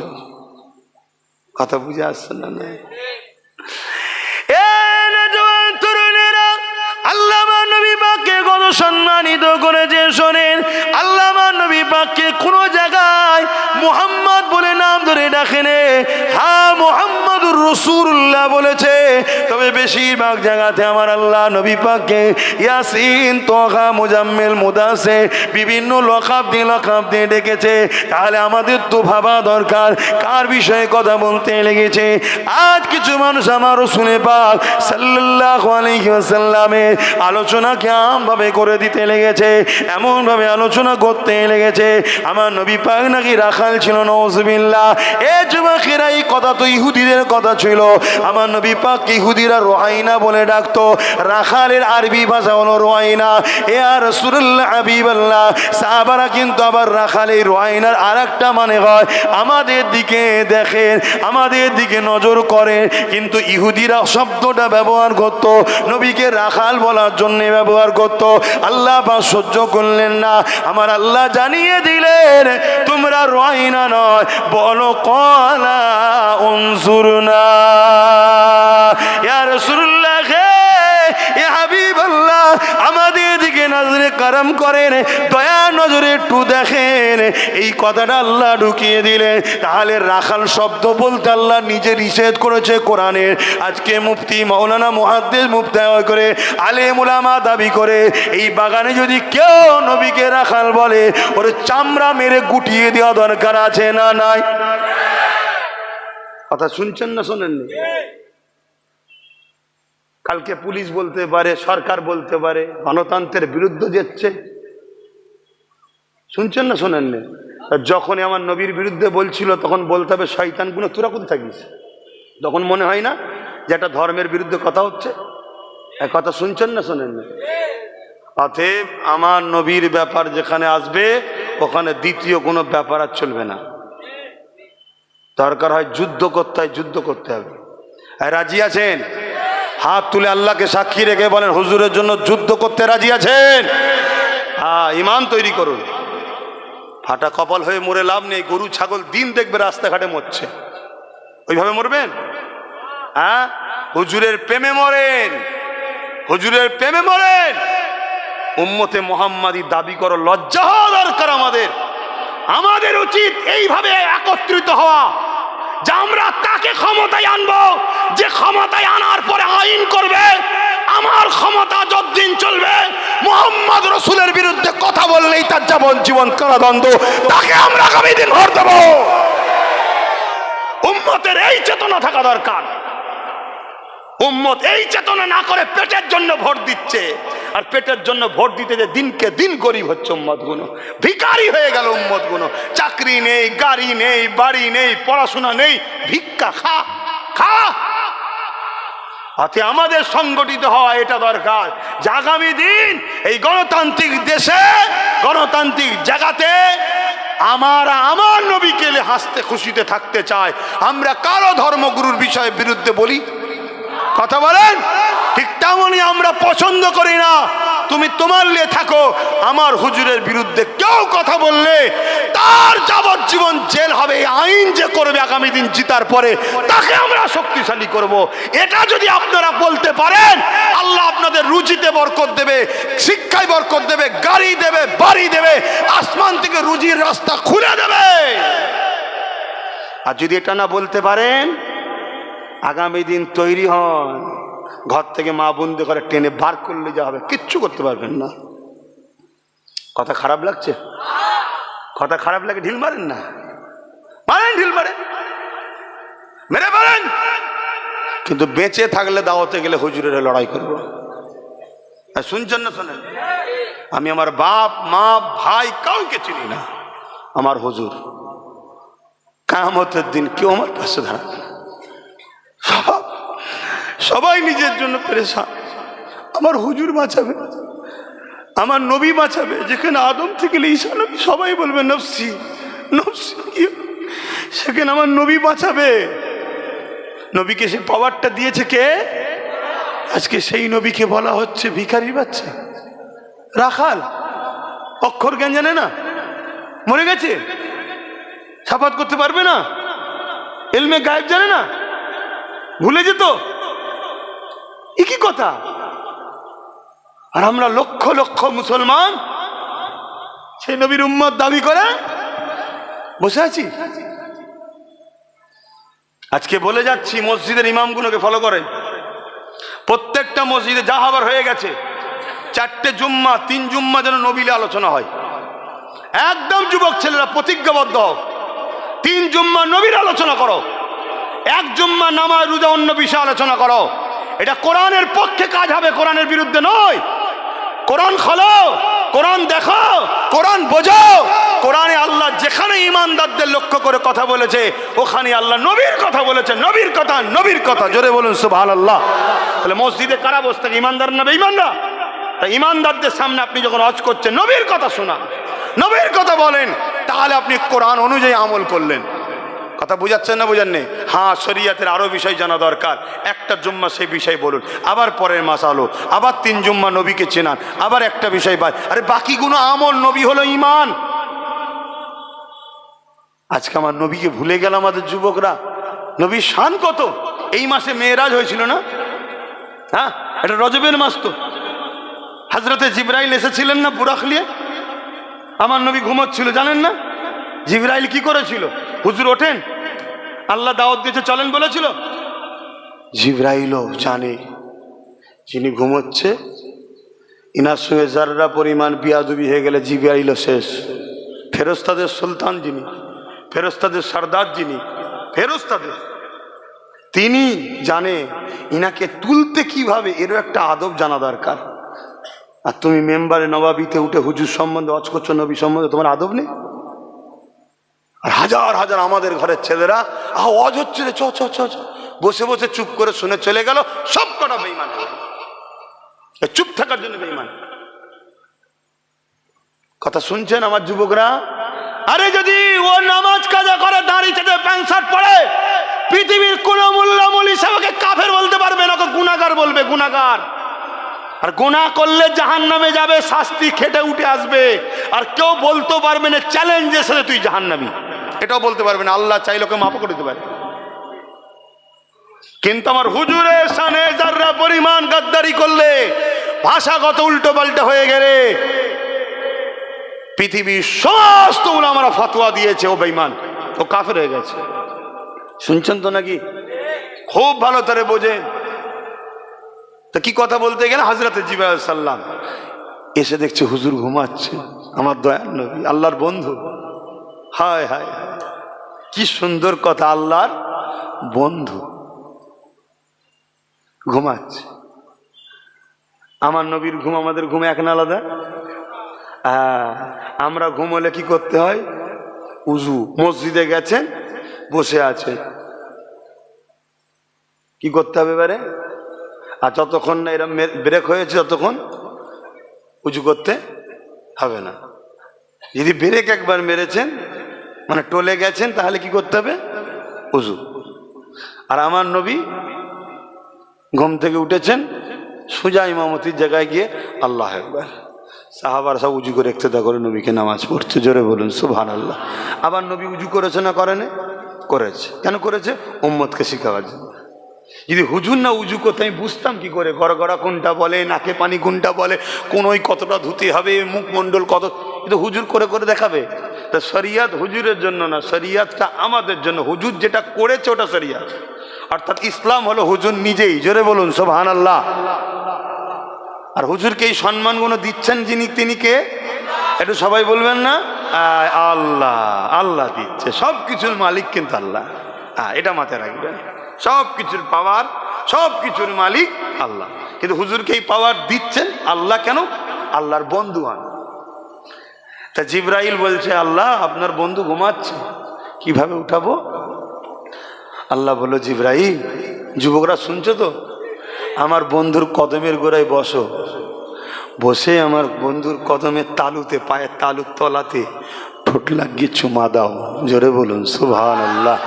[SPEAKER 1] কথা বুঝে আসছে না? না সম্মানিত করেছে শোনেন, আল্লাহ নবী পাককে কোন জায়গায় মুহাম্মদ বলে নাম ধরে ডাকেনে, হ্যাঁ মুহাম্মদুর রাসূলুল্লাহ বলেছে, তবে বেশিরভাগ জায়গাতে আমার আল্লাহ নবী পাককে ইয়াসিন, তোহা, মুজাম্মিল, মুদাসসির বিভিন্ন লকাব দিয়ে ডেকেছে। তাহলে আমাদের তো ভাবা দরকার কার বিষয়ে কথা বলতে লেগেছে। আজ কিছু মানুষ আমার রাসূল পাক সাল্লাল্লাহু আলাইহি ওয়াসাল্লামের আলোচনাকে আমভাবে করে দিতে লেগেছে, এমন ভাবে আলোচনা করতে লেগেছে আমার নবী পাক নাকি রাখাল ছিল। নাউজুবিল্লাহ। এ যুবকেরা, এই কথা তো ইহুদিদের কথা ছিল। আমার নবী পাক ইহুদিরা রোহাইনা বলে ডাকতো, রাখালের আরবি ভাষা হলো রোহাইনা। এ আর রাসূলুল্লাহ হাবিবাল্লাহ, সাহাবারা কিন্তু আবার রাখাল এই রোহাইনার আরেকটা মানে হয় আমাদের দিকে দেখেন, আমাদের দিকে নজর করে, কিন্তু ইহুদিরা শব্দটা ব্যবহার করত নবীকে রাখাল বলার জন্য ব্যবহার করত। আল্লাহ পাক সহ্য করলেন না, আমার আল্লাহ জানিয়ে দিলেন তোমরা রোয়াইনা নয়, বলো ক্বালা উনজুরনা। ইয়া রাসূলুল্লাহ, ইয়া হাবিবাল্লাহ, আমাদের দিকে নজরে করম করেন, দয়া নজরে একটু দেখেন। এই কথাটা আল্লাহ ঢুকিয়ে দিলেন। তাহলে রাখাল শব্দ বলতে আল্লাহ নিজে নিষেধ করেছে কোরআনের। আজকে মুফতি, মাওলানা, মুহাদ্দিস, মুফতি করে আলেম উলামা দাবি করে এই বাগানে যদি কেউ নবীকে রাখাল বলে, ওর চামড়া মেরে গুটিয়ে দেওয়া দরকার আছে না নাই? কথা শুনছেন না শোনেননি? কালকে পুলিশ বলতে পারে, সরকার বলতে পারে গণতন্ত্রের বিরুদ্ধে যাচ্ছে, শুনছেন না শোনেননি? যখন আমার নবীর বিরুদ্ধে বলছিল তখন বলতে হবে শয়তানগুলো তোরা কোথায় থাকিস। তখন মনে হয় না যে একটা ধর্মের বিরুদ্ধে কথা হচ্ছে? কথা শুনছেন না শোনেননি? অতএব আমার নবীর ব্যাপার যেখানে আসবে ওখানে দ্বিতীয় কোনো ব্যাপার আর চলবে না। দরকার হয় যুদ্ধ করতে হয়, যুদ্ধ করতে হবে। রাজি আছেন? হাত তুলে আল্লাহকে সাক্ষী রেখে বলেন হুজুরের জন্য যুদ্ধ করতে রাজি আছেন? হ্যাঁ, ইমান তৈরি করুন। ফাটা কপাল হয়ে মরে লাভ নেই। গরু ছাগল দিন দেখবে রাস্তাঘাটে মরছে, ওইভাবে মরবেন? হ্যাঁ, হুজুরের প্রেমে মরেন, হুজুরের প্রেমে মরেন, উম্মতে মুহাম্মাদি দাবি করো, লজ্জা হওয়া দরকার আমাদের। আমাদের উচিত এইভাবে একত্রিত হওয়া যে আমরা তাকে ক্ষমতায় আনবো, যে ক্ষমতায় আনার পরে আইন করবে। আমার ক্ষমতা যতদিন চলবে, মুহাম্মদ রাসূলের বিরুদ্ধে কথা বললেই তার জীবন কারাদণ্ড, তাকে আমরা আগামী দিন ভোট দেব। উম্মতের এই চেতনা থাকা দরকার। উম্মত এই চেতনা না করে পেটের জন্য ভোট দিচ্ছে, আর পেটের জন্য ভোট দিতে যে দিনকে দিন গরিব হচ্ছে উম্মত গুলো, ভিখারি হয়ে গেল উম্মত গুলো। চাকরি নেই, গাড়ি নেই, বাড়ি নেই, পড়াশোনা নেই, ভিক্ষা খা খা। আমাদের সংগঠিত হওয়া এটা দরকার যে আগামী দিন এই গণতান্ত্রিক দেশে, গণতান্ত্রিক জায়গাতে আমার নবীকে হাসতে খুশিতে থাকতে চায়। আমরা কারো ধর্মগুরুর বিষয়ে বিরুদ্ধে বলি, কথা বলেন ঠিক তেমনই আমরা পছন্দ করি না তুমি তোমার লিয়ে থাকো, আমার হুজুরের বিরুদ্ধে কেউ কথা বললে তার যাবজ্জীবন জেল হবে। আইন যে করবে আগামী দিন জিতার পরে, তাকে আমরা শক্তিশালী করব। এটা যদি আপনারা বলতে পারেন, আল্লাহ আপনাদের রুজিতে বরকত দেবে, শিক্ষায় বরকত দেবে, গাড়ি দেবে, বাড়ি দেবে, আসমান থেকে রুজির রাস্তা খুলে দেবে। আর যদি এটা না বলতে পারেন, আগামী দিন তৈরি হন, ঘর থেকে মা বন্ধু করে টেনে বার করলে যা হবে, কিচ্ছু করতে পারবেন না। কথা খারাপ লাগছে? কথা খারাপ লাগে ঢিল মারেন না, মারেন, ঢিল মারেন, মেরে পারেন, কিন্তু বেঁচে থাকলে দাওয়াতে গেলে হুজুরের লড়াই করবো। আর শুনছেন না? শোনেন, আমি আমার বাপ মা ভাই কাউকে চিনি না, আমার হুজুর কিয়ামতের দিন কেউ আমার পাশে দাঁড়াবে না। সবাই নিজের জন্য পেরেশান, আমার হুজুর বাঁচাবে, আমার নবী বাঁচাবে। যেখানে আদম থেকে ঈসা নবী সবাই বলবে নফসি নফসি, সেখানে আমার নবী বাঁচাবে। নবীকে সে পাওয়ারটা দিয়েছে কে? আজকে সেই নবীকে বলা হচ্ছে ভিখারির বাচ্চা, রাখাল, অক্ষর জ্ঞান জানে না, মরে গেছে, সাফাত করতে পারবে না, ইলমে গায়েব জানে না, ভুলে যেত। কি কথা? আর আমরা লক্ষ লক্ষ মুসলমান সেই নবীর উম্মত দাবি করে বসে আছি। আজকে বলে যাচ্ছি, মসজিদের ইমামগুলোকে ফলো করেন। প্রত্যেকটা মসজিদে যা হবার হয়ে গেছে, 4টে জুম্মা 3 জুম্মা যেন নবীলে আলোচনা হয়। একদম যুবক ছেলেরা প্রতিজ্ঞাবদ্ধ হও, 3 জুম্মা নবীর আলোচনা করো, 1 জুম্মা নামাজ রোজা অন্য বিষয়ে আলোচনা করো। এটা কোরআনের পক্ষে কাজ হবে, কোরআনের বিরুদ্ধে নয়। কোরআন খোলো, কোরআন দেখো, কোরআন বোঝো। কোরআনে আল্লাহ যেখানে ইমানদারদের লক্ষ্য করে কথা বলেছে, ওখানে আল্লাহ নবীর কথা বলেছে। নবীর কথা, নবীর কথা, জোরে বলুন সুবহানাল্লাহ। তাহলে মসজিদে কারা বসে থাকে? ইমানদার না বেঈমানরা? তাই ইমানদারদের সামনে আপনি যখন হজ করছেন, নবীর কথা শোনা, নবীর কথা বলেন, তাহলে আপনি কোরআন অনুযায়ী আমল করলেন। কথা বুঝাচ্ছেন না বুঝাননি? হ্যাঁ, শরীয়তের আরো বিষয় জানা দরকার। একটা জুম্মা সেই বিষয় বলুন, আবার পরের মাস আলো, আবার 3 জুম্মা নবীকে চেনান, আবার একটা বিষয় বাদ। আরে বাকিগুলো আমল, নবী হলো ইমান। আজকে আমার নবীকে ভুলে গেল আমাদের যুবকরা। নবীর শান কত! এই মাসে মেয়েরাজ হয়েছিল না? হ্যাঁ, এটা রজবের মাস তো। হযরতে জিবরাইল এসেছিলেন না বুরাক নিয়ে? আমার নবী ঘুমোচ্ছিল, জানেন না? জিবরাইল কি করেছিল? হুজুর ওঠেন, আল্লাহ দাওয়াত দিয়েছে, চলেন বলেছিল? জিবরাইলও জানে যিনি ঘুমোচ্ছে, ইনার সঙ্গে যাররা পরিমাণ বিয়াদবি হয়ে গেলে জিবরাইলও শেষ। ফেরেশতাদের সুলতান যিনি, ফেরেশতাদের সরদার যিনি, ফেরেশতাদের, তিনি জানে ইনাকে তুলতে কিভাবে, এরও একটা আদব জানা দরকার। আর তুমি মেম্বারে নবাবিতে উঠে হুজুর সম্বন্ধে ওয়াজ করছো, নবী সম্বন্ধে তোমার আদব নেই? আর হাজার হাজার আমাদের ঘরের ছেলেরা ওয়াজ হচ্ছে রে, চ চ চ, বসে বসে চুপ করে শুনে চলে গেল। সব কটা বেঈমান, চুপ থাকার জন্য বেঈমান। কথা শুনছেন আমার যুবকরা? আরে যদি ও নামাজ কাজা করে, দাঁড়িয়ে থেকে প্যান্ট শার্ট পরে, পৃথিবীর কোন মোল্লা মৌলভী সাহেবকে কাফের বলতে পারবে না, ওকে গুনাহগার বলবে, গুনাহগার। আর গুনাহ করলে জাহান্নামে যাবে, শাস্তি খেটে উঠে আসবে। আর কেউ বলতে পারবে না চ্যালেঞ্জের সাথে তুই জাহান্নামী, এটাও বলতে পারবে না। আল্লাহ চাইলে ওকে মাফ করে দিতে পারে।
[SPEAKER 2] কিন্তু আমার হুজুরের শানে যারা পরিমাণ গাদ্দারি করলে, ভাষাগত উল্টো পাল্টা হয়ে গেলে, পৃথিবীর সমস্ত উলামারা ফতোয়া দিয়েছে ও বেঈমান, ও কাফের হয়ে গেছে। শুনছেন তো নাকি? খুব ভালো করে বোঝেন। তো কি কথা বলতে গেলে হযরত জিবরাইল আলাইহিস সালাম এসে দেখছে হুজুর ঘুমাচ্ছে, আমার দয়ার নবী, আল্লাহর বন্ধু। হায় হায়, কি সুন্দর কথা, আল্লাহর বন্ধু ঘুমাচ্ছে। আমার নবীর ঘুম আমাদের ঘুম এক না আলাদা? আমরা ঘুমলে কি করতে হয়? উজু। মসজিদে গেছেন, বসে আছেন, কি করতে হবে এবারে? আর যতক্ষণ না এরা ব্রেক হয়েছে ততক্ষণ উজু করতে হবে না। যদি ব্রেক একবার মেরেছেন, মানে টলে গেছেন, তাহলে কি করতে হবে? উজু। আর আমার নবী ঘুম থেকে উঠেছেন, সোজা ইমামতির জায়গায় গিয়ে আল্লাহ আকবার, সাহাবার সব উজু করে ইক্তেদা করে নবীকে নামাজ পড়ছে। জোরে বলুন সুবহানাল্লাহ। আবার নবী উজু করেছে না করেনি? করেছে। কেন করেছে? উম্মতকে শিখাবার জন্য। যদি হুজুর না উজু করতে, আমি বুঝতাম কি করে গড়গড়া কোনটা বলে, নাকে পানি কোনটা বলে, কোন ওই কতটা ধুতে হবে, মুখমণ্ডল কত, কিন্তু হুজুর করে করে দেখাবে। তা শরিয়াত হুজুরের জন্য না, শরিয়াতটা আমাদের জন্য। হুজুর যেটা করেছে ওটা শরিয়াত, অর্থাৎ ইসলাম হলো হুজুর নিজেই। জোরে বলুন সুবহানাল্লাহ। আর হুজুরকে এই সম্মানগুলো দিচ্ছেন যিনি, তিনি কে? একটু সবাই বলবেন না? আল্লাহ। আল্লাহ দিচ্ছে, সব কিছুর মালিক কিন্তু আল্লাহ। এটা মাথায় রাখবেন, সব কিছুর পাওয়ার, সব কিছুর মালিক আল্লাহ। কিন্তু হুজুরকে এই পাওয়ার দিচ্ছেন আল্লাহ। কেন? আল্লাহর বন্ধু হন। তা জিবরাইল বলছে, আল্লাহ আপনার বন্ধু ঘুমাচ্ছে, কিভাবে উঠাবো? আল্লাহ বলল, জিবরাইল, যুবকরা শুনছো তো, আমার বন্ধুর কদমের গোড়ায় বসো, বসে আমার বন্ধুর কদমের তালুতে, পায়ের তালুর তলাতে ঠোঁট লাগিয়ে চুমা দাও। জোরে বলুন সুবহানাল্লাহ।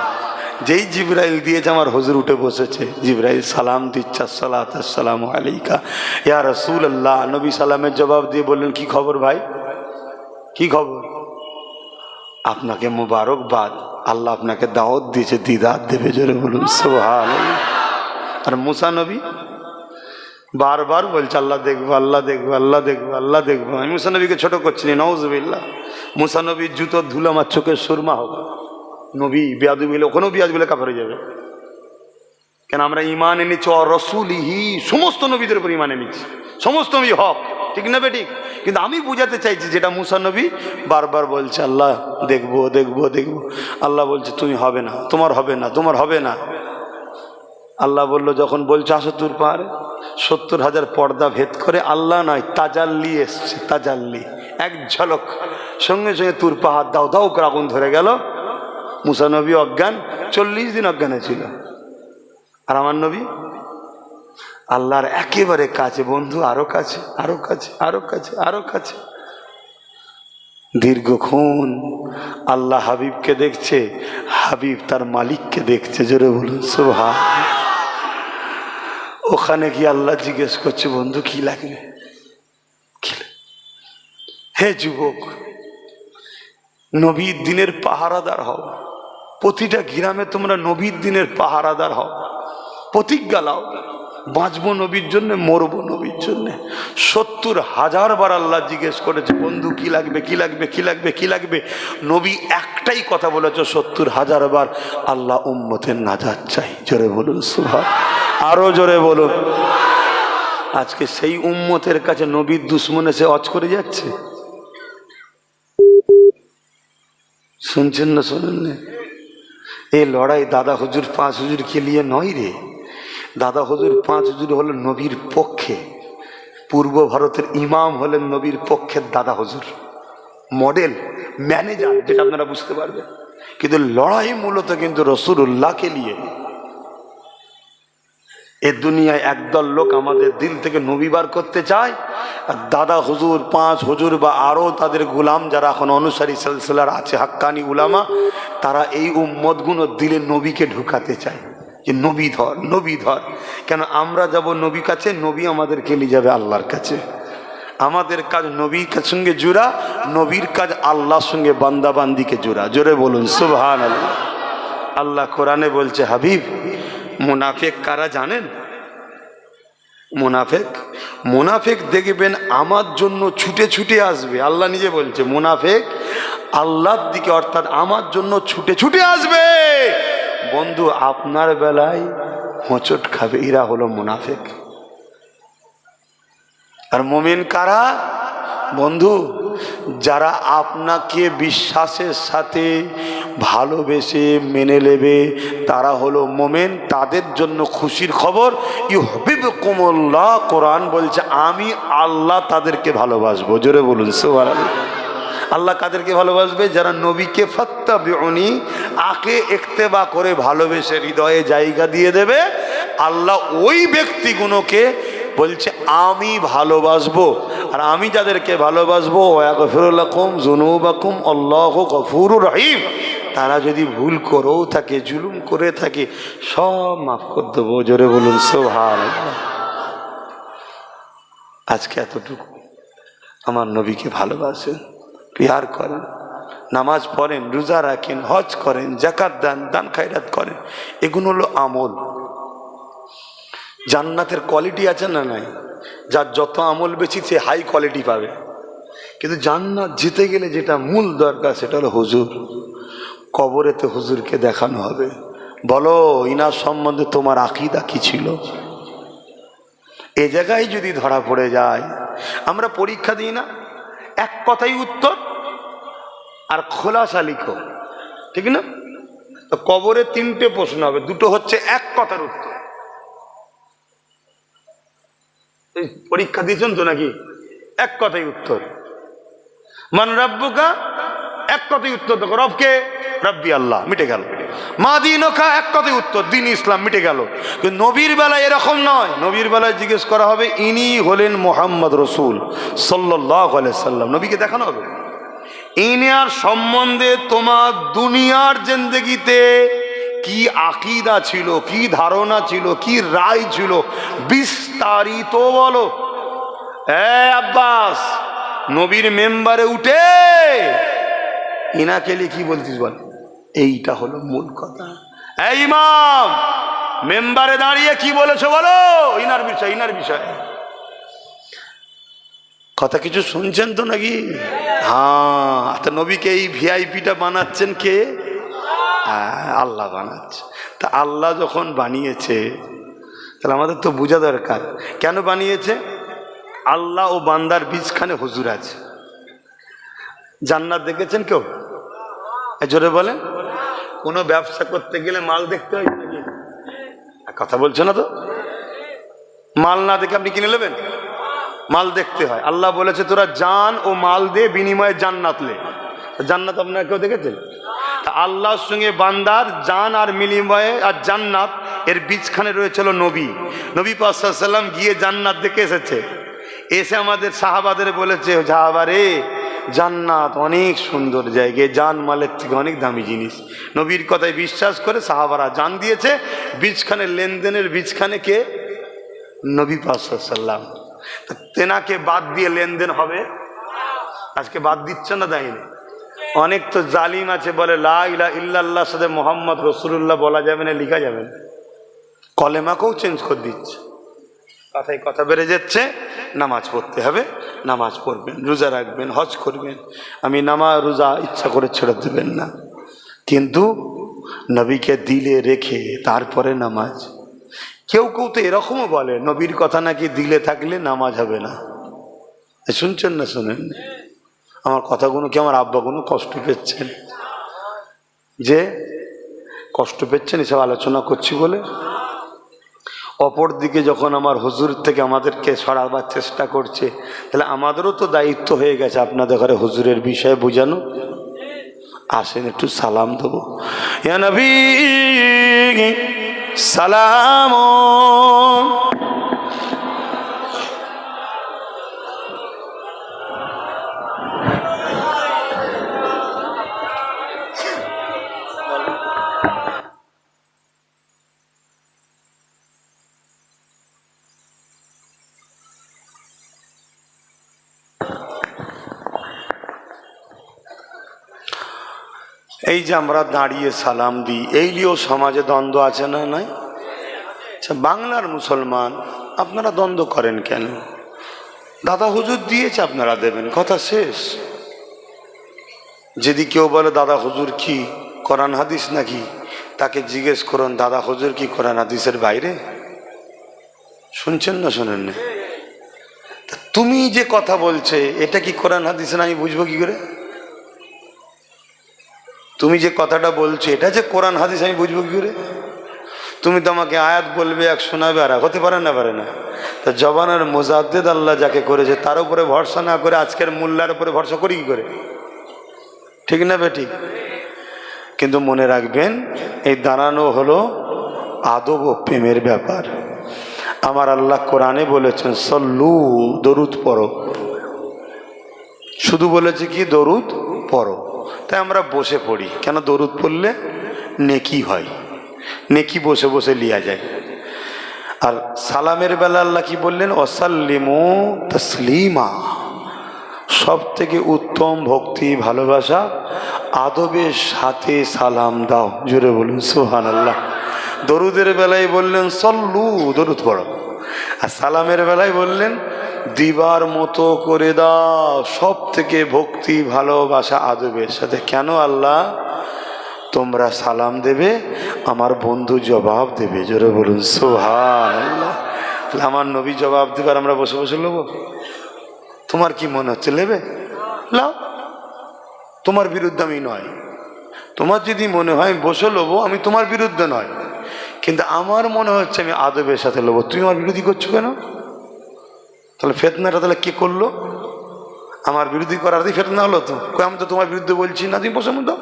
[SPEAKER 2] যেই জিবরাইল দিয়েছে, আমার হুজুর উঠে বসেছে। জিবরাইল সালাম দিচ্ছে, আসসালাতু আসসালামু আলাইকা ইয়া রাসূলুল্লাহ। নবী সালামের জবাব দিয়ে বললেন, কি খবর ভাই, কি খবর? আপনাকে মুবারকবাদ, আল্লাহ আপনাকে দাওয়াত দিয়েছে, দিদার দেবে। জোরে বলুন সুবহানাল্লাহ। আর মুসা নবী বারবার বলছে, আল্লাহ দেখবো, আল্লাহ দেখবো, আল্লাহ দেখবো, আল্লাহ দেখবো। আমি মুসা নবীকে ছোট করছি না, নাউজুবিল্লাহ। মুসা নবীর জুতোর ধুলো আমার চোখের সুরমা হবে। নবী বেয়াদবি বলে, ওখানেও বিয়াদ বলে কাফের হয়ে যাবে। কেন? আমরা ইমান এনেছি রসুলিহি, সমস্ত নবীদের উপর ইমান এনেছি, সমস্ত নবী হক, ঠিক না বেঠিক? কিন্তু আমি বুঝাতে চাইছি যেটা মুসা নবী বারবার বলছে, আল্লাহ দেখবো, দেখবো, দেখবো। আল্লাহ বলছে, তুমি হবে না, তোমার হবে না, তোমার হবে না। আল্লাহ বলল, যখন বলছে আসো তুর পাহাড়ে, 70,000 পর্দা ভেদ করে, আল্লাহ নয় তাজাল্লি এসছে, তাজাল্লি, এক ঝলক, সঙ্গে সঙ্গে তুর পাহাড় দাও দাও করে আগুন ধরে গেল। মুসা নবী অজ্ঞান, 40 দিন অজ্ঞানে ছিল। আর আমার নবী আল্লাহর একেবারে কাছে, বন্ধু আরো কাছে, আরো কাছে, আরো কাছে, আরো কাছে। দীর্ঘক্ষণ আল্লাহ হাবিবকে দেখছে, হাবিব তার মালিককে দেখছে। জোরে বলুন সুবহানাল্লাহ। ওখানে গিয়ে আল্লাহ জিজ্ঞেস করছে, বন্ধু কি লাগবে? হে যুবক, নবীর দিনের পাহারাদার হও। প্রতিটা গ্রামে তোমরা নবীর দিনের পাহারাদার হও। প্রতিজ্ঞা লাও, বাঁচবো নবীর জন্য, মরবো নবীর জন্য। 70,000 বার আল্লাহ জিজ্ঞেস করেছে, বন্ধু কি লাগবে, কি লাগবে, কি লাগবে, কি লাগবে? নবী একটাই কথা বলেছে 70,000 বার, আল্লাহ উম্মতের নাজাত চাই। জোরে বলুন সুবহানাল্লাহ, আরো জোরে বলুন। আজকে সেই উম্মতের কাছে নবীর দুশ্মন এসে অজ করে যাচ্ছে। শুনছেন না শোনেন না? এই লড়াই দাদা হুজুর 5 হুজুরকে নিয়ে নয় রে। দাদা হুজুর 5 হুজুর হলেন নবীর পক্ষে, পূর্ব ভারতের ইমাম হলেন নবীর পক্ষের দাদা হুজুর, মডেল ম্যানেজার, যেটা আপনারা বুঝতে পারবেন। কিন্তু লড়াই মূলত কিন্তু রাসূলুল্লাহকে নিয়ে। এ দুনিয়ায় একদল লোক আমাদের দিল থেকে নবী বার করতে চায়, আর দাদা হুজুর 5 হুজুর বা আরো তাদের গোলাম যারা এখন অনুসারী সিলসিলার আছে, হাক্কানি উলামা, তারা এই উম্মতগুলো দিলে নবীকে ঢুকাতে চায় যে নবী ধর, নবী ধর। কেন? আমরা যাব নবী কাছে, নবী আমাদেরকে নিয়ে যাবে আল্লাহর কাছে। আমাদের কাজ নবীর সঙ্গে জুড়া, নবীর কাজ আল্লাহর সঙ্গে বান্দাবান্দিকে জুড়া। জোরে বলুন সুবহানাল্লাহ। আল্লাহ কোরআনে বলছে, হাবিব
[SPEAKER 1] মুনাফেক কারা জানেন? মুনাফেক, মুনাফেক দেখবেন আমার জন্য ছুটে ছুটে আসবে। আল্লাহ নিজে বলছে মুনাফেক আল্লাহর দিকে অর্থাৎ আমার জন্য ছুটে ছুটে আসবে। বন্ধু আপনার বেলায় হোঁচট খাবে, এরা হলো মুনাফেক। আর মুমিন কারা? বন্ধু যারা আপনাকে বিশ্বাসের সাথে ভালোবেসে মেনে নেবে তারা হলো মুমিন। তাদের জন্য খুশির খবর, ইউহিব্বুকুমুল্লাহ, কোরআন বলছে আমি আল্লাহ তাদেরকে ভালোবাসবো। জোরে বলুন সুবহানাল্লাহ। আল্লাহ কাদেরকে ভালোবাসবে? যারা নবীকে ফাত্তাবিউনি, আকে ইত্তেবা করে ভালোবেসে হৃদয়ে জায়গা দিয়ে দেবে। আল্লাহ ওই ব্যক্তিগুলোকে বলছে আমি ভালোবাসবো। আর আমি যাদেরকে ভালোবাসবো ওয়াগফিরু লাকুম যুনুবাকুম আল্লাহু গফুরুর রহিম, তারা যদি ভুল করেও থাকে, জুলুম করে থাকে, সব মাফ করে দেবো। জোরে বলুন সুবহানাল্লাহ। আজকে এতটুকু, আমার নবীকে ভালোবাসেন, পিয়ার করেন, নামাজ পড়েন, রোজা রাখেন, হজ করেন, যাকাত দেন, দান খায়রাত করেন, এগুলো হলো আমল। জান্নাতের কোয়ালিটি আছে না নাই? যার যত আমল বেশি সে হাই কোয়ালিটি পাবে। কিন্তু জান্নাত যেতে গেলে যেটা মূল দরকার সেটা হলো হুজুর। কবরেতে হুজুরকে দেখানো হবে, বলো ইনার সম্বন্ধে তোমার আকীদা কি ছিল। এ জায়গায় যদি ধরা পড়ে যায়, আমরা পরীক্ষা দিই না, এক কথাই উত্তর আর খোলাসা লিখো, ঠিক না? তো কবরে তিনটে প্রশ্ন হবে, দুটো হচ্ছে এক কথার উত্তর। পরীক্ষা দিয়েছেন তো নাকি? এক কথাই উত্তর। মান রাব্বুকা, এক কথাই উত্তর দেখো, রবকে রব্বি আল্লাহ, মিটে গেল। মা দীনুকা, এক কথাই উত্তর, দিন ইসলাম, মিটে গেল। কিন্তু নবীর বেলায় এরকম নয়। নবীর বেলায় জিজ্ঞেস করা হবে ইনি হলেন মুহাম্মদ রাসূল সাল্লাল্লাহু আলাইহি সাল্লাম, নবীকে দেখানো হবে ইনার সম্বন্ধে তোমার দুনিয়ার জিন্দেগিতে কি আকীদা ছিল, কি ধারণা ছিল, কি রায় ছিল, বিস্তারিত বলো। আব্বাস, নবীর মেম্বারে উঠে ইনাকে কি বলতিস বল, এইটা হলো মূল কথা। এই ইমাম, মেম্বারে দাঁড়িয়ে কি বলেছো বলো, ইনার বিষয়, ইনার বিষয়। কথা কিছু শুনছেন তো নাকি? হ্যাঁ, তো নবীকে এই ভিআইপিটা বানাচ্ছেন কে? আল্লাহ বানাচ্ছে। তা আল্লাহ যখন বানিয়েছে তাহলে আমাদের তো বোঝা দরকার কেন বানিয়েছে। আল্লাহ ও বান্দার বীজখানে হুজুর আছে। জান্নাত দেখেছেন কেউ? জোরে বলেন। কোনো ব্যবসা করতে গেলে মাল দেখতে হয় নাকি? কথা বলছে না তো। মাল না দেখে আপনি কিনে নেবেন? মাল দেখতে হয়। আল্লাহ বলেছে তোরা জান ও মাল দে, বিনিময়ে জান্নাত লে। জান্নাত আপনারা কেউ দেখেছেন? আল্লাহর সঙ্গে বান্দার জান আর বিনিময়ে আর জান্নাত, এর বীজখানে রয়েছিল নবী। নবী পাক সাল্লাল্লাহু আলাইহি ওয়াসাল্লাম গিয়ে জান্নাত দেখে এসেছে। এসে আমাদের সাহাবাদের বলেছে, সাহাবারে জান্নাত অনেক সুন্দর জায়গা, জান মালের থেকে অনেক দামি জিনিস। নবীর কথায় বিশ্বাস করে সাহাবারা জান দিয়েছে। বীজখানে লেনদেনের বীজখানে কে? নবী পাক সাল্লাল্লাহু আলাইহি ওয়াসাল্লাম। তেনাকে বাদ দিয়ে লেনদেন হবে? আজকে বাদ দিচ্ছে না, দেয়নি। অনেক তো জালিম আছে, বলে লা ইলাহা ইল্লাল্লাহর সাথে মুহাম্মদ রাসূলুল্লাহ বলা যাবে না, লেখা যাবে না, কলেমাকেও চেঞ্জ করে দিচ্ছে। কথায় কথা বেড়ে যাচ্ছে। নামাজ পড়তে হবে, নামাজ পড়বেন, রোজা রাখবেন, হজ করবেন। আমি নামাজ রোজা ইচ্ছা করে ছেড়ে দেবেন না, কিন্তু নবীকে দিলে রেখে তারপরে নামাজ। কেউ কেউ তো এরকমও বলে নবীর কথা নাকি দিলে থাকলে নামাজ হবে না। শুনছেন না? শুনেন আমার কথাগুলো কি আমার আব্বাগুলো কষ্ট পেচ্ছেন? যে কষ্ট পেচ্ছেন এসব আলোচনা করছি বলে। অপর দিকে যখন আমার হুজুর থেকে আমাদেরকে সরাবার চেষ্টা করছে, তাহলে আমাদেরও তো দায়িত্ব হয়ে গেছে আপনাদের ঘরে হুজুরের বিষয়ে বোঝানো। আসেন একটু সালাম দেবো। ইয়া নবী সালাম। এই যে আমরা দাঁড়িয়ে সালাম দিই, এই নিয়েও সমাজে দ্বন্দ্ব আছে না? নাই? আচ্ছা, বাংলার মুসলমান আপনারা দ্বন্দ্ব করেন কেন? দাদা হুজুর দিয়েছে, আপনারা দেবেন, কথা শেষ। যদি কেউ বলে দাদা হুজুর কি কোরআন হাদিস নাকি, তাকে জিজ্ঞেস করুন দাদা হুজুর কি কোরআন হাদিসের বাইরে? শুনছেন না শোনেন না? তুমি যে কথা বলছে এটা কি কোরআন হাদিস না, আমি বুঝবো কি করে? তুমি যে কথাটা বলছো এটা যে কোরআন হাদিস, আমি বুঝবো কি করে? তুমি তো আমাকে আয়াত বলবে, এক শোনাবে, আর হতে পারে না, পারে না। তো জবানের মুজাদ্দিদ আল্লাহ যাকে করেছে তার উপরে ভরসা না করে আজকের মোল্লার উপরে ভরসা করি কি করে? ঠিক না বেঠিক? কিন্তু মনে রাখবেন, এই দাঁড়ানো হলো আদব ও প্রেমের ব্যাপার। আমার আল্লাহ কোরআনে বলেছেন সল্লু, দরুদ পড়ো। শুধু বলেছে কি দরুদ পড়ো, তাই আমরা বসে পড়ি। কেন? দরুদ পড়লে নেকি হয়, নেকি বসে বসে লিয়া যায়। আর সালামের বেলা আল্লাহ কি বললেন? ওয়াসাল্লিমু তাসলিমা। সব থেকে উত্তম ভক্তি ভালোবাসা আদবের সাথে সালাম দাও। জোরে বলুন সুবহানাল্লাহ। দরুদের বেলায় বললেন সল্লু, দরুদ পড়ো। আর সালামের বেলায় বললেন দিবার মতো করে দাও। সব থেকে ভক্তি ভালোবাসা আদবের সাথে। কেন? আল্লাহ তোমরা সালাম দেবে, আমার বন্ধু জবাব দেবে। জোরে বলুন সুবহানাল্লাহ। আমার নবী জবাব দেবে আর আমরা বসে বসে নেবো? তোমার কি মনে হচ্ছে নেবে? লাও, তোমার বিরুদ্ধে আমি নয়। তোমার যদি মনে হয় বসে নেবো, আমি তোমার বিরুদ্ধে নয়, কিন্তু আমার মনে হচ্ছে আমি আদবের সাথে নেবো। তুমি আমার বিরোধী করছো কেন? তাহলে ফেতনাটা তাহলে কে করলো? আমার বিরোধী করার ফেতনা হলো তো। আমি তো তোমার বিরুদ্ধে বলছি না, তুমি বসে দাও,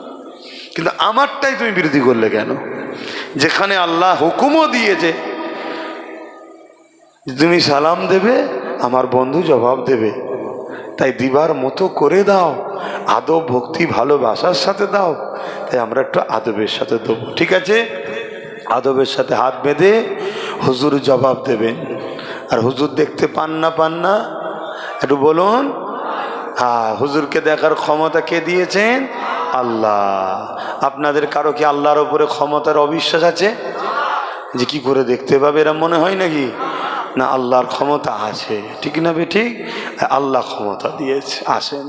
[SPEAKER 1] কিন্তু আমারটাই তুমি বিরোধী করলে কেন? যেখানে আল্লাহ হুকুমও দিয়েছে তুমি সালাম দেবে, আমার বন্ধু জবাব দেবে, তাই দিবার মতো করে দাও, আদব ভক্তি ভালোবাসার সাথে দাও। তাই আমরা একটু আদবের সাথে দেবো। ঠিক আছে? আদবের সাথে হাত বেঁধে হুজুর জবাব দেবেন। আর হুজুর দেখতে পান না একটু বলুন। হ্যাঁ, হুজুরকে দেখার ক্ষমতা কে দিয়েছেন? আল্লাহ। আপনাদের কারো কি আল্লাহর উপরে ক্ষমতার অবিশ্বাস আছে যে কি করে দেখতে পাবে? এরা মনে হয় নাকি? না, আল্লাহর ক্ষমতা আছে। ঠিক না বে ঠিক? আল্লাহ ক্ষমতা দিয়েছে। আসেন।